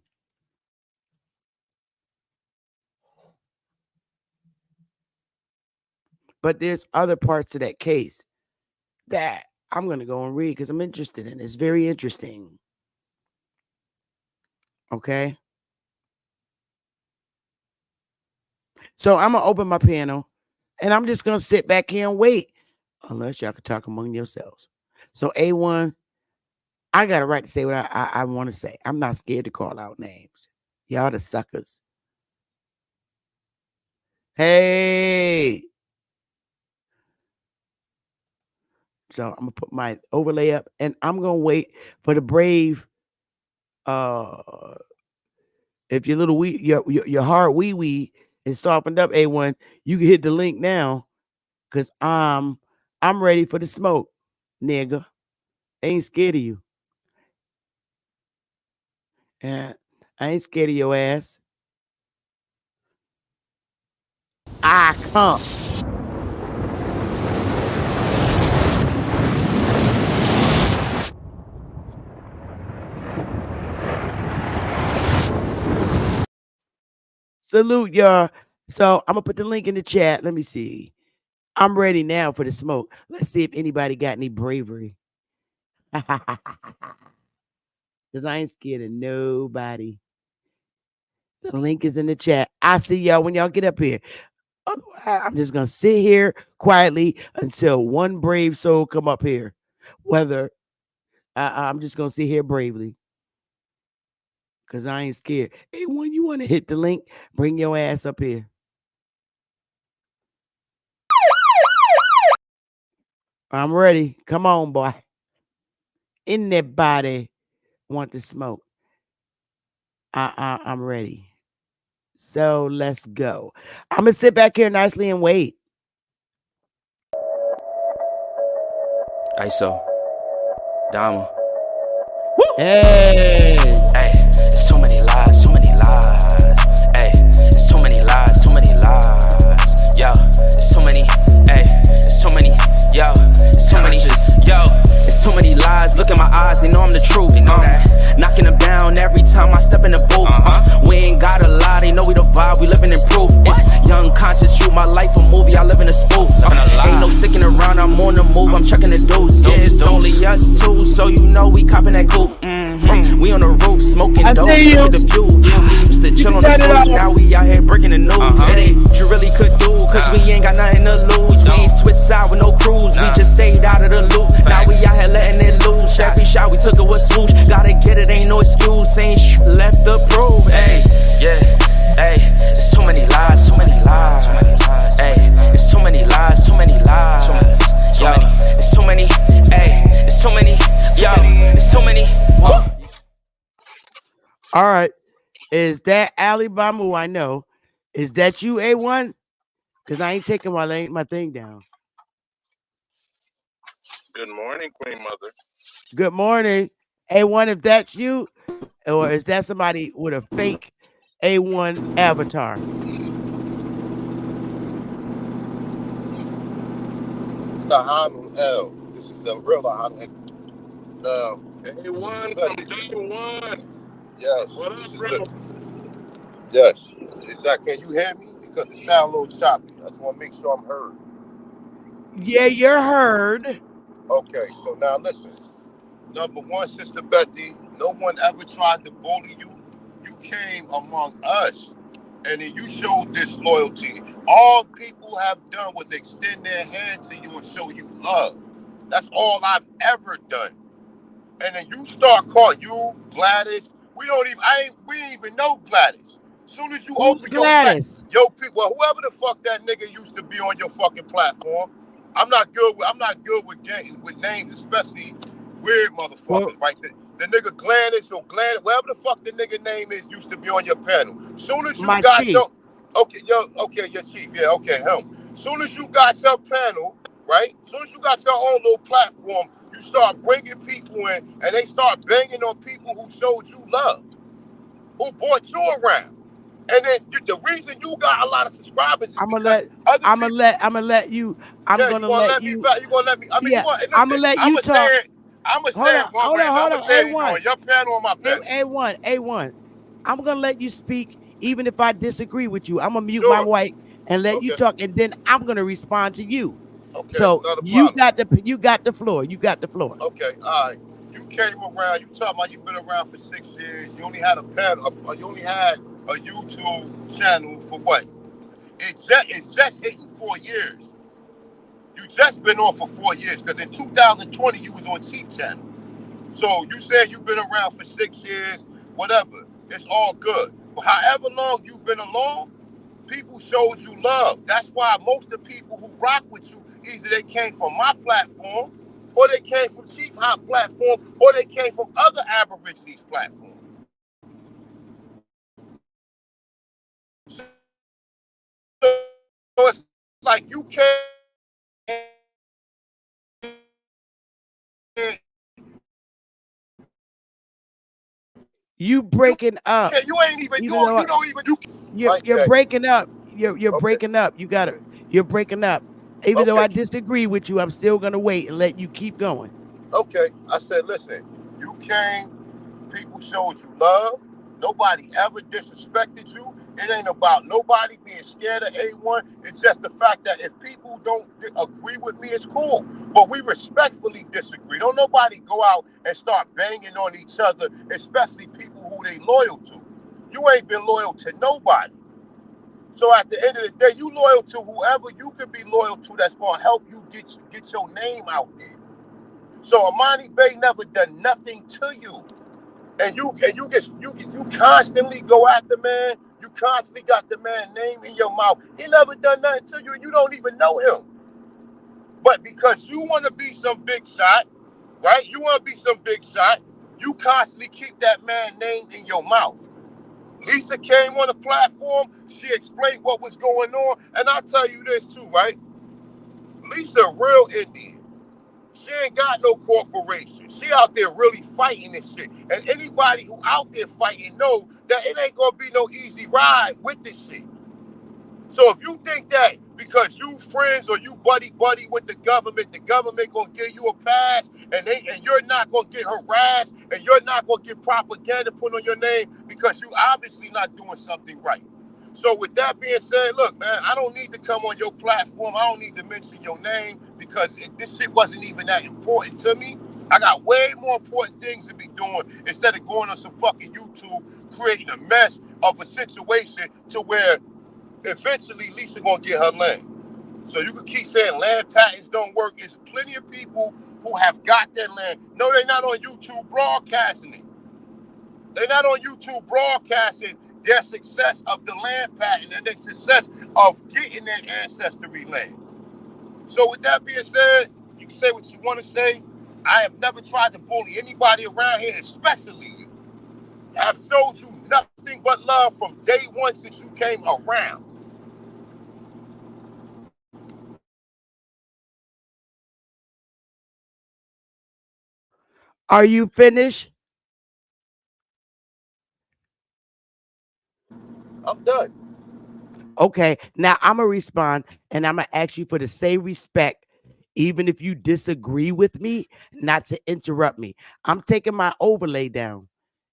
But there's other parts of that case that I'm going to go and read because I'm interested in it. It's very interesting. Okay? So I'm going to open my panel, and I'm just going to sit back here and wait, unless y'all can talk among yourselves. So A1, I got a right to say what I want to say. I'm not scared to call out names. Y'all the suckers. Hey. So I'm gonna put my overlay up, and I'm gonna wait for the brave. If your little your heart wee is softened up, A1, you can hit the link now, cause I'm ready for the smoke, nigga. I ain't scared of you. And I ain't scared of your ass. I come. Salute, y'all. So I'm gonna put the link in the chat. Let me see. I'm ready now for the smoke. Let's see if anybody got any bravery. Because I ain't scared of nobody. The link is in the chat. I'll see y'all when y'all get up here. Otherwise, I'm just gonna sit here quietly until one brave soul come up here. Whether I'm just gonna sit here bravely. Because I ain't scared. Hey, when you want to hit the link, bring your ass up here. I'm ready. Come on, boy. Anybody want to smoke? I'm ready. So let's go. I'm going to sit back here nicely and wait. ISO. Dama. Woo! Hey. Hey, it's too many lies, too many lies. Hey, it's too many lies, too many lies. Yo, it's too many. Hey, it's too many. Yo, it's too many. Yo, it's too many lies. Look in my eyes, they know I'm the truth. They know that. Knocking them down every time I step in the booth. We ain't gotta lie, they know we the vibe, we living in proof. It's young, conscious, shoot my life a movie, I live in a spoof. Ain't no sticking around, I'm on the move, I'm checking the dudes. Yeah, it's only us two, so you know we copping that coupe. We on the roof, smoking dope, look at the view. Yeah, we used to chill on the stoop, now we out here breaking the news. It ain't what you really could do, cause we ain't got nothing to lose. We ain't switched side with no cruise, we just stayed out of the loop. Now we out here letting it loose, every shot we took it was swoosh. Gotta get it, ain't no excuse, ain't left to prove. Hey, yeah, hey, it's too many lies, too many lies. Hey, it's too many lies, too many lies. Yo, it's too many, hey, it's too many, yo, it's too many. All right. Is that Alabama? I know. Is that you, A1? Because I ain't taking my thing down. Good morning, Queen Mother. Good morning. A1, if that's you, or is that somebody with a fake A1 avatar? The Hanu L. This is the real Hanu. A1 from day one. Yes. What This up, is bro? the, yes. Is that, can you hear me? Because it sounds a little choppy. I just want to make sure I'm heard. Yeah, you're heard. Okay, so now listen. Number one, Sister Betty, no one ever tried to bully you. You came among us and then you showed disloyalty. All people have done was extend their hand to you and show you love. That's all I've ever done. And then you start calling you Gladys. We ain't even know Gladys. Soon as you Who's open your Gladys? well, whoever the fuck that nigga used to be on your fucking platform, I'm not good with names, especially weird motherfuckers, Well, right? The nigga Gladys or Gladys, whatever the fuck the nigga name is, used to be on your panel. Soon as you my got chief. your chief, yeah, okay, him. Soon as you got your panel, right? Soon as you got your own little platform, you start bringing people in, and they start banging on people who showed you love, who brought you around. And then the reason you got a lot of subscribers is I'm gonna because let. other I'm people. gonna let you. I'm Yeah, gonna let you. you gonna let me. I mean, you Yeah, gonna I'm gonna listen. let you talk. I'm gonna Hold say on, it one way. I'm hold gonna on. say it either A1, on your panel or my panel. A1. I'm gonna let you speak, even if I disagree with you. I'm gonna mute my Sure. mic and let you Okay. talk, and then I'm gonna respond to you. Okay. So Not a you problem. got the floor. You got the floor. Okay. All right. You came around. You talking about you've been around for 6 years. You only had a panel. You only had a YouTube channel for what? It's just hitting 4 years. You just been on for 4 years because in 2020 you was on Chief Channel. So you said you've been around for 6 years, whatever. It's all good. But however long you've been along, people showed you love. That's why most of the people who rock with you, either they came from my platform, or they came from Chief Hop platform, or they came from other Aborigines platform. So it's like you can't. You breaking up. You ain't even Even doing. though You don't even. you're Okay. breaking up. You're Okay. breaking up. You're breaking up. Even though I disagree with you, I'm still gonna wait and let you keep going. Okay. I said, listen, you came, people showed you love. Nobody ever disrespected you. It ain't about nobody being scared of A1. It's just the fact that if people don't agree with me, it's cool. But we respectfully disagree. Don't nobody go out and start banging on each other, especially people who they loyal to. You ain't been loyal to nobody. So at the end of the day, you loyal to whoever you can be loyal to that's going to help you get your name out there. So Amani Bay never done nothing to you. And you constantly go at the man. You constantly got the man's name in your mouth. He never done nothing to you, and you don't even know him. But because you want to be some big shot, right? You want to be some big shot. You constantly keep that man's name in your mouth. Lisa came on the platform. She explained what was going on, and I'll tell you this too, right? Lisa, real Indian. She ain't got no corporation. She out there really fighting this shit. And anybody who out there fighting know that it ain't gonna be no easy ride with this shit. So if you think that because you friends or you buddy with the government gonna give you a pass and you're not gonna get harassed and you're not gonna get propaganda put on your name because you obviously not doing something right. So with that being said, look, man, I don't need to come on your platform. I don't need to mention your name because this shit wasn't even that important to me. I got way more important things to be doing instead of going on some fucking YouTube creating a mess of a situation to where eventually Lisa gonna get her land. So you can keep saying land patents don't work. There's plenty of people who have got their land. No, they're not on YouTube broadcasting it. They're not on YouTube broadcasting their success of the land patent and their success of getting their ancestry land. So with that being said, you can say what you want to say. I have never tried to bully anybody around here, especially you. I've showed you nothing but love from day one since you came around. Are you finished? I'm done. Okay. Now I'm gonna respond and I'm gonna ask you for the same respect, even if you disagree with me, not to interrupt me. I'm taking my overlay down.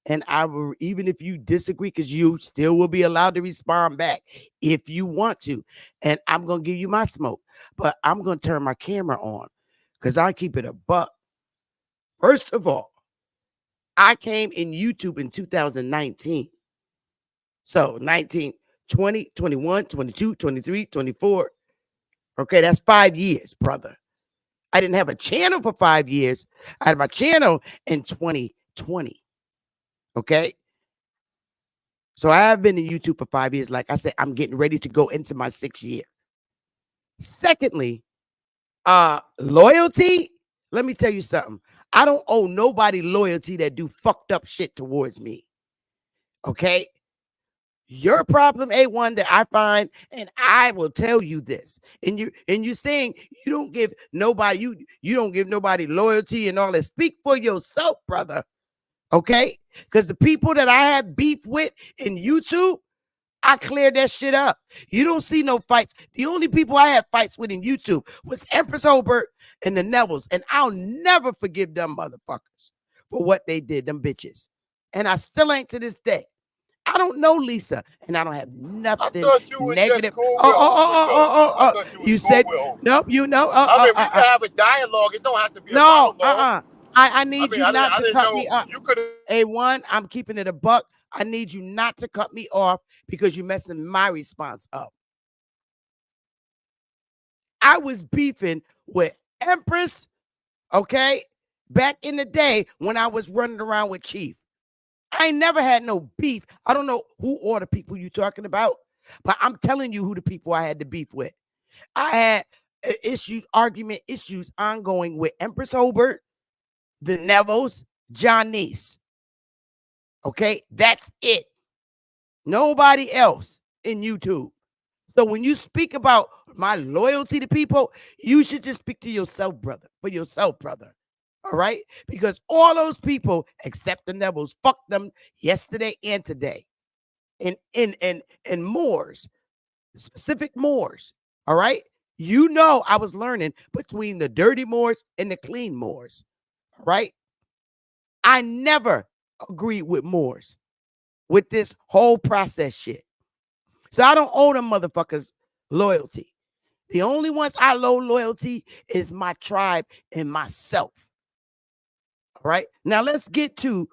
And I will, even if you disagree, because you still will be allowed to respond back if you want to. And I'm going to give you my smoke, but I'm going to turn my camera on because I keep it a buck. First of all, I came in YouTube in 2019. So 19, 20, 21, 22, 23, 24. Okay, that's 5 years, brother. I didn't have a channel for 5 years. I had my channel in 2020. Okay. So I have been in YouTube for 5 years. Like I said, I'm getting ready to go into my 6th year. Secondly, loyalty. Let me tell you something. I don't owe nobody loyalty that do fucked up shit towards me. Okay. Your problem, A1, that I find, and I will tell you this, and you're saying you don't give nobody, you don't give nobody loyalty and all that. Speak for yourself, brother. Okay? Because the people that I have beef with in YouTube, I cleared that shit up. You don't see no fights. The only people I had fights with in YouTube was Empress Holbert and the Neville's, and I'll never forgive them motherfuckers for what they did, them bitches. And I still ain't to this day. I don't know Lisa, and I don't have nothing negative. You said nope. You know. I mean, we can have a dialogue. It don't have to be a monologue. I need you not to cut me off. A1, I'm keeping it a buck. I need you not to cut me off because you're messing my response up. I was beefing with Empress, okay, back in the day when I was running around with Chief. I ain't never had no beef. I don't know who or the people you talking about, but I'm telling you who the people I had to beef with. I had argument issues ongoing with Empress Holbert, the Nevilles, Johnnice. Okay, that's it. Nobody else in YouTube. So when you speak about my loyalty to people, you should just speak to yourself, brother, for yourself, brother. All right? Because all those people, except the Nevilles, fucked them yesterday and today. In Moors, specific Moors. All right? You know I was learning between the dirty Moors and the clean Moors. All right? I never agreed with Moors with this whole process shit. So I don't owe them motherfuckers loyalty. The only ones I owe loyalty is my tribe and myself. All right. Now let's get to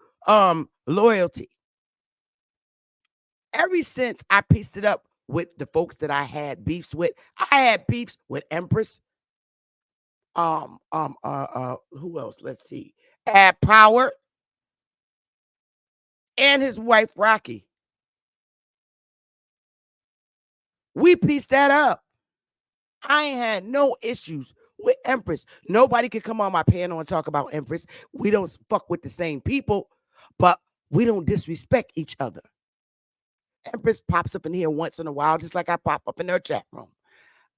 loyalty. Ever since I pieced it up with the folks that I had beefs with, I had beefs with Empress. Who else? Let's see. Ad Power and his wife Rocky. We pieced that up. I ain't had no issues with Empress. Nobody could come on my panel and talk about Empress. We don't fuck with the same people, but we don't disrespect each other. Empress pops up in here once in a while, just like I pop up in her chat room.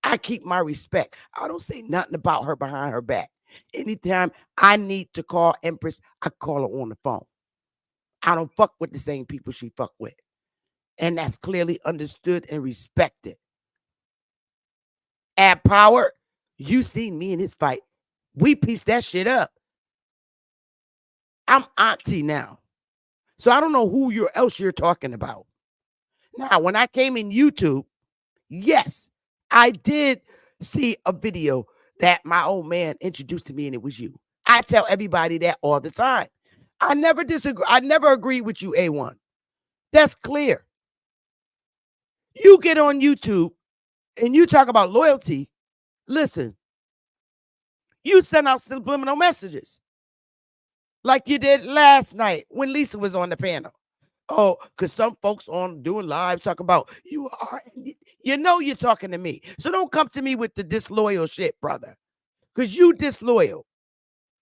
I keep my respect. I don't say nothing about her behind her back. Anytime I need to call Empress, I call her on the phone. I don't fuck with the same people she fuck with. And that's clearly understood and respected. Ad Power, you seen me in his fight. We pieced that shit up. I'm auntie now. So I don't know who else you're talking about. Now, when I came in YouTube, yes, I did see a video that my old man introduced to me, and it was you. I tell everybody that all the time. I never disagree. I never agree with you, A1. That's clear. You get on YouTube and you talk about loyalty. Listen, you send out subliminal messages like you did last night when Lisa was on the panel. Oh, because some folks on doing lives talk about you are, you know, you're talking to me. So don't come to me with the disloyal shit, brother, because you disloyal.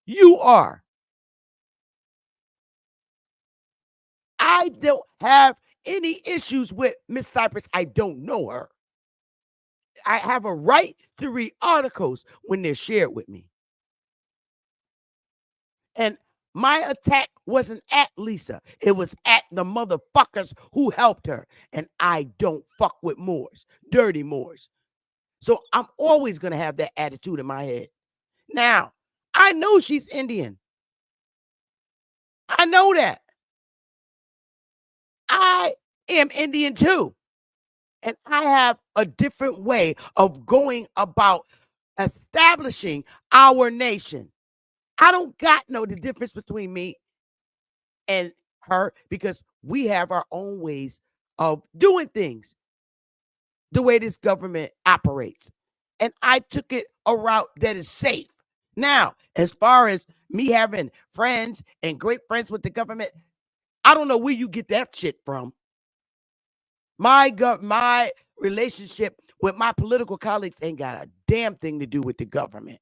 You are. I don't have any issues with Miss Cypress. I don't know her. I have a right to read articles when they're shared with me. And my attack wasn't at Lisa. It was at the motherfuckers who helped her. And I don't fuck with Moors, dirty Moors. So I'm always going to have that attitude in my head. Now, I know she's Indian. I know that. I am Indian too. And I have a different way of going about establishing our nation. I don't got the difference between me and her because we have our own ways of doing things, the way this government operates. And I took it a route that is safe. Now, as far as me having friends and great friends with the government, I don't know where you get that shit from. My relationship with my political colleagues ain't got a damn thing to do with the government.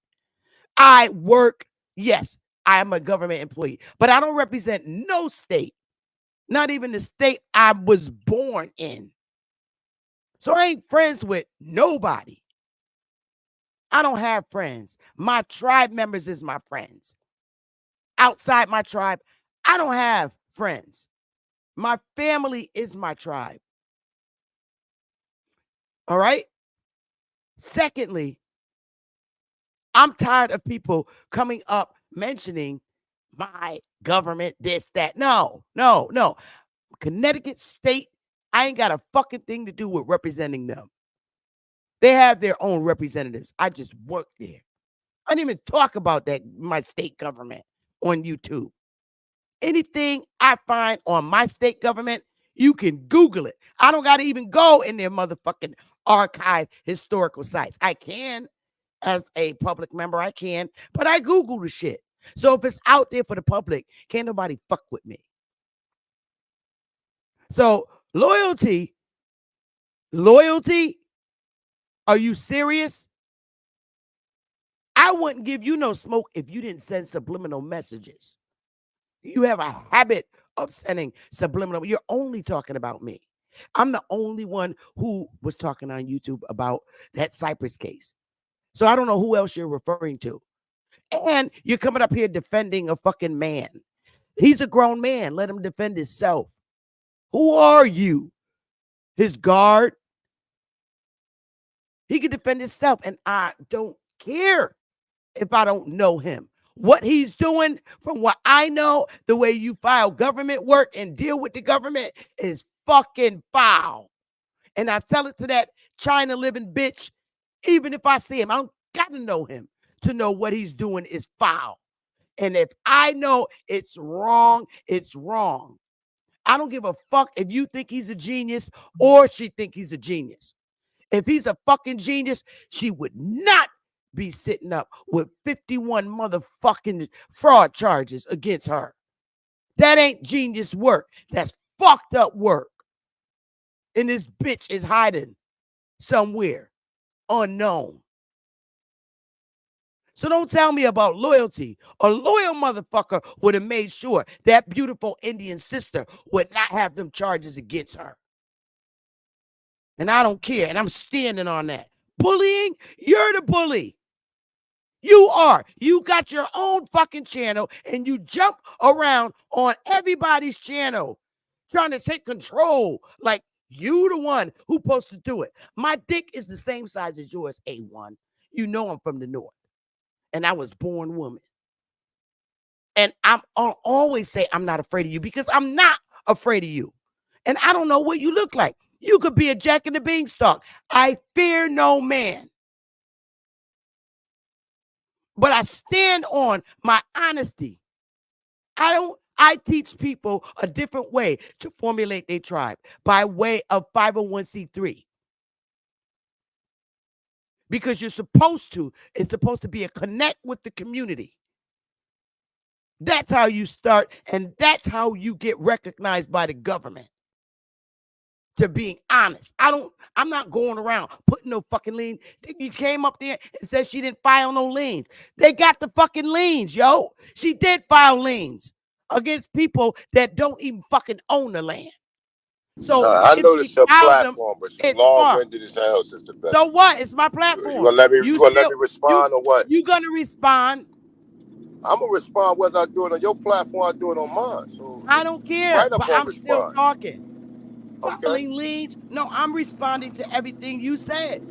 I work, yes, I am a government employee, but I don't represent no state, not even the state I was born in. So I ain't friends with nobody. I don't have friends. My tribe members is my friends. Outside my tribe, I don't have friends. My family is my tribe. All right? Secondly, I'm tired of people coming up mentioning my government, this, that. No. Connecticut State, I ain't got a fucking thing to do with representing them. They have their own representatives. I just work there. I didn't even talk about that, my state government, on YouTube. Anything I find on my state government, you can Google it. I don't got to even go in their motherfucking archive historical sites. I can, as a public member, I can, but I Google the shit. So if it's out there for the public, can't nobody fuck with me. So loyalty, are you serious? I wouldn't give you no smoke if you didn't send subliminal messages. You have a habit of sending subliminal. You're only talking about me. I'm the only one who was talking on YouTube about that Cypress case. So I don't know who else you're referring to. And you're coming up here defending a fucking man. He's a grown man. Let him defend himself. Who are you? His guard? He can defend himself, and I don't care if I don't know him. What he's doing, from what I know, the way you file government work and deal with the government is fucking foul. And I tell it to that China living bitch, even if I see him, I don't got to know him to know what he's doing is foul. And if I know it's wrong, it's wrong. I don't give a fuck if you think he's a genius or she think he's a genius. If he's a fucking genius, she would not be sitting up with 51 motherfucking fraud charges against her. That ain't genius work. That's fucked up work. And this bitch is hiding somewhere unknown. So don't tell me about loyalty. A loyal motherfucker would have made sure that beautiful Indian sister would not have them charges against her. And I don't care. And I'm standing on that. Bullying? You're the bully. You are. You got your own fucking channel and you jump around on everybody's channel trying to take control like you the one who supposed to do it. My dick is the same size as yours, A1. You know I'm from the north. And I was born woman. And I'll always say I'm not afraid of you because I'm not afraid of you. And I don't know what you look like. You could be a Jack and the Beanstalk. I fear no man. But I stand on my honesty. I teach people a different way to formulate their tribe by way of 501c3. Because it's supposed to be a connect with the community. That's how you start, and that's how you get recognized by the government. To being honest. I'm not going around putting no fucking liens. You came up there and said she didn't file no liens. They got the fucking liens, yo. She did file liens against people that don't even fucking own the land. So I know this your platform, but she's long-winded as hell, Sister Beth. So what? It's my platform. You gonna let me respond or what? You gonna respond? I'm gonna respond whether I do it on your platform or I do it on mine. So I don't care, right but I'm still talking. Okay. Filing liens? No, I'm responding to everything you said.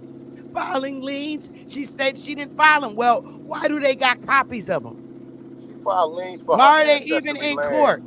Filing liens? She said she didn't file them. Well, why do they got copies of them? She filed liens for why her are they even in court?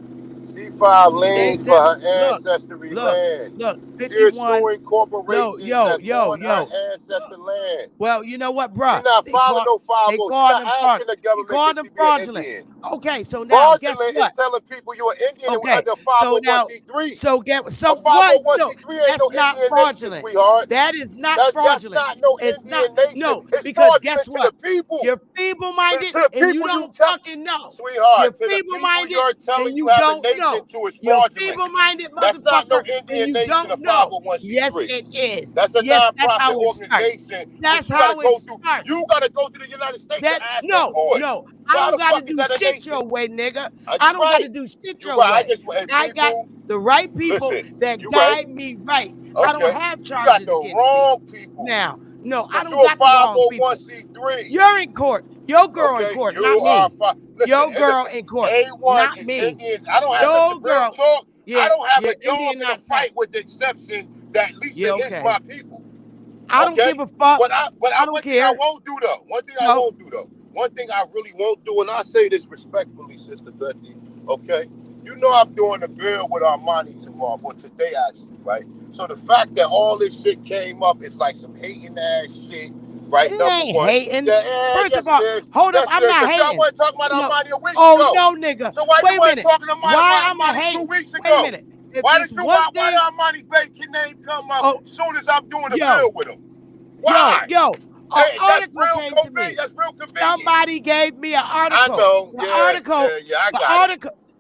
She filed liens for her ancestry land. Look, She's 51. suing corporations that's on her ancestor land. Well, you know what, bruh? She's not filing no 5-0. She's not asking the government to be an Indian. Okay, so now guess Fraudulent what? is telling people you're an Indian Okay, under so now, 501c3. so a what? 501c3 ain't no That's not Indian nation, fraudulent. sweetheart. That is not That's fraudulent. not no It's Indian not. nation. No, It's because fraudulent guess to what? the people. You're feeble-minded To the and you people you don't tell- fucking know. Sweetheart, You're to the people feeble-minded you're telling and you you have a don't nation know. to is You're fraudulent. feeble-minded That's not no motherfucker and Indian you nation, don't a know. 501c3. Yes, it is. That's a Yes, that's nonprofit how it starts. organization. That's you gotta how go it through. starts. You gotta go to the United States to ask them for it. No, Why I don't the gotta fuck is do that a shit nation? your way, nigga. That's I don't right. gotta do shit You your right. way. I got the right people Listen, that you guide right. me right. Okay. I don't have You charges got the against wrong me. people. Now, no, I But don't you're got the wrong people. 501c3. You're in court. Your girl in Okay, court, you not me. are listen, Your and girl listen, in court, A1 not is me. Indians. I don't have Your the real girl, talk. yeah, I don't have yeah, a dog Indian in a not fight tax. with the exception that Lisa Yeah, is okay. my people. I don't give a fuck. But I don't one care. thing I won't do though. One thing I won't do though. One thing I really won't do, and I say this respectfully, Sister Becky, okay? You know I'm doing a bill with Armani tomorrow, or today actually, right? So the fact that all this shit came up, it's like some hating ass shit, right? It Number ain't one. hating. First of all, hold up, I'm not hating. Y'all wasn't talking about Armani a week ago. Oh, no, nigga. So why Wait you a weren't minute. talking about Why am I Armani hating? 2 weeks ago? Wait a minute. If Why there's did you? one Why thing, did Armani Bacon name come up as soon as I'm doing a bill with him? Why? An article that's real came to me. That's real convenient. Somebody gave me an article. I know.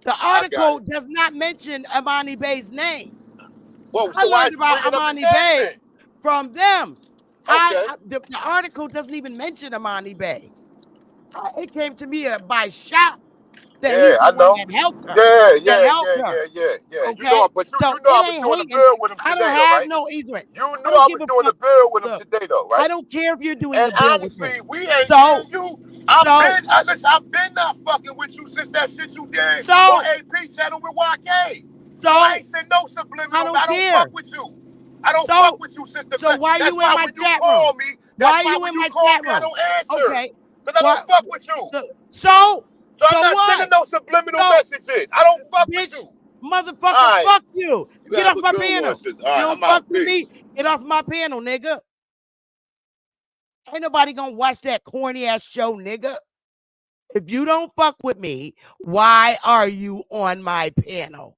The article does not mention Amani Bey's name. Well, I learned about Amani Bey from them. The article doesn't even mention Amani Bey. It came to me by shout that he's the one that helped her. Yeah. Okay? You know, but you know I was doing a bill with him today, I don't have right? no easement. You knew I was doing a bill with him today, though, right? I don't care if you're doing and a bill honestly, with him. we ain't hearing you. I've been not fucking with you since that shit you did on AP channel with YK. So I ain't said no subliminal. I don't fuck with you. I don't fuck with you, sister. So why you in my chat room? Why you in my chat room? I don't answer. Okay. Because I don't fuck with you. So I'm not sending no subliminal messages. I don't fuck with you. Motherfucker, fuck you. Get off my panel. You don't fuck with me. Get off my panel, nigga. Ain't nobody gonna watch that corny ass show, nigga. If you don't fuck with me, why are you on my panel?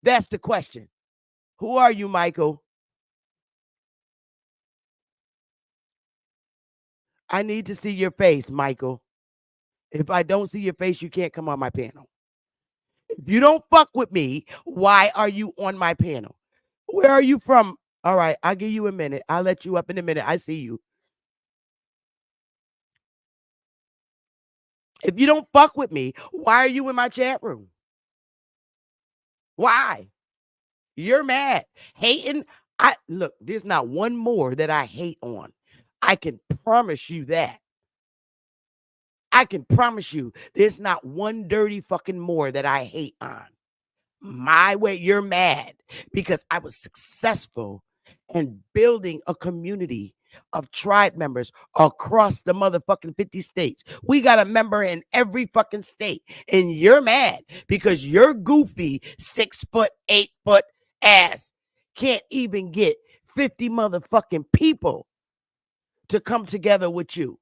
That's the question. Who are you, Michael? I need to see your face, Michael. If I don't see your face, you can't come on my panel. If you don't fuck with me, why are you on my panel? Where are you from? All right, I'll give you a minute. I'll let you up in a minute. I see you. If you don't fuck with me, why are you in my chat room? Why? You're mad. Hating. Look, there's not one more that I hate on. I can promise you that. I can promise you there's not one dirty fucking more that I hate on. My way, you're mad because I was successful in building a community of tribe members across the motherfucking 50 states. We got a member in every fucking state. And you're mad because your goofy 6 foot, 8 foot ass can't even get 50 motherfucking people to come together with you.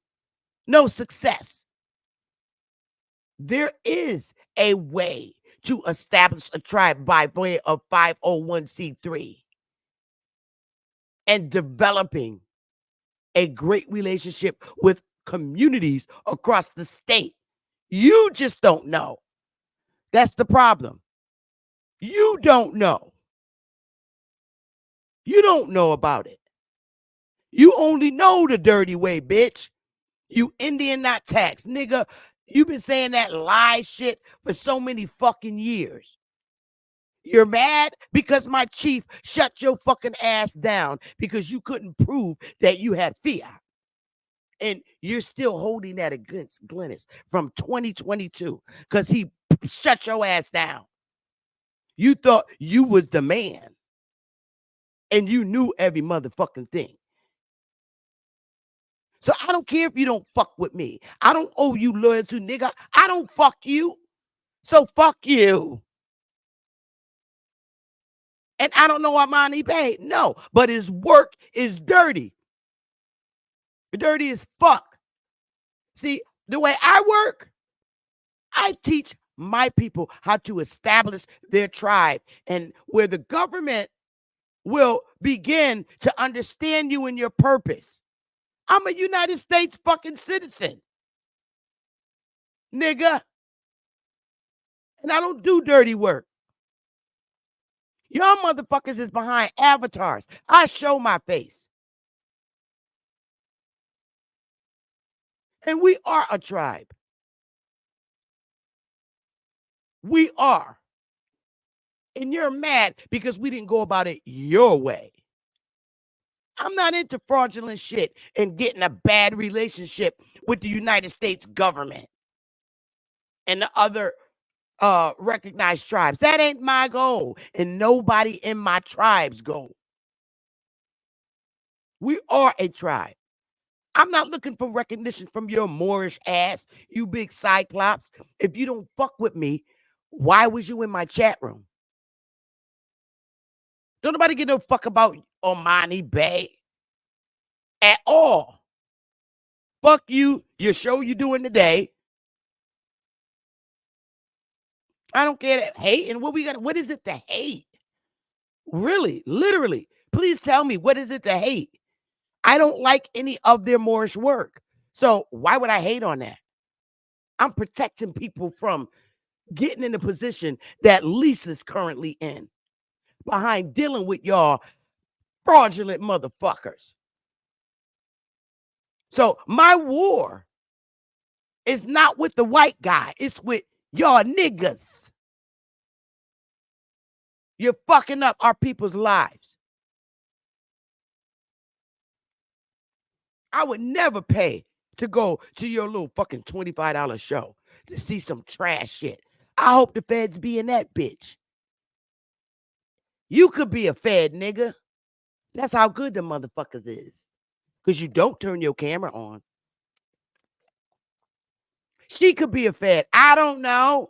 No success. There is a way to establish a tribe by way of 501c3 and developing a great relationship with communities across the state. You just don't know. That's the problem. You don't know. You don't know about it. You only know the dirty way, bitch. You Indian not tax, nigga. You've been saying that lie shit for so many fucking years. You're mad because my chief shut your fucking ass down because you couldn't prove that you had fiat. And you're still holding that against Glennis from 2022 because he shut your ass down. You thought you was the man. And you knew every motherfucking thing. So I don't care if you don't fuck with me. I don't owe you loyalty, nigga. I don't fuck you. So fuck you. And I don't know what money he paid. No, but his work is dirty. Dirty as fuck. See, the way I work, I teach my people how to establish their tribe, and where the government will begin to understand you and your purpose. I'm a United States fucking citizen, nigga. And I don't do dirty work. Y'all motherfuckers is behind avatars. I show my face. And we are a tribe. We are. And you're mad because we didn't go about it your way. I'm not into fraudulent shit and getting a bad relationship with the United States government and the other recognized tribes. That ain't my goal, and nobody in my tribe's goal. We are a tribe. I'm not looking for recognition from your Moorish ass, you big cyclops. If you don't fuck with me, why was you in my chat room? Don't nobody give no fuck about Omani Bay at all. Fuck you, your show you doing today. I don't care that hate. And what is it to hate? Really, literally. Please tell me, what is it to hate? I don't like any of their Moorish work. So why would I hate on that? I'm protecting people from getting in the position that Lisa's currently in, behind dealing with y'all fraudulent motherfuckers. So my war is not with the white guy. It's with y'all niggas. You're fucking up our people's lives. I would never pay to go to your little fucking $25 show to see some trash shit. I hope the feds be in that bitch. You could be a fed, nigga. That's how good the motherfuckers is. Because you don't turn your camera on. She could be a fed. I don't know.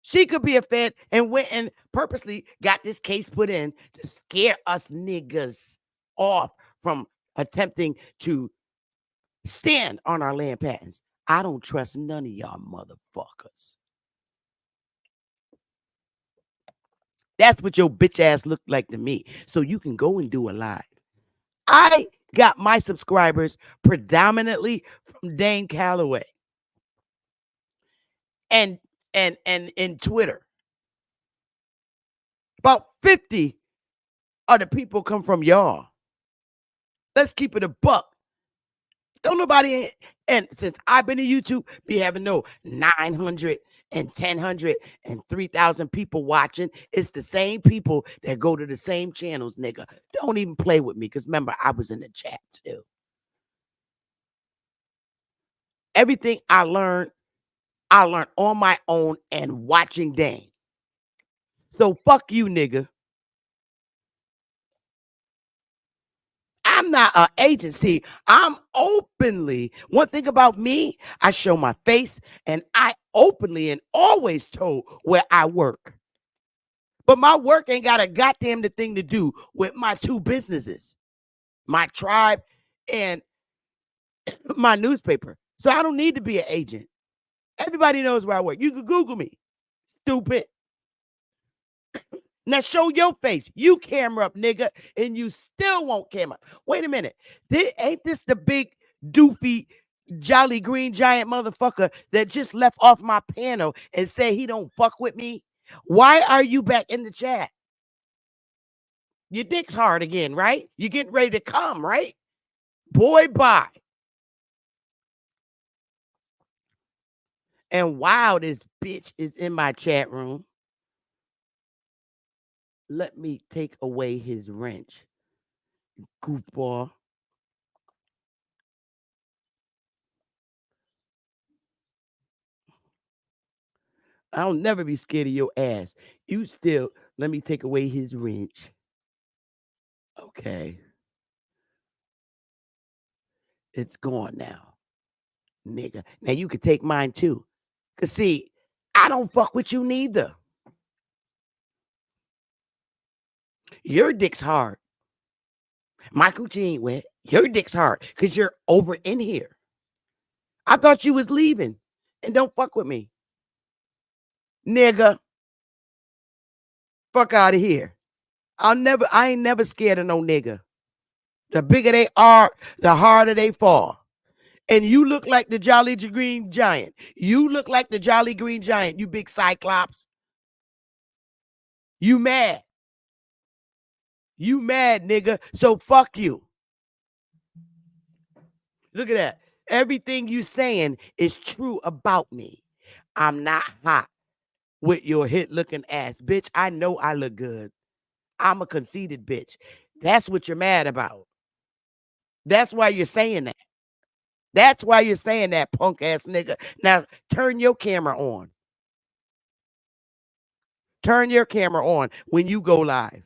She could be a fed and went and purposely got this case put in to scare us niggas off from attempting to stand on our land patents. I don't trust none of y'all motherfuckers. That's what your bitch ass looked like to me. So you can go and do a live. I got my subscribers predominantly from Dane Calloway and in Twitter. About 50 of the people come from y'all. Let's keep it a buck. Don't nobody, and since I've been to YouTube, be having no 900 and 1,000 and 3,000 people watching. It's the same people that go to the same channels, nigga. Don't even play with me, because remember, I was in the chat too. Everything I learned on my own and watching Dane. So fuck you, nigga. I'm not an agency. I'm openly. One thing about me, I show my face, and I openly and always told where I work. But my work ain't got a goddamn thing to do with my two businesses, my tribe and my newspaper. So I don't need to be an agent. Everybody knows where I work. You can Google me, stupid. Now show your face. You camera up, nigga, and you still won't camera. Wait a minute. Ain't this the big, doofy, jolly green giant motherfucker that just left off my panel and said he don't fuck with me? Why are you back in the chat? Your dick's hard again, right? You're getting ready to come, right? Boy, bye. And wow, this bitch is in my chat room. Let me take away his wrench, goofball. I'll never be scared of your ass. You still, let me take away his wrench. Okay. It's gone now, nigga. Now you can take mine too. Because see, I don't fuck with you neither. Your dick's hard. My coochie ain't wet. Your dick's hard because you're over in here. I thought you was leaving. And don't fuck with me. Nigga. Fuck out of here. I ain't never scared of no nigga. The bigger they are, the harder they fall. And you look like the Jolly Green Giant. You look like the Jolly Green Giant, you big cyclops. You mad. You mad, nigga. So fuck you. Look at that. Everything you saying is true about me. I'm not hot with your hit-looking ass. Bitch, I know I look good. I'm a conceited bitch. That's what you're mad about. That's why you're saying that. That's why you're saying that, punk ass nigga. Now, turn your camera on. Turn your camera on when you go live.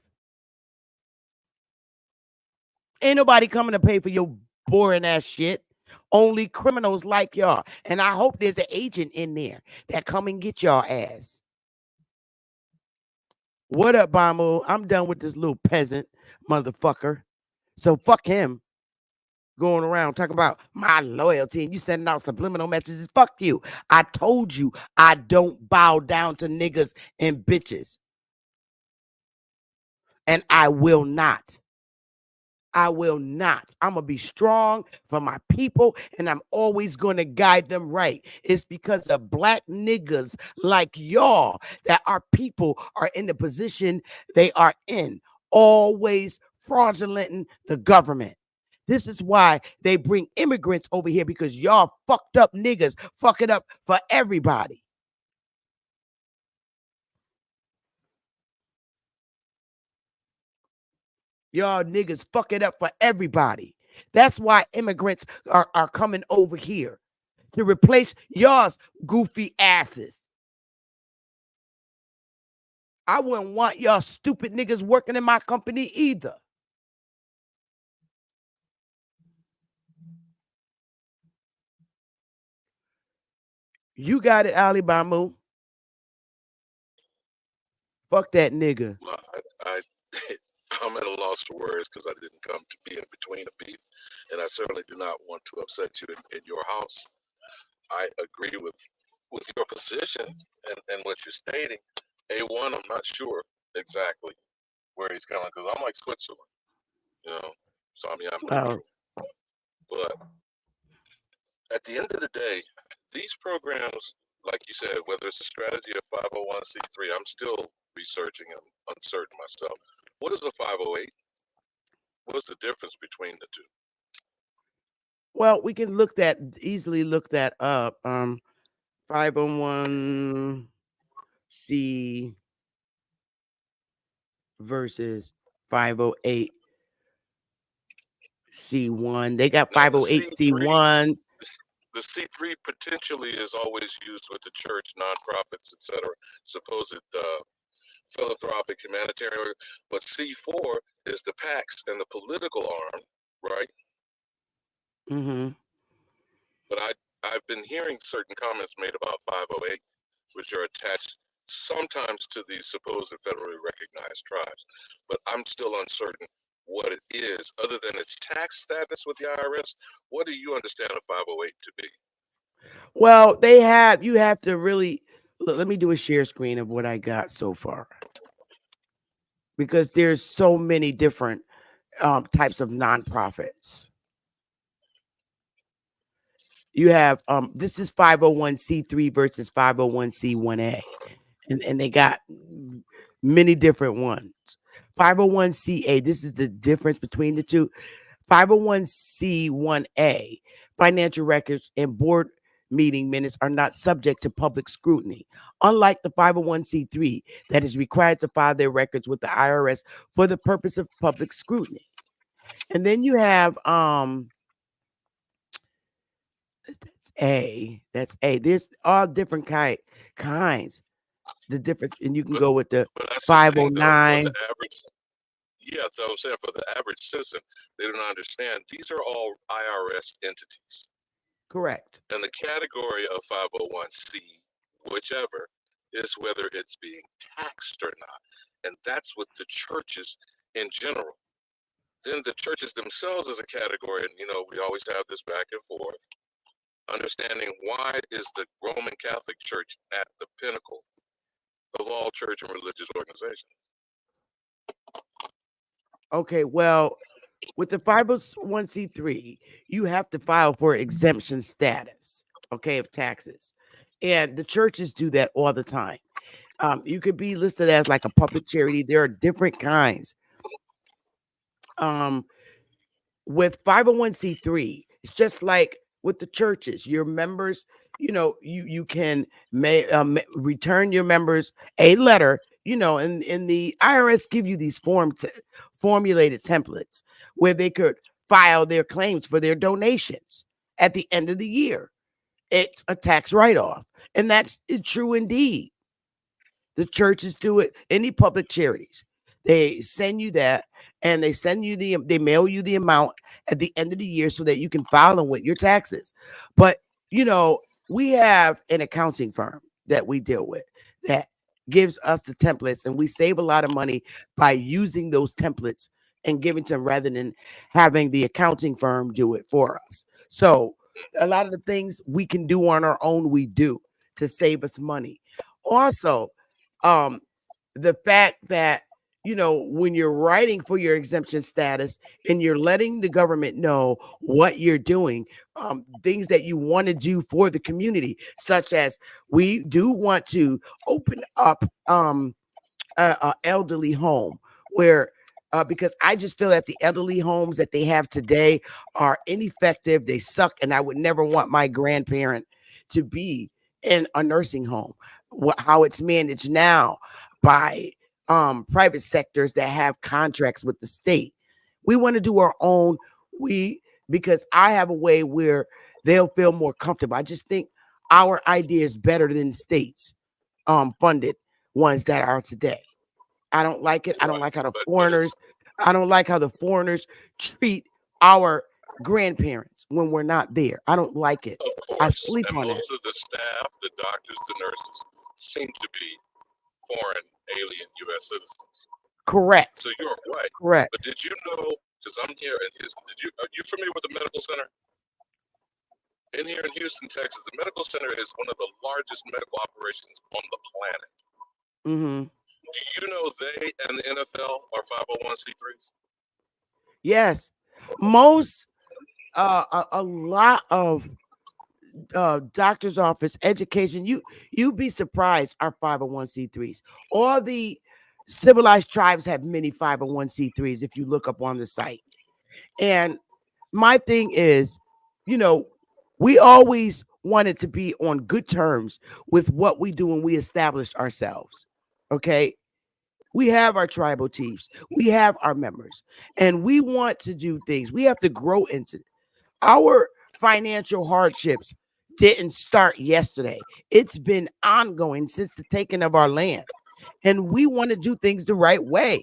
Ain't nobody coming to pay for your boring ass shit. Only criminals like y'all. And I hope there's an agent in there that come and get y'all ass. What up, Bamu? I'm done with this little peasant motherfucker. So fuck him. Going around talking about my loyalty and you sending out subliminal messages. Fuck you. I told you I don't bow down to niggas and bitches. And I will not. I will not. I'm going to be strong for my people and I'm always going to guide them right. It's because of black niggas like y'all that our people are in the position they are in, always fraudulenting the government. This is why they bring immigrants over here, because y'all fucked up niggas fuck it up for everybody. Y'all niggas fuck it up for everybody. That's why immigrants are coming over here to replace y'all's goofy asses. I wouldn't want y'all stupid niggas working in my company either. You got it, Ali Bamu. Fuck that nigga. Well, I'm at a loss for words because I didn't come to be in between the beef, and I certainly do not want to upset you in your house. I agree with your position and what you're stating. A1, I'm not sure exactly where he's going because I'm like Switzerland, you know. So I mean, I'm neutral. But at the end of the day, these programs, like you said, whether it's a strategy of 501c3, I'm still researching and uncertain myself. What is a 508? What's the difference between the two? Well, we can easily look that up. 501c versus 508c1. They got 508c1. The C3 potentially is always used with the church, nonprofits, etc. Supposed philanthropic, humanitarian, but C4 is the PACs and the political arm, right? Mm-hmm. But I've been hearing certain comments made about 508, which are attached sometimes to these supposed federally recognized tribes. But I'm still uncertain what it is, other than its tax status with the IRS. What do you understand a 508 to be? Well, you have to really, let me do a share screen of what I got so far. Because there's so many different types of nonprofits. You have, this is 501c3 versus 501c1a. And they got many different ones. 501ca, this is the difference between the two. 501c1a, financial records and board meeting minutes are not subject to public scrutiny, unlike the 501c3 that is required to file their records with the IRS for the purpose of public scrutiny. And then you have that's A. There's all different kinds. The difference, and you can go with the 509. Yeah, so I'm saying for the average citizen, they don't understand. These are all IRS entities. Correct. And the category of 501c, whichever, is whether it's being taxed or not. And that's what the churches in general. Then the churches themselves as a category, and we always have this back and forth, understanding why is the Roman Catholic Church at the pinnacle of all church and religious organizations. Okay, well, with the 501c3, you have to file for exemption status, okay, of taxes. And the churches do that all the time. You could be listed as like a public charity. There are different kinds. With 501c3, it's just like with the churches. Your members, you can return your members a letter, and the IRS give you these formulated templates where they could file their claims for their donations at the end of the year. It's a tax write-off, and that's true indeed. The churches do it. Any public charities, they send you that, and they mail you the amount at the end of the year so that you can file them with your taxes. But we have an accounting firm that we deal with that gives us the templates, and we save a lot of money by using those templates and giving to them rather than having the accounting firm do it for us. So a lot of the things we can do on our own, we do to save us money. Also, the fact that when you're writing for your exemption status and you're letting the government know what you're doing, things that you want to do for the community, such as we do want to open up a elderly home where because I just feel that the elderly homes that they have today are ineffective. They suck, and I would never want my grandparent to be in a nursing home. How it's managed now by private sectors that have contracts with the state. We want to do our own. Because I have a way where they'll feel more comfortable. I just think our idea is better than states funded ones that are today. I don't like it. I don't like how the foreigners treat our grandparents when we're not there. I don't like it. Of course, I sleep and on most it. of the staff, the doctors, the nurses, seem to be foreign, alien U.S. citizens. Correct. So you're right. Correct. But did you know? Because I'm here in Houston. Are you familiar with the medical center? In here in Houston, Texas, the medical center is one of the largest medical operations on the planet. Mm-hmm. Do you know they and the NFL are 501c3s? Yes. Most a lot of doctor's office education, you'd be surprised, are 501c3s. All the civilized tribes have many 501c3s if you look up on the site. And my thing is, we always wanted to be on good terms with what we do when we established ourselves. Okay. We have our tribal chiefs, we have our members, and we want to do things. We have to grow into it. Our financial hardships didn't start yesterday. It's been ongoing since the taking of our land. And we want to do things the right way.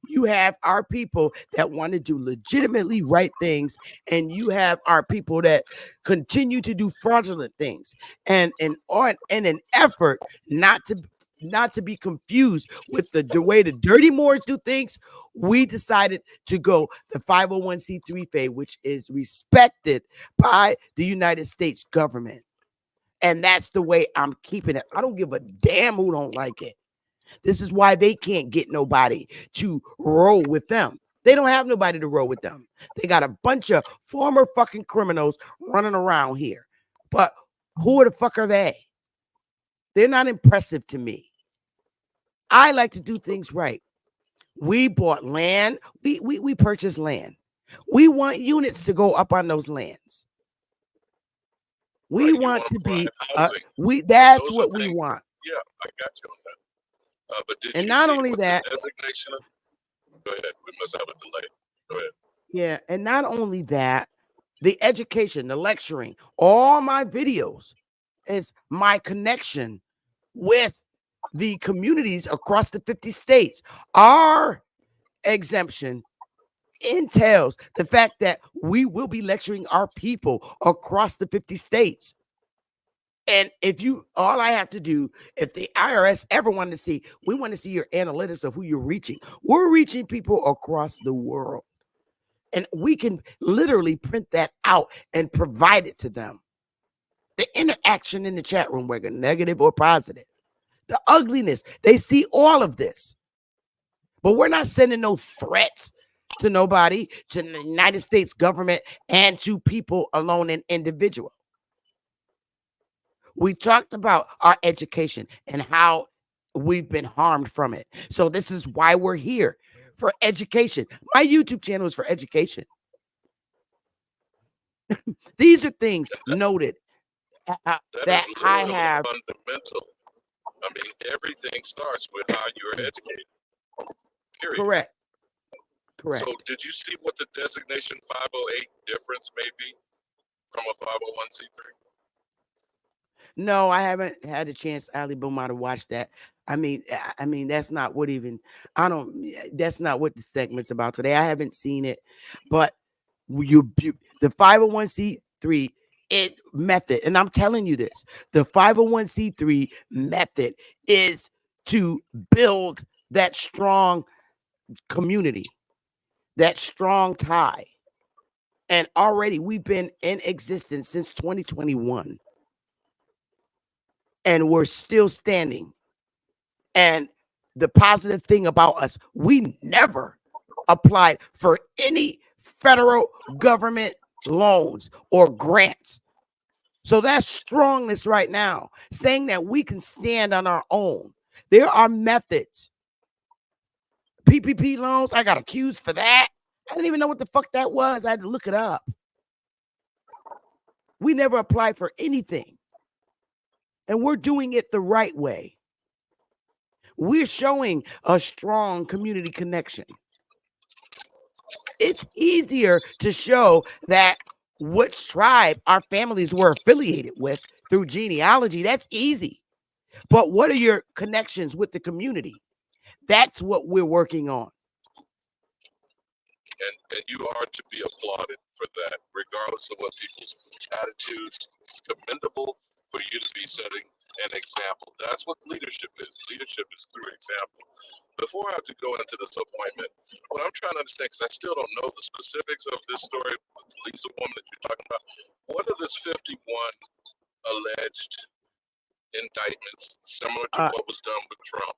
You have our people that want to do legitimately right things, and you have our people that continue to do fraudulent things. And in an effort not to be confused with the way the dirty Moors do things, we decided to go the 501c3 phase, which is respected by the United States government. And that's the way I'm keeping it. I don't give a damn who don't like it. This is why they can't get nobody to roll with them. They don't have nobody to roll with them. They got a bunch of former fucking criminals running around here. But who the fuck are they? They're not impressive to me. I like to do things right. We bought land. We purchased land. We want units to go up on those lands. We want to be that's what we want. Yeah, I got you on that. But did and you not see only what that, the designation of, go ahead, we must have a delay. Go ahead. Yeah, and not only that, the education, the lecturing, all my videos is my connection with the communities across the 50 states. Our exemption entails the fact that we will be lecturing our people across the 50 states. And if you, all I have to do, if the IRS ever wanted to see, we want to see your analytics of who you're reaching. We're reaching people across the world. And we can literally print that out and provide it to them. The interaction in the chat room, whether negative or positive. The ugliness, they see all of this. But we're not sending no threats to nobody, to the United States government, and to people alone and individual. We talked about our education and how we've been harmed from it. So this is why we're here, for education. My YouTube channel is for education. These are things noted that I have. Fundamental. I mean, everything starts with how you're educated. Period. Correct. Correct. So did you see what the designation 508 difference may be from a 501c3? No, I haven't had a chance, Ali Bouma, to watch that. I mean, that's not what even, that's not what the segment's about today. I haven't seen it, but the 501c3 method, and I'm telling you this, the 501c3 method is to build that strong community, that strong tie. And already we've been in existence since 2021. And we're still standing. And the positive thing about us, we never applied for any federal government loans or grants. So that's strongness right now, saying that we can stand on our own. There are methods. PPP loans, I got accused for that. I didn't even know what the fuck that was. I had to look it up. We never applied for anything. And we're doing it the right way. We're showing a strong community connection. It's easier to show that which tribe our families were affiliated with through genealogy. That's easy. But what are your connections with the community? That's what we're working on. And you are to be applauded for that, regardless of what people's attitudes. It's commendable for you to be setting an example. That's what leadership is. Leadership is through example. Before I have to go into this appointment, what I'm trying to understand, because I still don't know the specifics of this story with the Lisa woman that you're talking about, what are this 51 alleged indictments similar to what was done with Trump?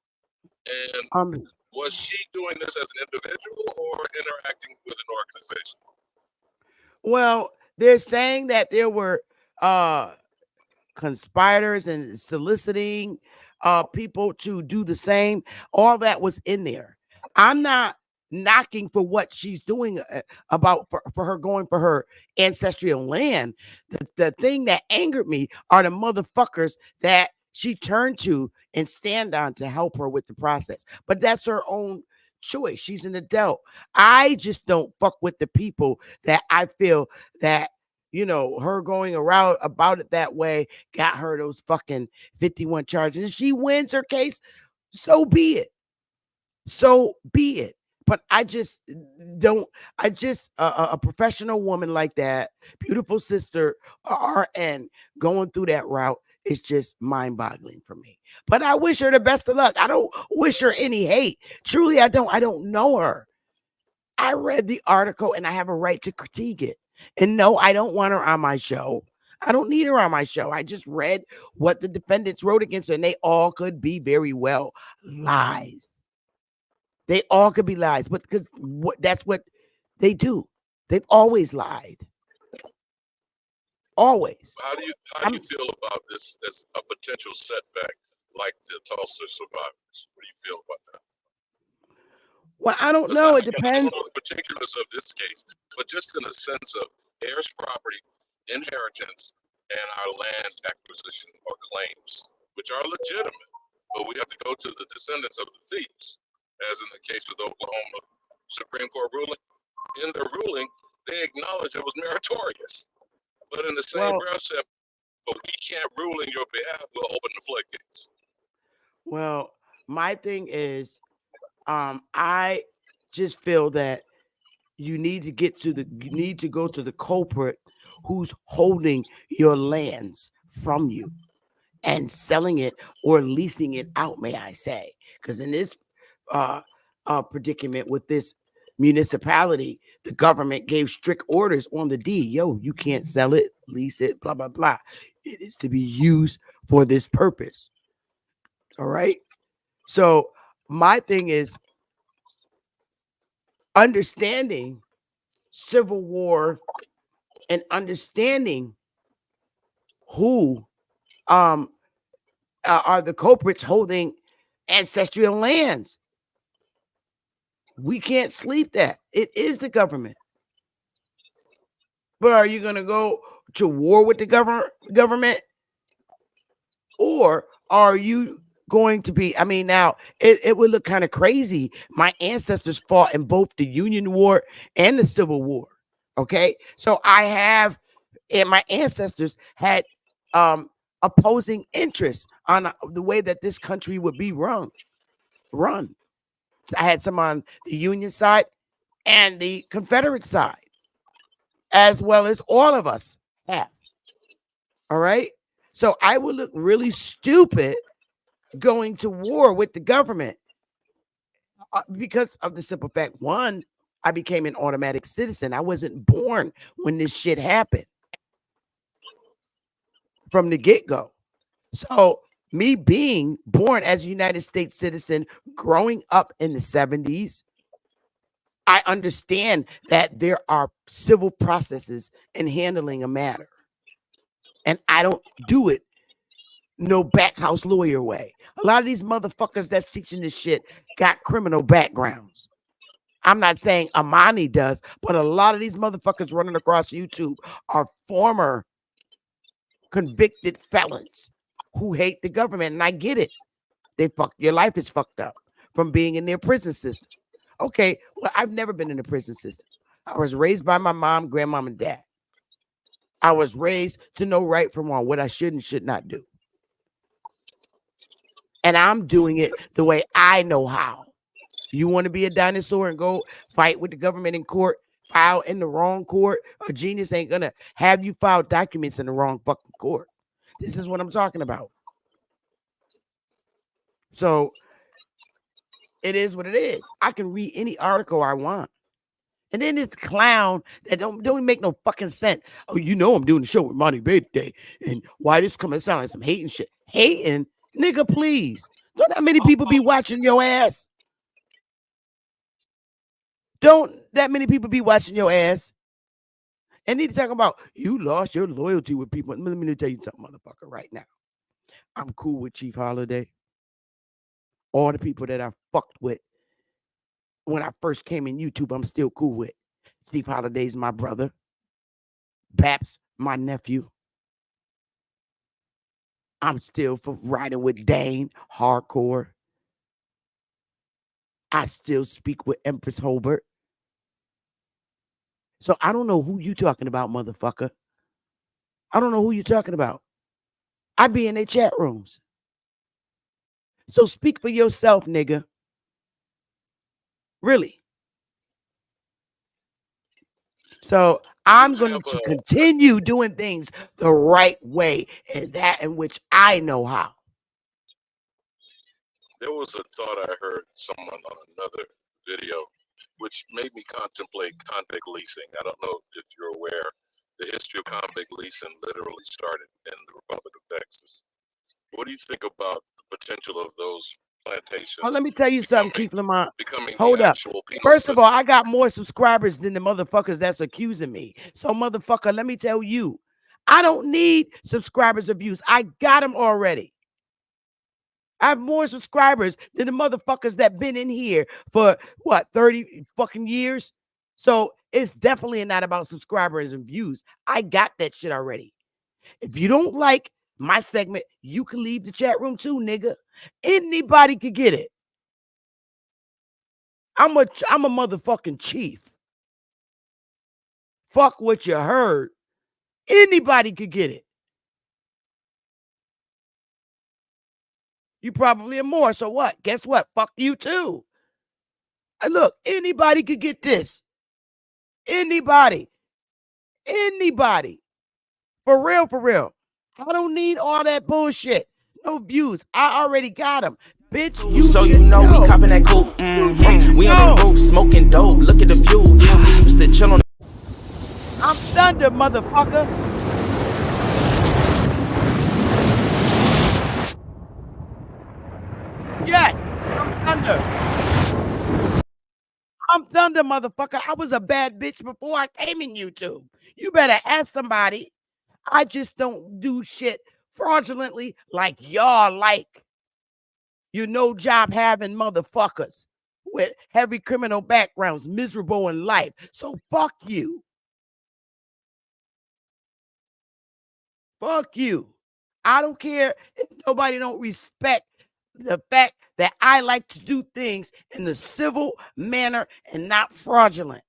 And was she doing this as an individual or interacting with an organization? Well, they're saying that there were conspirators and soliciting people to do the same. All that was in there. I'm not knocking for what she's doing about for her going for her ancestral land. The thing that angered me are the motherfuckers that she turned to and stand on to help her with the process. But that's her own choice. She's an adult. I just don't fuck with the people that I feel that, you know, her going around about it that way got her those fucking 51 charges. If she wins her case, so be it. So be it. But I just don't, a professional woman like that, beautiful sister, RN, going through that route is just mind-boggling for me. But I wish her the best of luck. I don't wish her any hate. Truly, I don't. I don't know her. I read the article and I have a right to critique it. And no, I don't want her on my show. I don't need her on my show. I just read what the defendants wrote against her, and they all could be very well lies. They all could be lies, but because that's what they do. They've always lied. Always. How do you feel about this as a potential setback, like the Tulsa survivors? What do you feel about that? Well, I don't know. It depends. I don't know the particulars of this case, but just in a sense of heirs property, inheritance, and our land acquisition or claims, which are legitimate, but we have to go to the descendants of the thieves, as in the case with Oklahoma Supreme Court ruling. In their ruling, they acknowledge it was meritorious. But in the same breath said, but we can't rule in your behalf, we'll open the floodgates. Well, my thing is, I just feel that you need to go to the culprit who's holding your lands from you. and selling it or leasing it out, may I say. Because in this predicament with this municipality, the government gave strict orders on the deed. Yo, you can't sell it, lease it, blah, blah, blah. It is to be used for this purpose. All right. So my thing is understanding Civil War and understanding who are the culprits holding ancestral lands. We can't sleep that. It is the government. But are you going to go to war with the government? Or are you going to be, I mean, now it would look kind of crazy. My ancestors fought in both the Union War and the Civil War. Okay. So and my ancestors had opposing interests on the way that this country would be run. I had some on the Union side and the Confederate side, as well as all of us have. All right. So I would look really stupid going to war with the government because of the simple fact, one, I became an automatic citizen. I wasn't born when this shit happened from the get-go. So me being born as a United States citizen, growing up in the 70s, I understand that there are civil processes in handling a matter. And I don't do it no backhouse lawyer way. A lot of these motherfuckers that's teaching this shit got criminal backgrounds. I'm not saying Amani does, but a lot of these motherfuckers running across YouTube are former convicted felons who hate the government. And I get it. Your life is fucked up from being in their prison system. Okay, well, I've never been in the prison system. I was raised by my mom, grandmom, and dad. I was raised to know right from wrong, what I should and should not do. And I'm doing it the way I know how. You want to be a dinosaur and go fight with the government in court, file in the wrong court? A genius ain't going to have you file documents in the wrong fucking court. This is what I'm talking about. So it is what it is. I can read any article I want. And then this clown that don't even make no fucking sense. Oh, you know I'm doing the show with Monty Bay today. And why this coming sound like some hating shit? Hating? Nigga, please. Don't that many people be watching your ass? Don't that many people be watching your ass? And need to talk about you lost your loyalty with people. Let me tell you something, motherfucker, right now. I'm cool with Chief Holiday. All the people that I fucked with when I first came in YouTube, I'm still cool with. Chief Holiday's my brother. Baps, my nephew. I'm still for riding with Dane, hardcore. I still speak with Empress Holbert. So I don't know who you talking about, motherfucker. I don't know who you talking about. I be in their chat rooms. So speak for yourself, nigga. Really. So I'm going to continue doing things the right way and that in which I know how. There was a thought I heard someone on another video, which made me contemplate convict leasing. I don't know if you're aware, the history of convict leasing literally started in the Republic of Texas. What do you think about the potential of those plantations? Well, let me tell you something, Keith Lamont. Hold up. First of all, I got more subscribers than the motherfuckers that's accusing me. So, motherfucker, let me tell you, I don't need subscribers or views. I got them already. I have more subscribers than the motherfuckers that been in here for, 30 fucking years? So, it's definitely not about subscribers and views. I got that shit already. If you don't like my segment, you can leave the chat room too, nigga. Anybody could get it. I'm a motherfucking chief. Fuck what you heard. Anybody could get it. You probably are more. So what? Guess what? Fuck you too. Look, anybody could get this. Anybody. Anybody. For real, for real. I don't need all that bullshit. No views. I already got them. Bitch, you So you should know know. we copping that coupe. We on the roof smoking dope. Look at the view. Yeah, we used to chill on. I'm thunder, motherfucker. Yes, I'm thunder. I'm thunder, motherfucker. I was a bad bitch before I came in YouTube. You better ask somebody. I just don't do shit fraudulently like y'all like. You no job having motherfuckers with heavy criminal backgrounds, miserable in life. So fuck you. Fuck you. I don't care if nobody don't respect the fact that I like to do things in the civil manner and not fraudulent.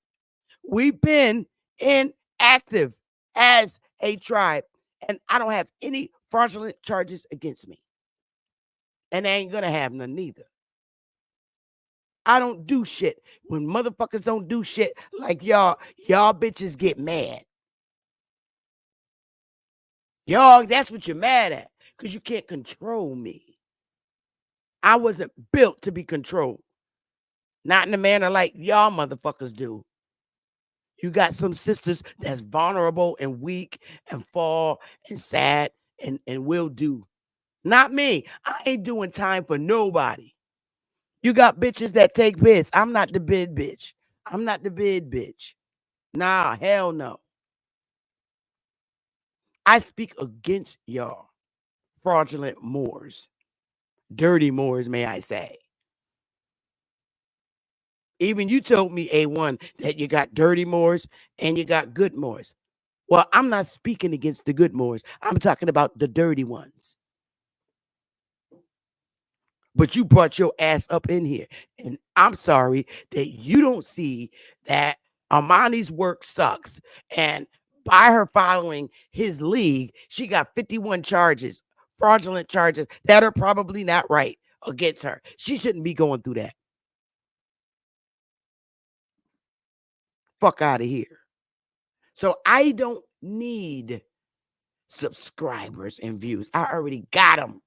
We've been inactive as a tribe, and I don't have any fraudulent charges against me. And I ain't gonna have none neither. I don't do shit. When motherfuckers don't do shit like y'all bitches get mad. Y'all, that's what you're mad at, because you can't control me. I wasn't built to be controlled. Not in a manner like y'all motherfuckers do. You got some sisters that's vulnerable and weak and fall and sad and will do. Not me. I ain't doing time for nobody. You got bitches that take bids. I'm not the bid bitch. I'm not the bid bitch. Nah, hell no. I speak against y'all fraudulent Moors. Dirty Moors, may I say. Even you told me, A1, that you got dirty Moors and you got good Moors. Well, I'm not speaking against the good Moors. I'm talking about the dirty ones. But you brought your ass up in here. And I'm sorry that you don't see that Amani's work sucks. And by her following his league, she got 51 charges, fraudulent charges that are probably not right against her. She shouldn't be going through that. Fuck out of here. So I don't need subscribers and views. I already got them.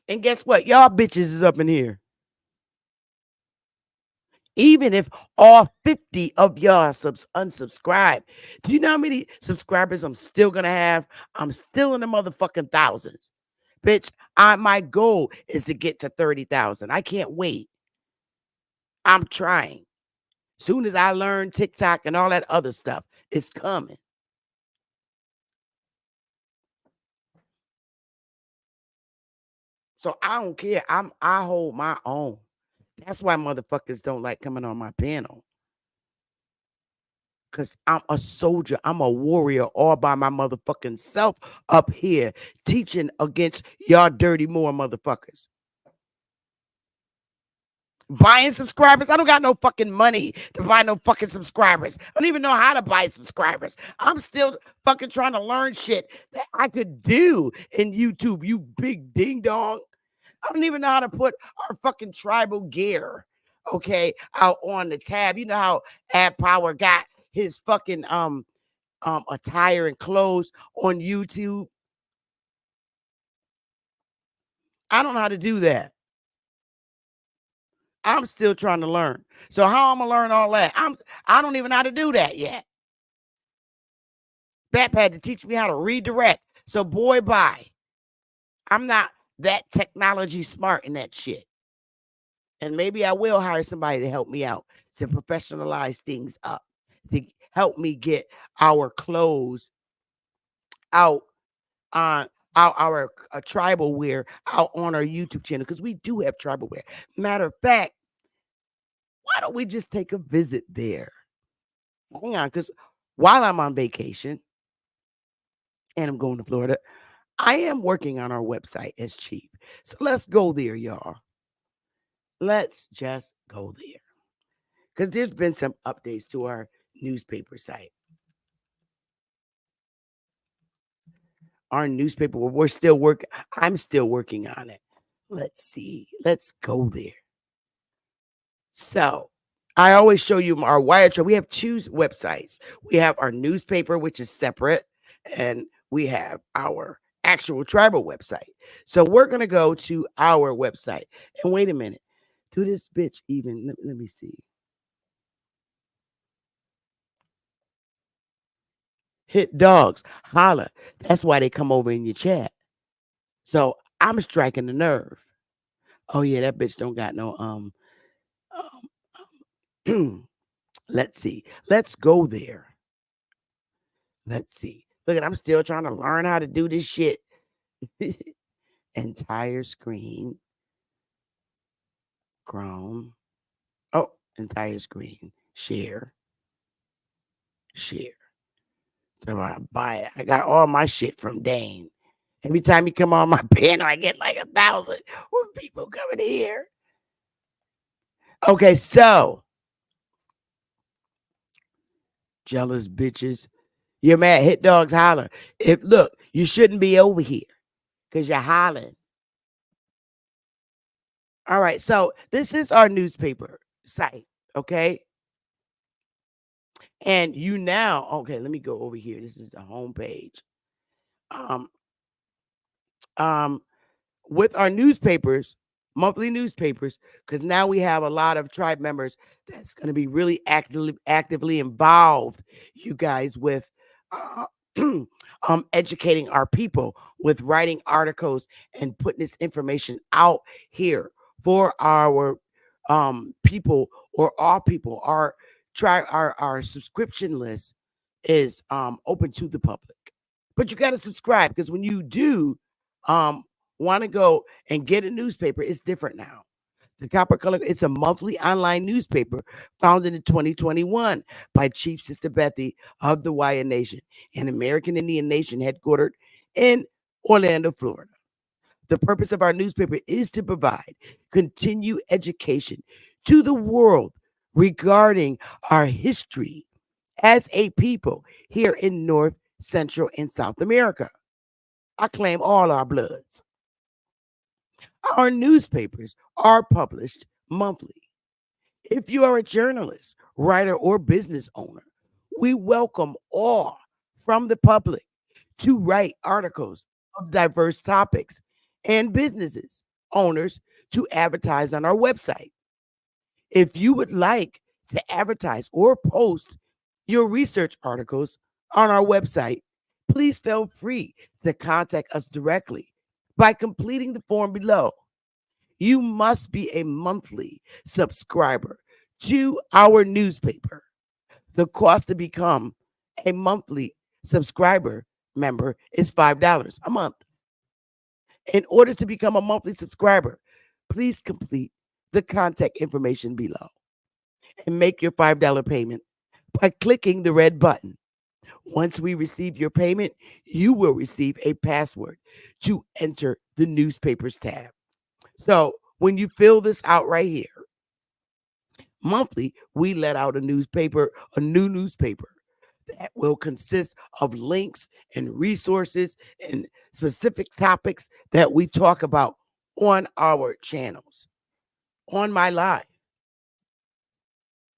And guess what? Y'all bitches is up in here. Even if all 50 of y'all unsubscribe, do you know how many subscribers I'm still going to have? I'm still in the motherfucking thousands. Bitch, my goal is to get to 30,000. I can't wait. I'm trying. Soon as I learn TikTok and all that other stuff, it's coming. So I don't care. I hold my own. That's why motherfuckers don't like coming on my panel. Because I'm a soldier. I'm a warrior all by my motherfucking self up here teaching against y'all dirty Moor motherfuckers. Buying subscribers? I don't got no fucking money to buy no fucking subscribers. I don't even know how to buy subscribers. I'm still fucking trying to learn shit that I could do in YouTube, you big ding dong. I don't even know how to put our fucking tribal gear, okay, out on the tab. You know how Ad Power got his fucking attire and clothes on YouTube? I don't know how to do that. I'm still trying to learn. So how I'm gonna learn all that? I don't even know how to do that yet. Bap had to teach me how to redirect. So boy, bye. I'm not that technology smart in that shit. And maybe I will hire somebody to help me out to professionalize things up, to help me get our clothes out on our tribal wear out on our YouTube channel, because we do have tribal wear. Matter of fact, why don't we just take a visit there? Hang on, because while I'm on vacation and I'm going to Florida, I am working on our website as chief. So let's go there, y'all. Let's just go there. Because there's been some updates to our newspaper site. Our newspaper, we're still working. I'm still working on it. Let's see. Let's go there. So I always show you our wire trail. We have two websites. We have our newspaper, which is separate, and we have our actual tribal website. So we're going to go to our website. And wait a minute. Do this bitch even. Let me see. Hit dogs. Holla. That's why they come over in your chat. So I'm striking the nerve. Oh, yeah, that bitch don't got no, let's see. Let's go there. Let's see. Look at, I'm still trying to learn how to do this shit. Entire screen. Chrome. Oh, entire screen. Share. Share. So I buy it. I got all my shit from Dane. Every time you come on my panel, I get like 1,000 people coming here. Okay, so jealous bitches. You're mad. Hit dogs holler. If look, you shouldn't be over here because you're hollering. All right, so this is our newspaper site, okay? And you now, okay, let me go over here. This is the home page. With our newspapers, monthly newspapers, because now we have a lot of tribe members that's going to be really actively involved, you guys, with educating our people, with writing articles and putting this information out here for our people, or all people. Our subscription list is open to the public, but you got to subscribe, because when you do want to go and get a newspaper, it's different now. The Copper Color, it's a monthly online newspaper founded in 2021 by Chief Sister Bethy of the Waya Nation, an American Indian nation headquartered in Orlando, Florida. The purpose of our newspaper is to provide continued education to the world regarding our history as a people here in North, Central, and South America. I claim all our bloods. Our newspapers are published monthly. If you are a journalist, writer, or business owner, we welcome all from the public to write articles of diverse topics, and businesses owners to advertise on our website. If you would like to advertise or post your research articles on our website, please feel free to contact us directly by completing the form below. You must be a monthly subscriber to our newspaper. The cost to become a monthly subscriber member is $5 a month. In order to become a monthly subscriber, please complete the contact information below and make your $5 payment by clicking the red button. Once we receive your payment, you will receive a password to enter the newspapers tab. So when you fill this out right here, monthly, we let out a new newspaper that will consist of links and resources and specific topics that we talk about on our channels, on my live.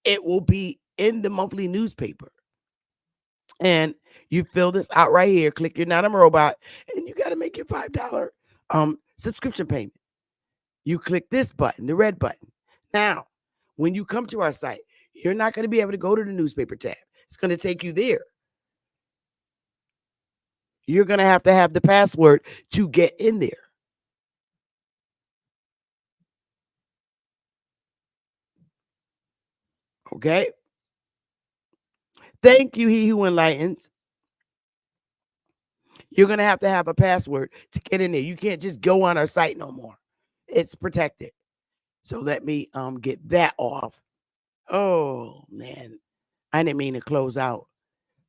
It will be in the monthly newspaper. And you fill this out right here. Click You're Not a Robot, and you got to make your $5 subscription payment. You click this button, the red button. Now, when you come to our site, you're not going to be able to go to the newspaper tab. It's going to take you there. You're going to have the password to get in there. Okay? Thank you, He Who Enlightens. You're going to have a password to get in there. You can't just go on our site no more. It's protected. So let me get that off. Oh, man. I didn't mean to close out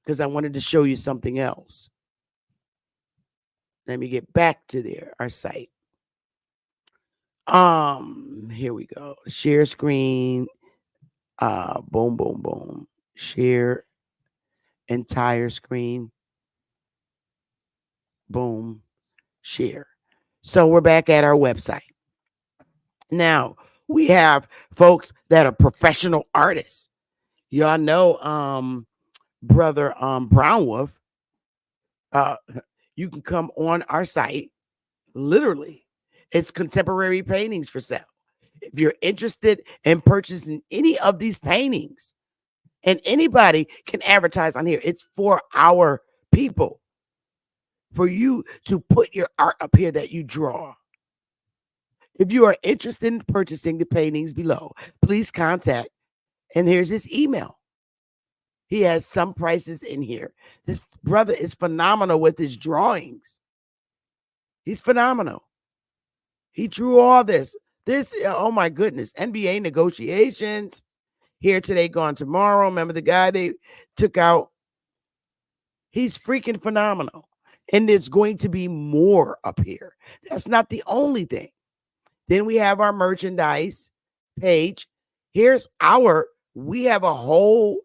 because I wanted to show you something else. Let me get back to our site. Here we go. Share screen. Boom, boom, boom. Share entire screen. Boom. Share. So we're back at our website. Now, We have folks that are professional artists. Y'all know brother Brownwolf. You can come on our site. Literally, it's contemporary paintings for sale. If you're interested in purchasing any of these paintings, and anybody can advertise on here, it's for our people, for you to put your art up here that you draw. If you are interested in purchasing the paintings below, please contact, and here's his email. He has some prices in here. This brother is phenomenal with his drawings. He's phenomenal. He drew all this. Oh my goodness, NBA negotiations. Here today, gone tomorrow. Remember the guy they took out? He's freaking phenomenal. And there's going to be more up here. That's not the only thing. Then we have our merchandise page. We have a whole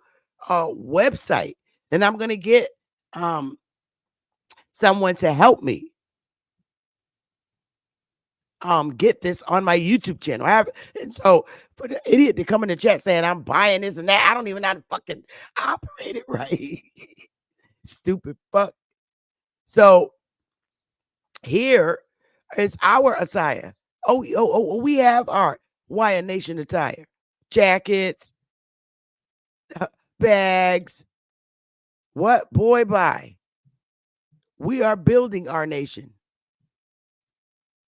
website. And I'm going to get someone to help me get this on my YouTube channel. And so for the idiot to come in the chat saying I'm buying this and that, I don't even know how to fucking operate it right. Stupid fuck. So here is our attire. We have our Wire Nation attire. Jackets, bags. What boy buy? We are building our nation.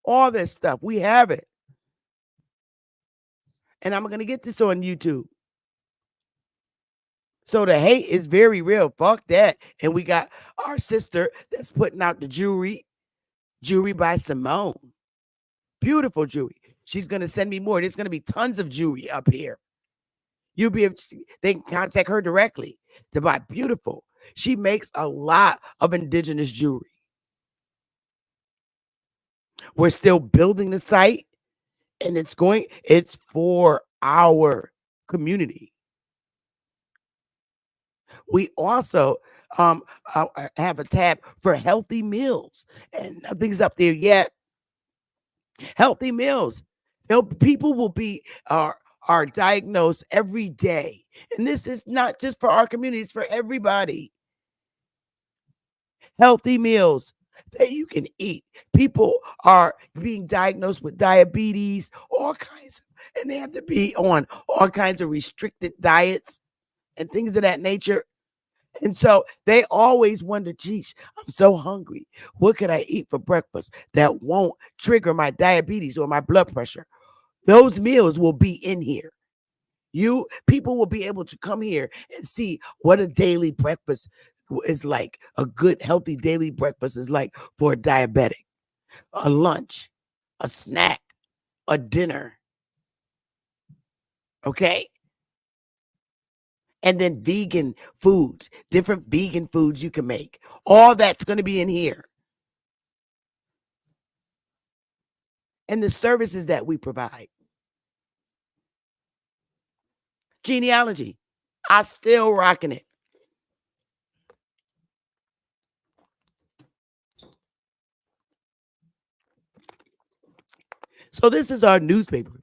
All this stuff. We have it. And I'm going to get this on YouTube. So the hate is very real. Fuck that. And we got our sister that's putting out the jewelry by Simone. Beautiful jewelry. She's going to send me more. There's going to be tons of jewelry up here. They can contact her directly to buy beautiful. She makes a lot of indigenous jewelry. We're still building the site, and it's for our community. We also have a tab for healthy meals, and nothing's up there yet. Healthy meals. People will be are diagnosed every day, and this is not just for our community; it's for everybody. Healthy meals that you can eat. People are being diagnosed with diabetes, all kinds, and they have to be on all kinds of restricted diets and things of that nature. And so they always wonder, geez, I'm so hungry. What could I eat for breakfast that won't trigger my diabetes or my blood pressure? Those meals will be in here. People will be able to come here and see what a daily breakfast is like. A good, healthy daily breakfast is like for a diabetic. A lunch, a snack, a dinner. Okay? And then vegan foods, different vegan foods you can make. All that's going to be in here. And the services that we provide. Genealogy. I still rocking it. So this is our newspaper,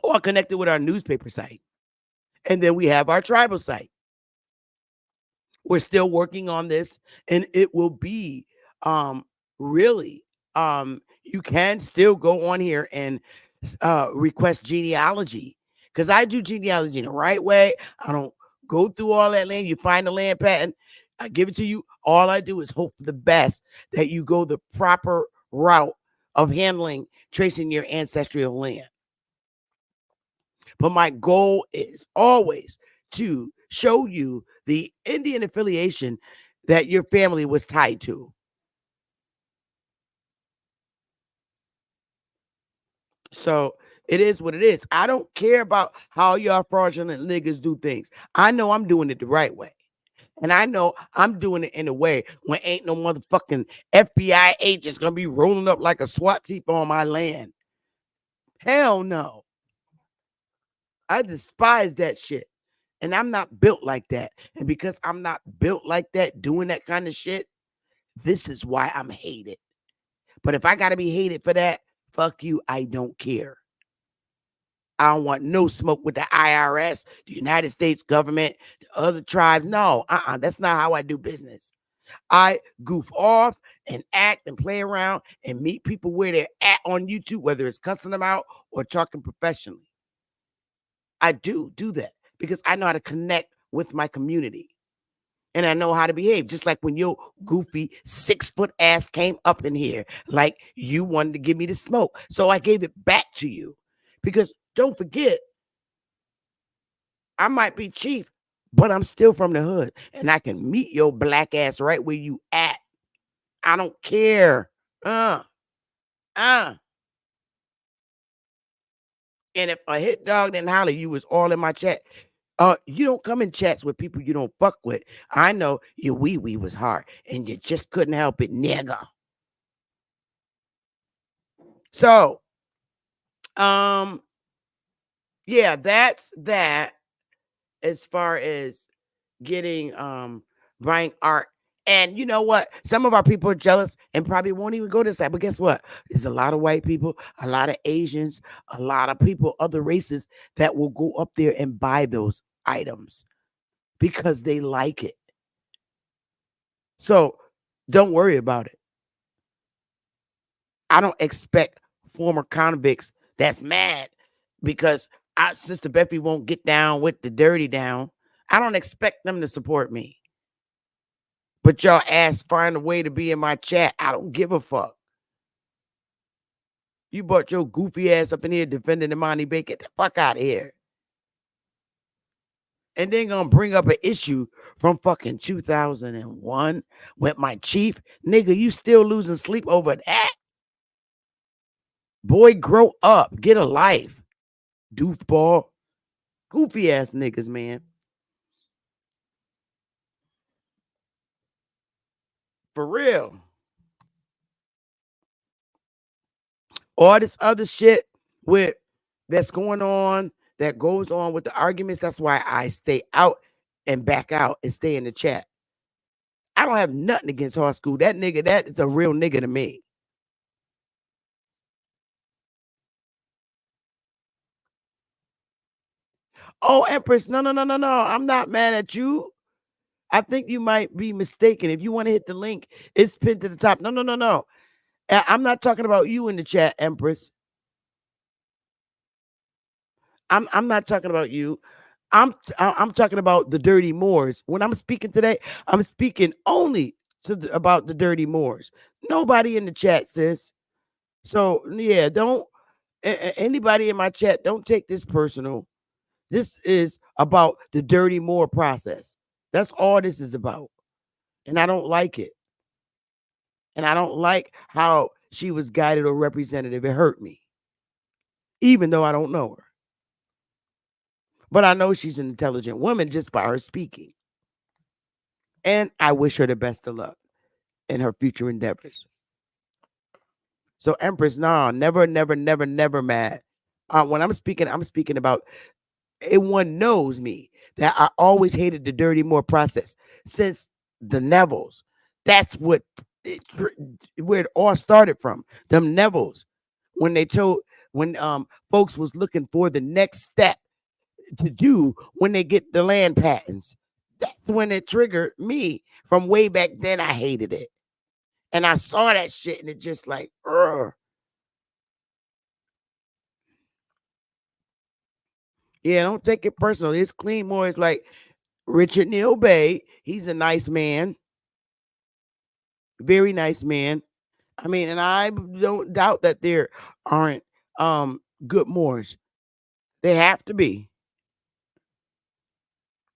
all connected with our newspaper site. And then we have our tribal site. We're still working on this, and it will be really, you can still go on here and request genealogy, because I do genealogy in the right way. I don't go through all that land. You find the land patent, I give it to you. All I do is hope for the best that you go the proper route of handling, tracing your ancestral land. But my goal is always to show you the Indian affiliation that your family was tied to. So it is what it is. I don't care about how y'all fraudulent niggas do things. I know I'm doing it the right way. And I know I'm doing it in a way when ain't no motherfucking FBI agents gonna be rolling up like a SWAT team on my land. Hell no. I despise that shit. And I'm not built like that. And because I'm not built like that, doing that kind of shit, this is why I'm hated. But if I got to be hated for that, fuck you, I don't care. I don't want no smoke with the IRS, the United States government, the other tribes. No, that's not how I do business. I goof off and act and play around and meet people where they're at on YouTube, whether it's cussing them out or talking professionally. I do that because I know how to connect with my community. And I know how to behave. Just like when your goofy 6-foot ass came up in here, like you wanted to give me the smoke. So I gave it back to you. Because don't forget, I might be chief, but I'm still from the hood. And I can meet your black ass right where you at. I don't care. And if a hit dog didn't holler, you was all in my chat. You don't come in chats with people you don't fuck with. I know your wee-wee was hard and you just couldn't help it, nigga. So, yeah, that's that as far as getting buying art. And you know what? Some of our people are jealous and probably won't even go to this side. But guess what? There's a lot of white people, a lot of Asians, a lot of people, other races that will go up there and buy those items because they like it. So don't worry about it. I don't expect former convicts that's mad because Sister Beffy won't get down with the dirty down. I don't expect them to support me. But y'all ass find a way to be in my chat. I don't give a fuck. You brought your goofy ass up in here defending Imani Baker. Get the fuck out of here. And then gonna bring up an issue from fucking 2001 with my chief. Nigga, you still losing sleep over that? Boy, grow up. Get a life. Doofball. Goofy ass niggas, man. For real. All this other shit that's going on, that goes on with the arguments. That's why I stay out and back out and stay in the chat. I don't have nothing against hard school. That nigga, that is a real nigga to me. Oh, Empress, no. I'm not mad at you. I think you might be mistaken. If you want to hit the link, it's pinned to the top. No. I'm not talking about you in the chat, Empress. I'm not talking about you. I'm talking about the Dirty Moors. When I'm speaking today, I'm speaking only about the Dirty Moors. Nobody in the chat, sis. So yeah, don't anybody in my chat, don't take this personal. This is about the Dirty Moor process. That's all this is about. And I don't like it. And I don't like how she was guided or represented. It hurt me. Even though I don't know her. But I know she's an intelligent woman just by her speaking. And I wish her the best of luck in her future endeavors. So Empress, no, never mad. When I'm speaking about everyone knows me that I always hated the Dirty Moor process since the Nevilles. That's where it all started from. Them Nevilles, when folks was looking for the next step to do when they get the land patents. That's when it triggered me. From way back then, I hated it. And I saw that shit and it just like, ugh. Yeah, don't take it personal. It's clean more. It's like Richard Neal Bay. He's a nice man. Very nice man. I mean, and I don't doubt that there aren't good Moors. They have to be.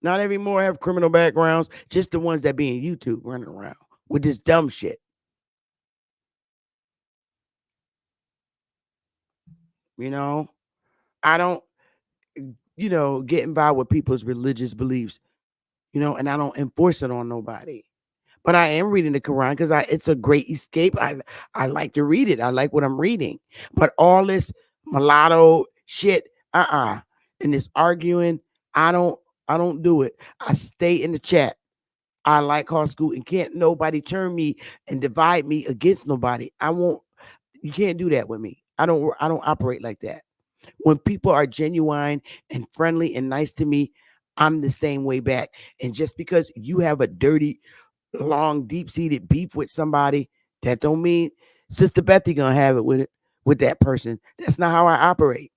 Not every Moor have criminal backgrounds, just the ones that be in YouTube running around with this dumb shit. You know, I don't, get involved with people's religious beliefs, and I don't enforce it on nobody. But I am reading the Quran because it's a great escape. I like to read it. I like what I'm reading. But all this mulatto shit, and this arguing, I don't do it. I stay in the chat. I like hard school and can't nobody turn me and divide me against nobody. You can't do that with me. I don't operate like that. When people are genuine and friendly and nice to me, I'm the same way back. And just because you have a dirty, long, deep-seated beef with somebody, that don't mean Sister Bethy gonna have it with that person. That's not how I operate.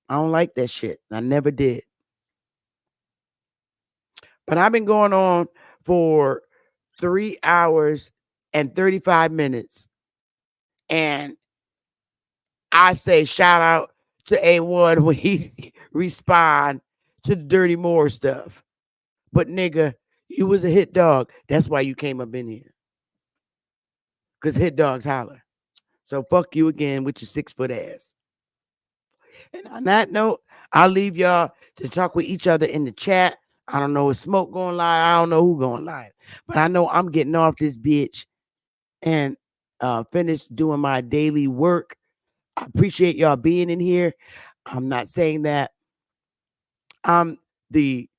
I don't like that shit. I never did. But I've been going on for 3 hours and 35 minutes. And I say shout out to A1 when he respond to the Dirty Moore stuff. But nigga, you was a hit dog. That's why you came up in here. Because hit dogs holler. So fuck you again with your 6-foot ass. And on that note, I'll leave y'all to talk with each other in the chat. I don't know if Smoke going live. I don't know who going live. But I know I'm getting off this bitch and finish doing my daily work. I appreciate y'all being in here. I'm not saying that I'm the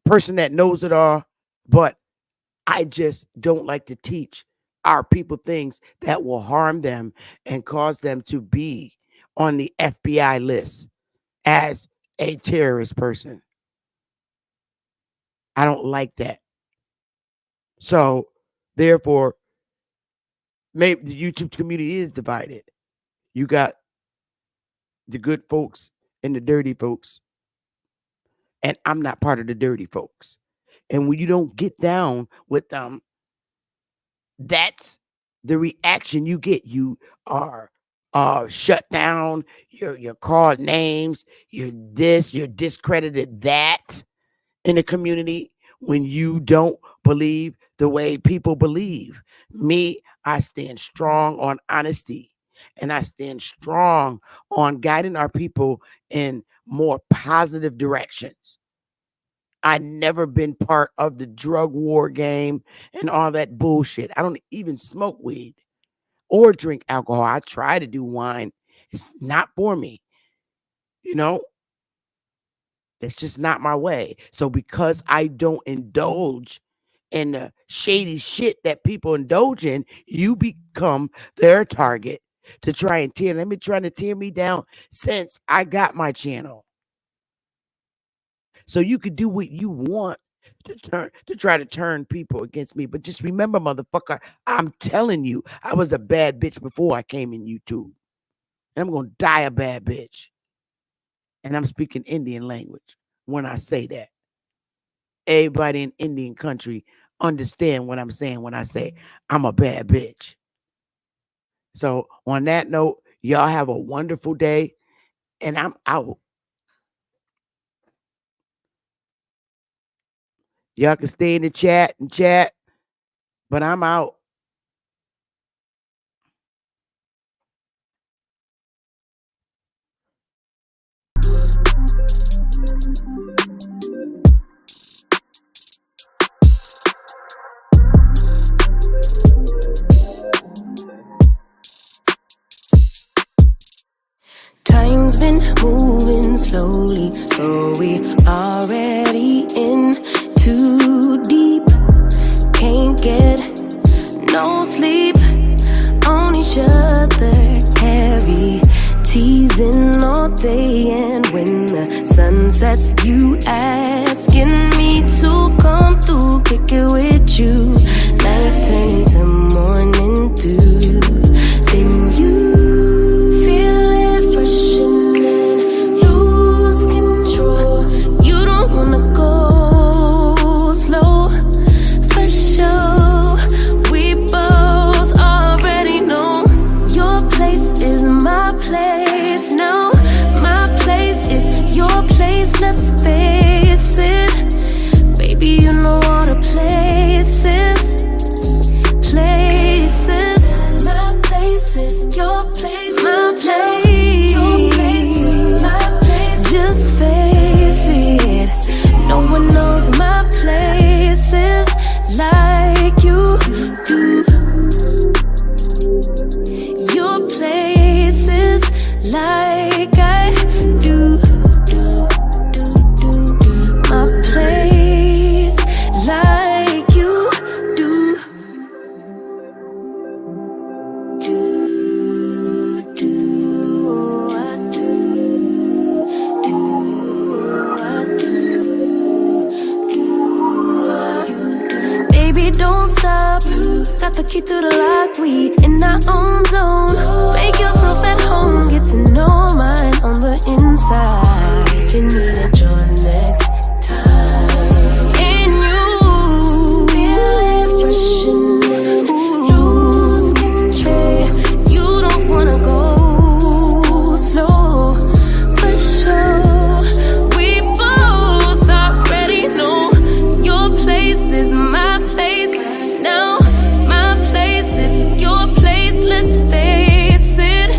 person that knows it all, but I just don't like to teach our people things that will harm them and cause them to be on the FBI list as a terrorist person. I don't like that. So, therefore, maybe the YouTube community is divided. You got the good folks and the dirty folks. And I'm not part of the dirty folks. And when you don't get down with them, that's the reaction you get. You are shut down. You're called names. You're this. You're discredited that in the community when you don't believe the way people believe. Me, I stand strong on honesty. And I stand strong on guiding our people in more positive directions. I never been part of the drug war game and all that bullshit. I don't even smoke weed or drink alcohol. I try to do wine. It's not for me. You know, that's just not my way. So because I don't indulge in the shady shit that people indulge in, you become their target to try and tear. They've been trying to tear me down since I got my channel. So you could do what you want to try to turn people against me. But just remember, motherfucker, I'm telling you, I was a bad bitch before I came in YouTube. And I'm going to die a bad bitch. And I'm speaking Indian language when I say that. Everybody in Indian country understand what I'm saying when I say I'm a bad bitch. So on that note, y'all have a wonderful day. And I'm out. Y'all can stay in the chat and chat, but I'm out. Time's been moving slowly, so we already in too deep. Can't get no sleep on each other, heavy teasing all day. And when the sun sets, you asking me to come through, kick it with you. Night turn to morning dew, then you let's face it, baby, you know all the places. stop. Got the key to the lock, we in our own zone. Make yourself at home, get to know mine on the inside. We can meet at yours next time. And you feel it fresh in it. Lose control. You don't wanna go slow, for sure. We both already know your place is my place. Now my place is your place. Let's face it,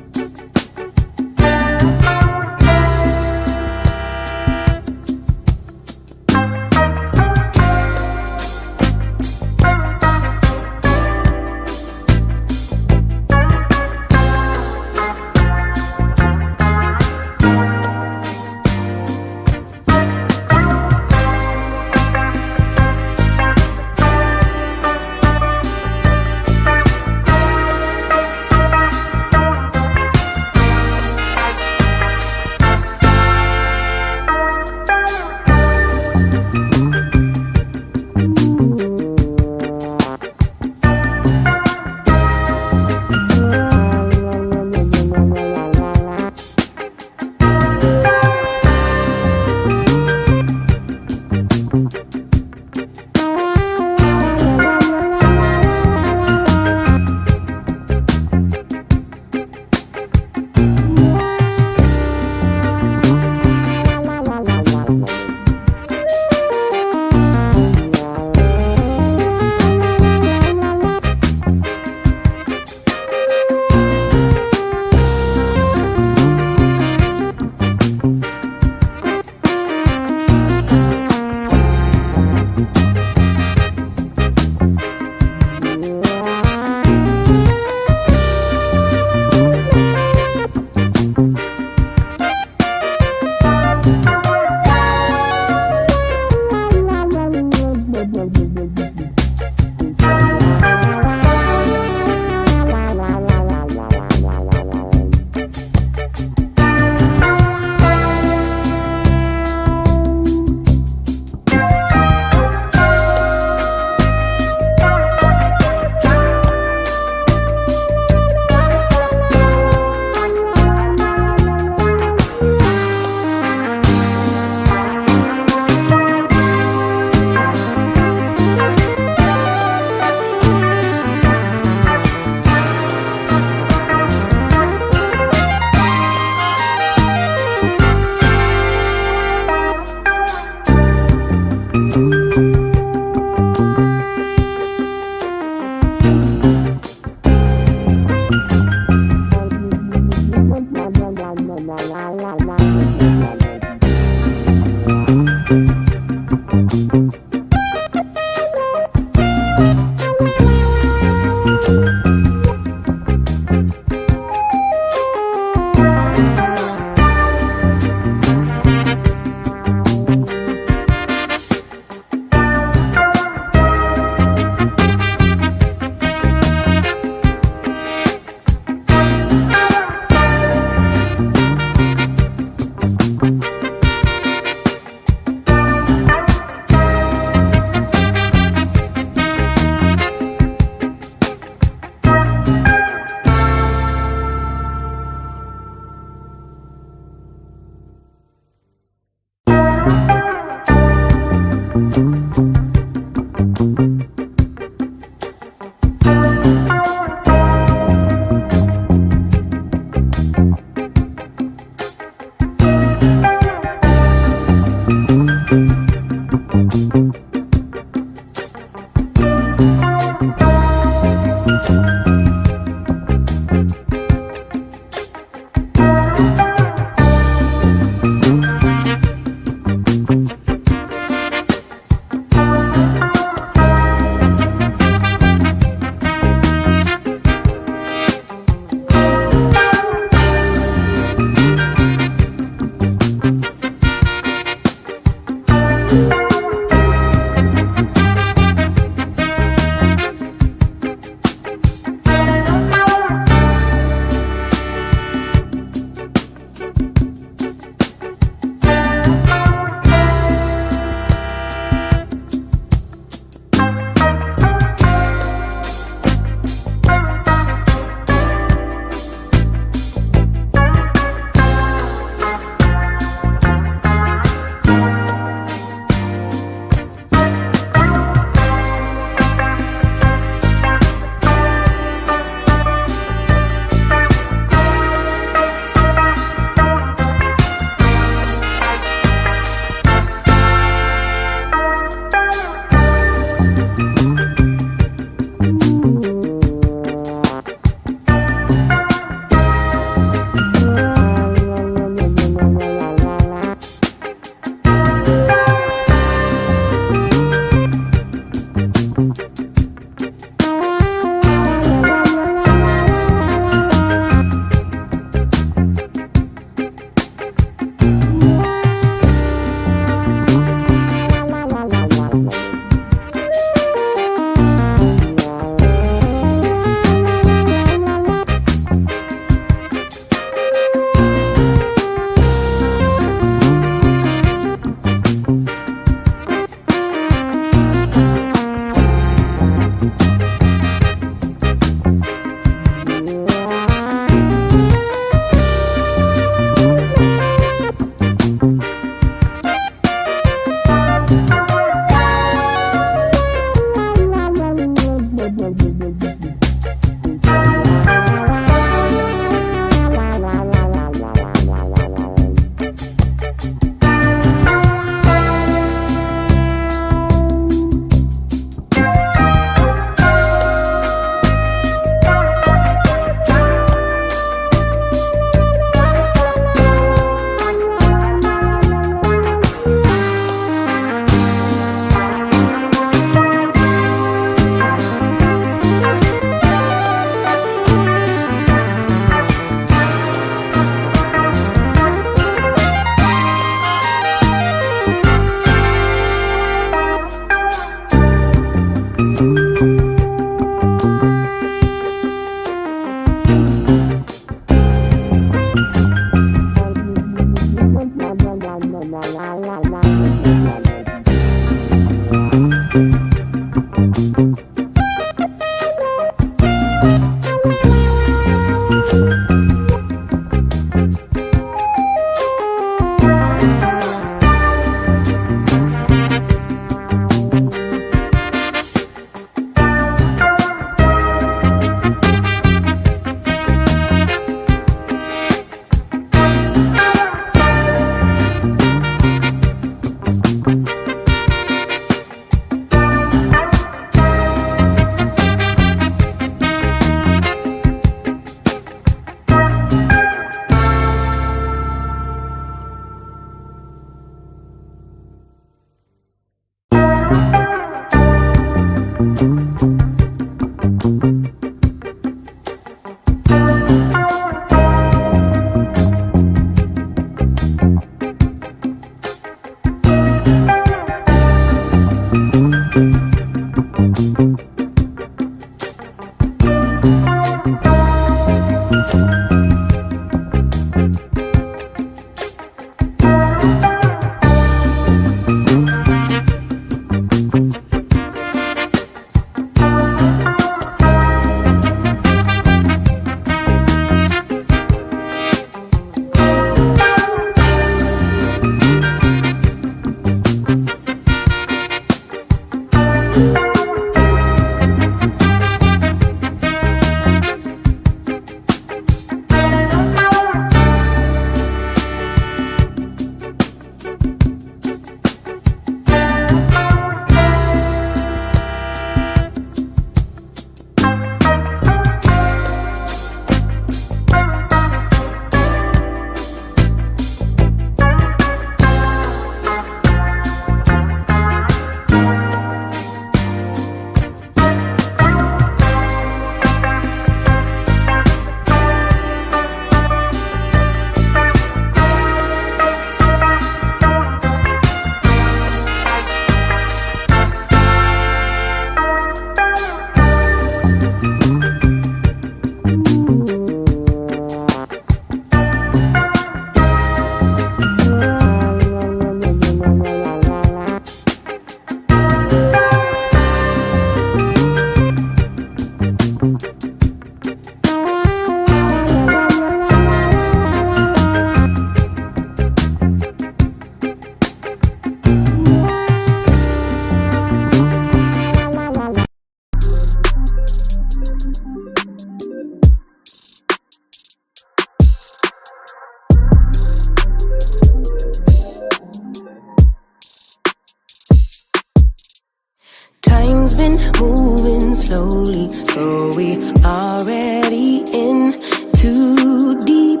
Time's been moving slowly, so we already in too deep.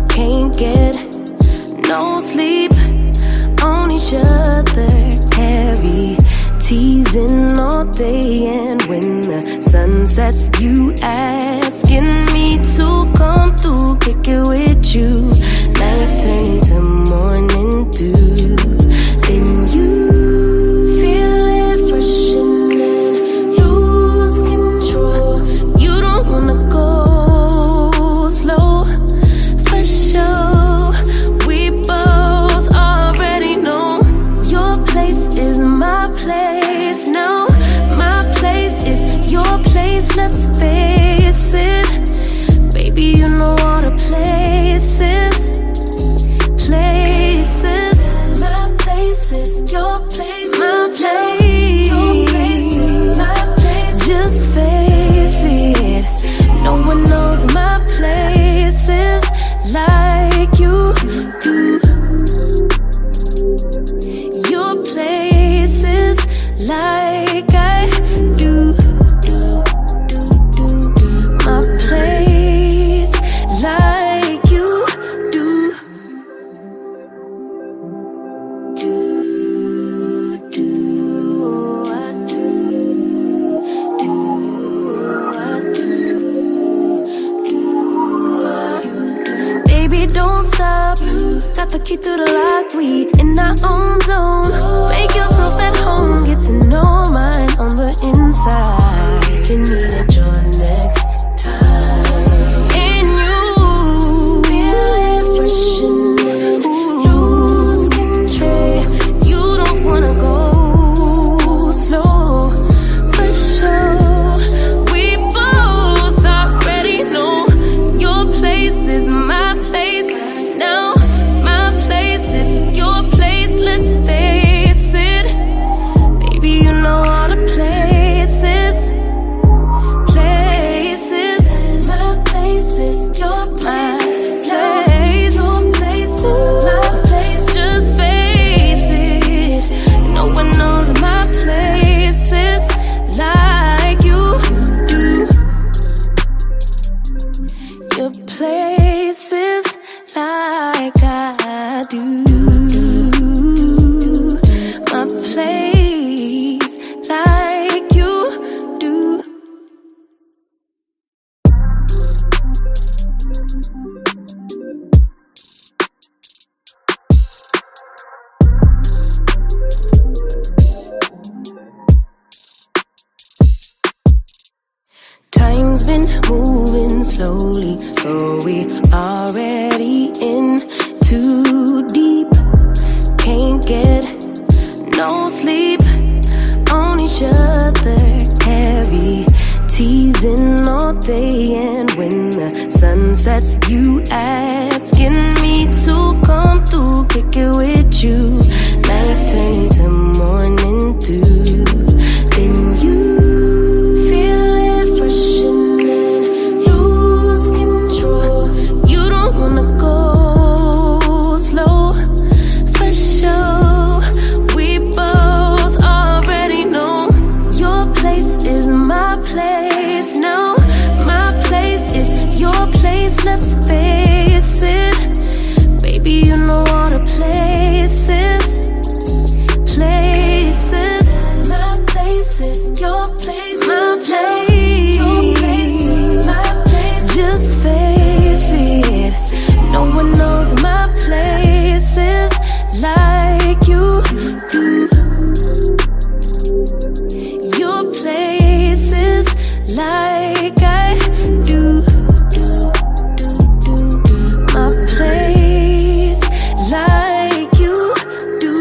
Can't get no sleep on each other, heavy teasing all day, and when the sun sets, you asking me to come through, kick it with you. Night turn to morning dew, then you feel it freshen and lose control. You don't wanna go slow, for sure. We both already know your place is my place now. My place is your place, let's face it. Baby, you know all the places. Places. My place is your place. My place. Your place is my place. Just face it. No one knows my places like you do. Your places like I do. My place like you do. Baby, don't stop. Got the key to the lock. We in our own zone. Make yourself at home. Get to know mine on the inside. Can meet at yours next time. And you feel it freshen and lose control. You don't wanna go slow, for sure. We both already know your place is my place now. My place is your place, let's face it. Baby, you know all the places. Places. My place is your place. Your place is my place. Just face it. No one knows my places like you do. Your places like I do. My place like you do. Time's been moving slowly, so we already in too deep. Can't get no sleep on each other, heavy teasing all day, and when the sun sets, you asking me to come through, kick it with you. Night turn to morning dew, then you feel it freshen and lose control. You don't wanna go slow, for sure. We both already know your place is my place now. My place is your place, let's face it. Baby, you know all the places. Places. My place is your place. My place. Your place is my place. Just face it. No one knows my places like you do. Your places like I do. My place like you do.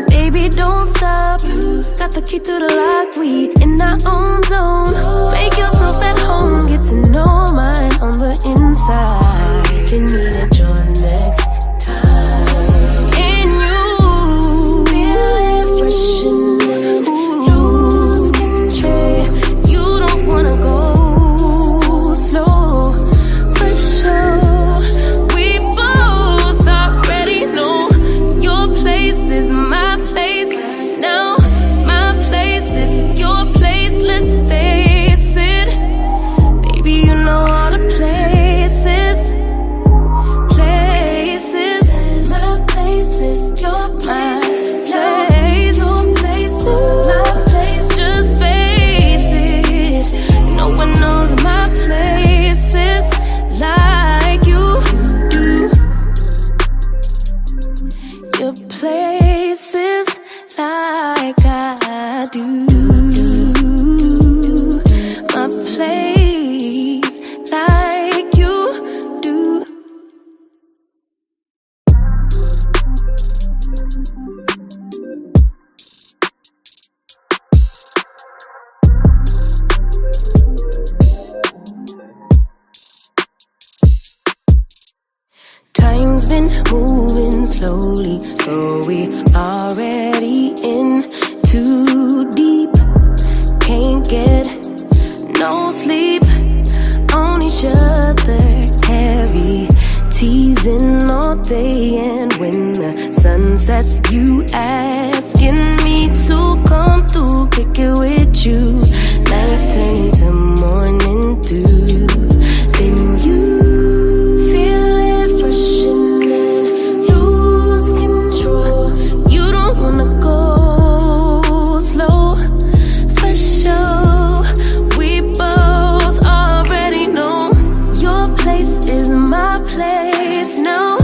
Baby, don't stop. Got the key to the lock. We in our own zone. Make yourself at home. Get to know mine on the inside. Can meet at yours next time. And you feel it freshen and lose control. You been moving slowly, so we already in too deep. Can't get no sleep on each other, heavy teasing all day, and when the sun sets, you asking me to come through, kick it with you. Night turn to morning dew, then you feel it freshen and lose control. You don't wanna go slow, for sure. We both already know your place is my place. No,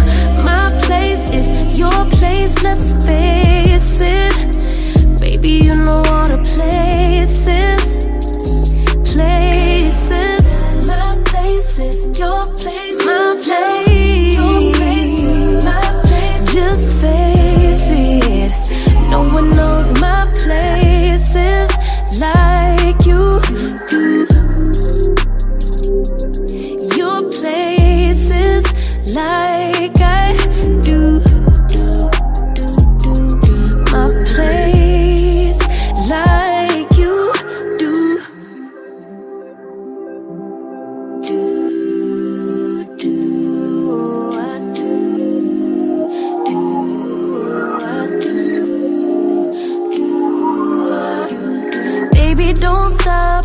my place is your place. Let's face it, baby. You know all the places. Places. My place is your place. My place. Your place. My place. Just face it. No one knows my places like you do. Your places like I do. My place like you do. Baby, don't stop.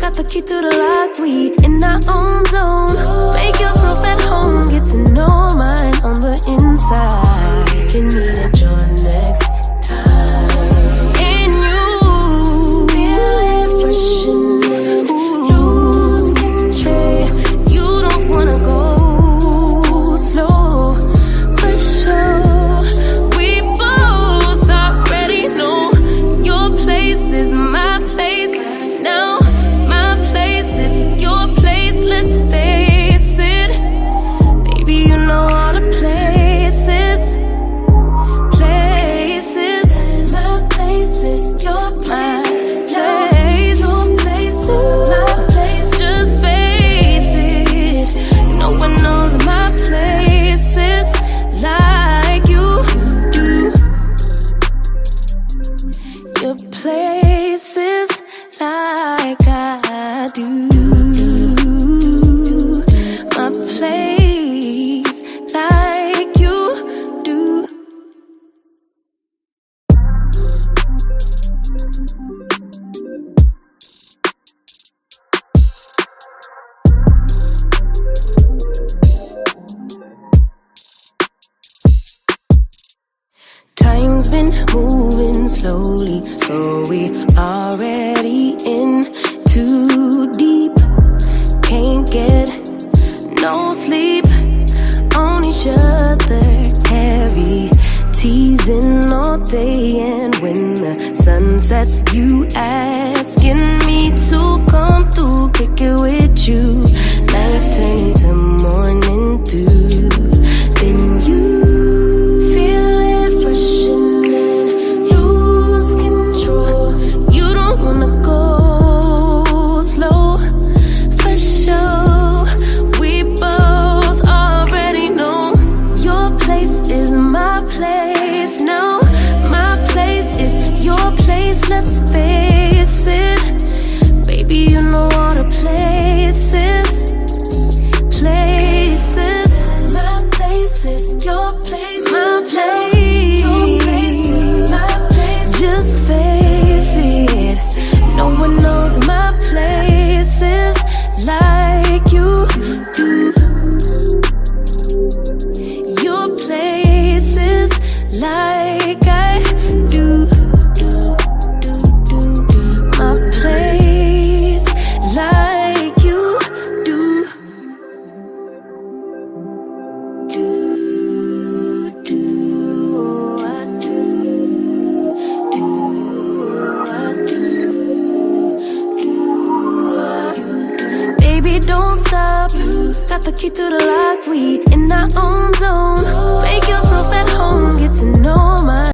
Got the key to the lock. We in our own zone. Make yourself at home. Get to know mine on the inside. Can meet at yours next time. And you feel it freshen, lose control. You don't wanna go slow, for sure. We both already know your place is my place. Now my place is your place. Let's face it, baby. You know all the places. Places. My place is your place. Your place is my place. Just face it. No one knows my places like you do. Your places like I do. My place like you do. Time's been moving slowly, so we already in too deep. Can't get no sleep on each other, heavy teasing all day, and when the sun sets, you asking me to come through, kick it with you. Night turn to morning dew, then you feel it freshen and lose control. You don't wanna go slow, for sure. We both already know your place is my place. No, my place is your place. Let's face it, baby. You know all the places. Places. My place is your place. My place. Your place. My place. Just face it. No one knows my places like you do. Your places like I do. My place like you do. Baby, don't stop. Got the key to the lock. We in our own zone. Make yourself at home. Get to know my